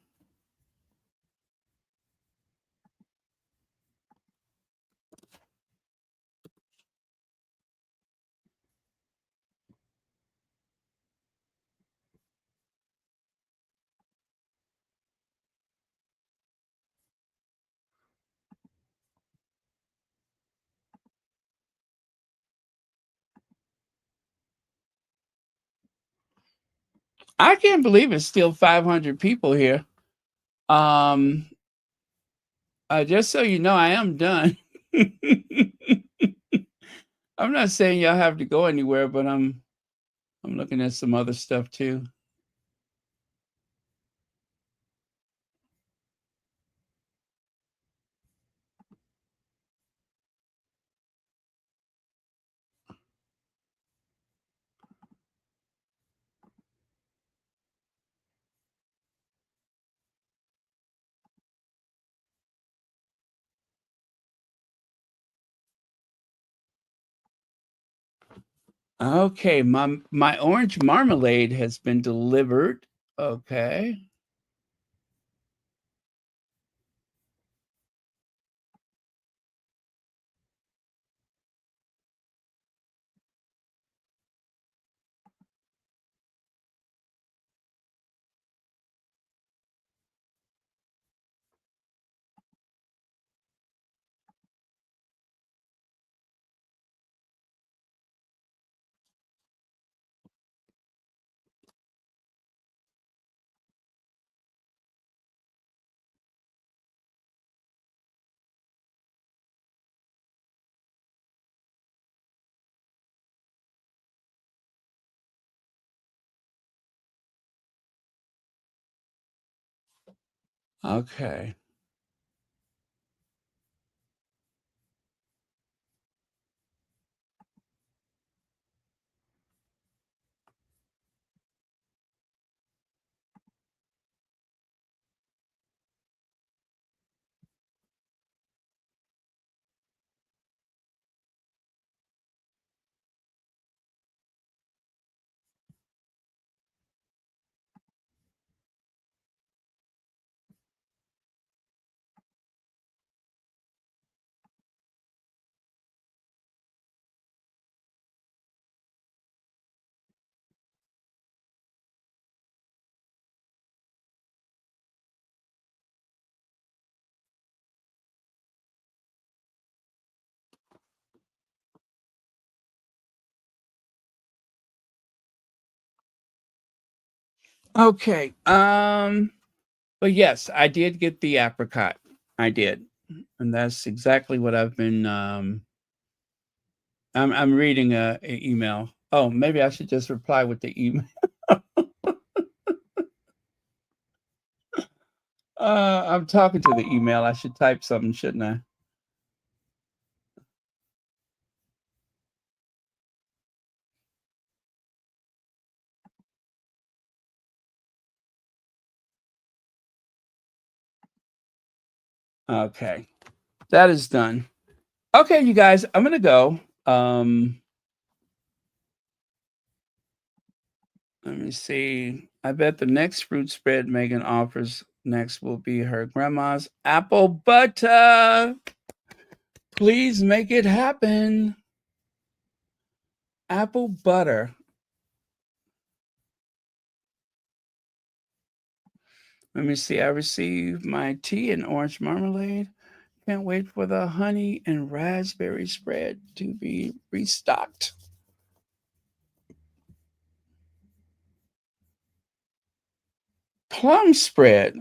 I can't believe it's still 500 people here. Um, just so you know, I am done. I'm not saying y'all have to go anywhere, but I'm looking at some other stuff too. Okay, my orange marmalade has been delivered. Okay. Okay. Okay. But yes, I did get the apricot. I did. And that's exactly what I've been I'm reading a email. Oh, maybe I should just reply with the email. I'm talking to the email. I should type something, shouldn't I? Okay. That is done. Okay, you guys, I'm gonna go. Let me see. I bet the next fruit spread Megan offers next will be her grandma's apple butter. Please make it happen. Apple butter. Let me see. I received my tea and orange marmalade. Can't wait for the honey and raspberry spread to be restocked. Plum spread.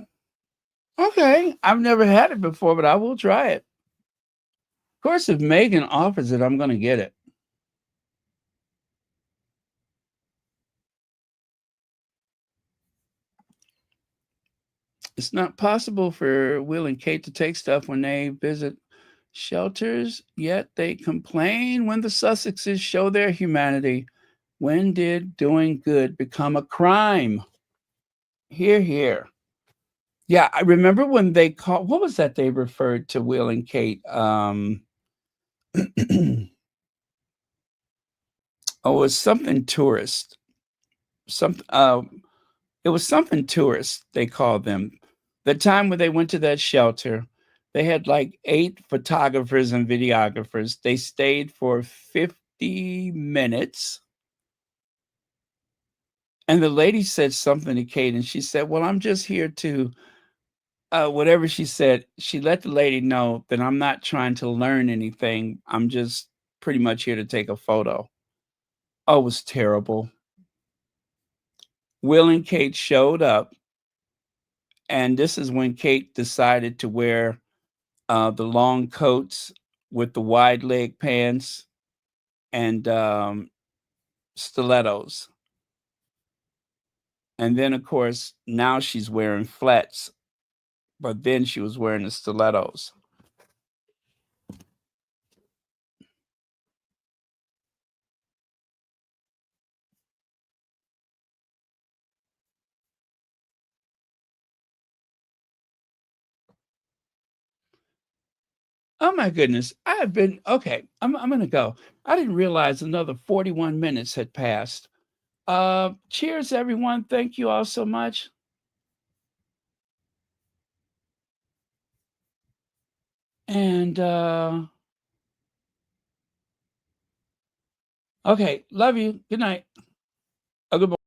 Okay. I've never had it before, but I will try it. Of course, if Megan offers it, I'm going to get it. It's not possible for Will and Kate to take stuff when they visit shelters, yet they complain when the Sussexes show their humanity. When did doing good become a crime? Here, here. Yeah, I remember when they called, what was that they referred to Will and Kate? Oh, it was something tourist. Something it was something tourist, they called them. The time when they went to that shelter, they had like 8 photographers and videographers. They stayed for 50 minutes. And the lady said something to Kate, and she said, well, I'm just here to, whatever she said, she let the lady know that I'm not trying to learn anything. I'm just pretty much here to take a photo. Oh, it was terrible. Will and Kate showed up, and this is when Kate decided to wear the long coats with the wide leg pants and stilettos. And then, of course, now she's wearing flats, but then she was wearing the stilettos. Oh my goodness. I have been okay. I'm gonna go. I didn't realize another 41 minutes had passed. Cheers, everyone. Thank you all so much. And okay, love you. Good night. Oh, good morning.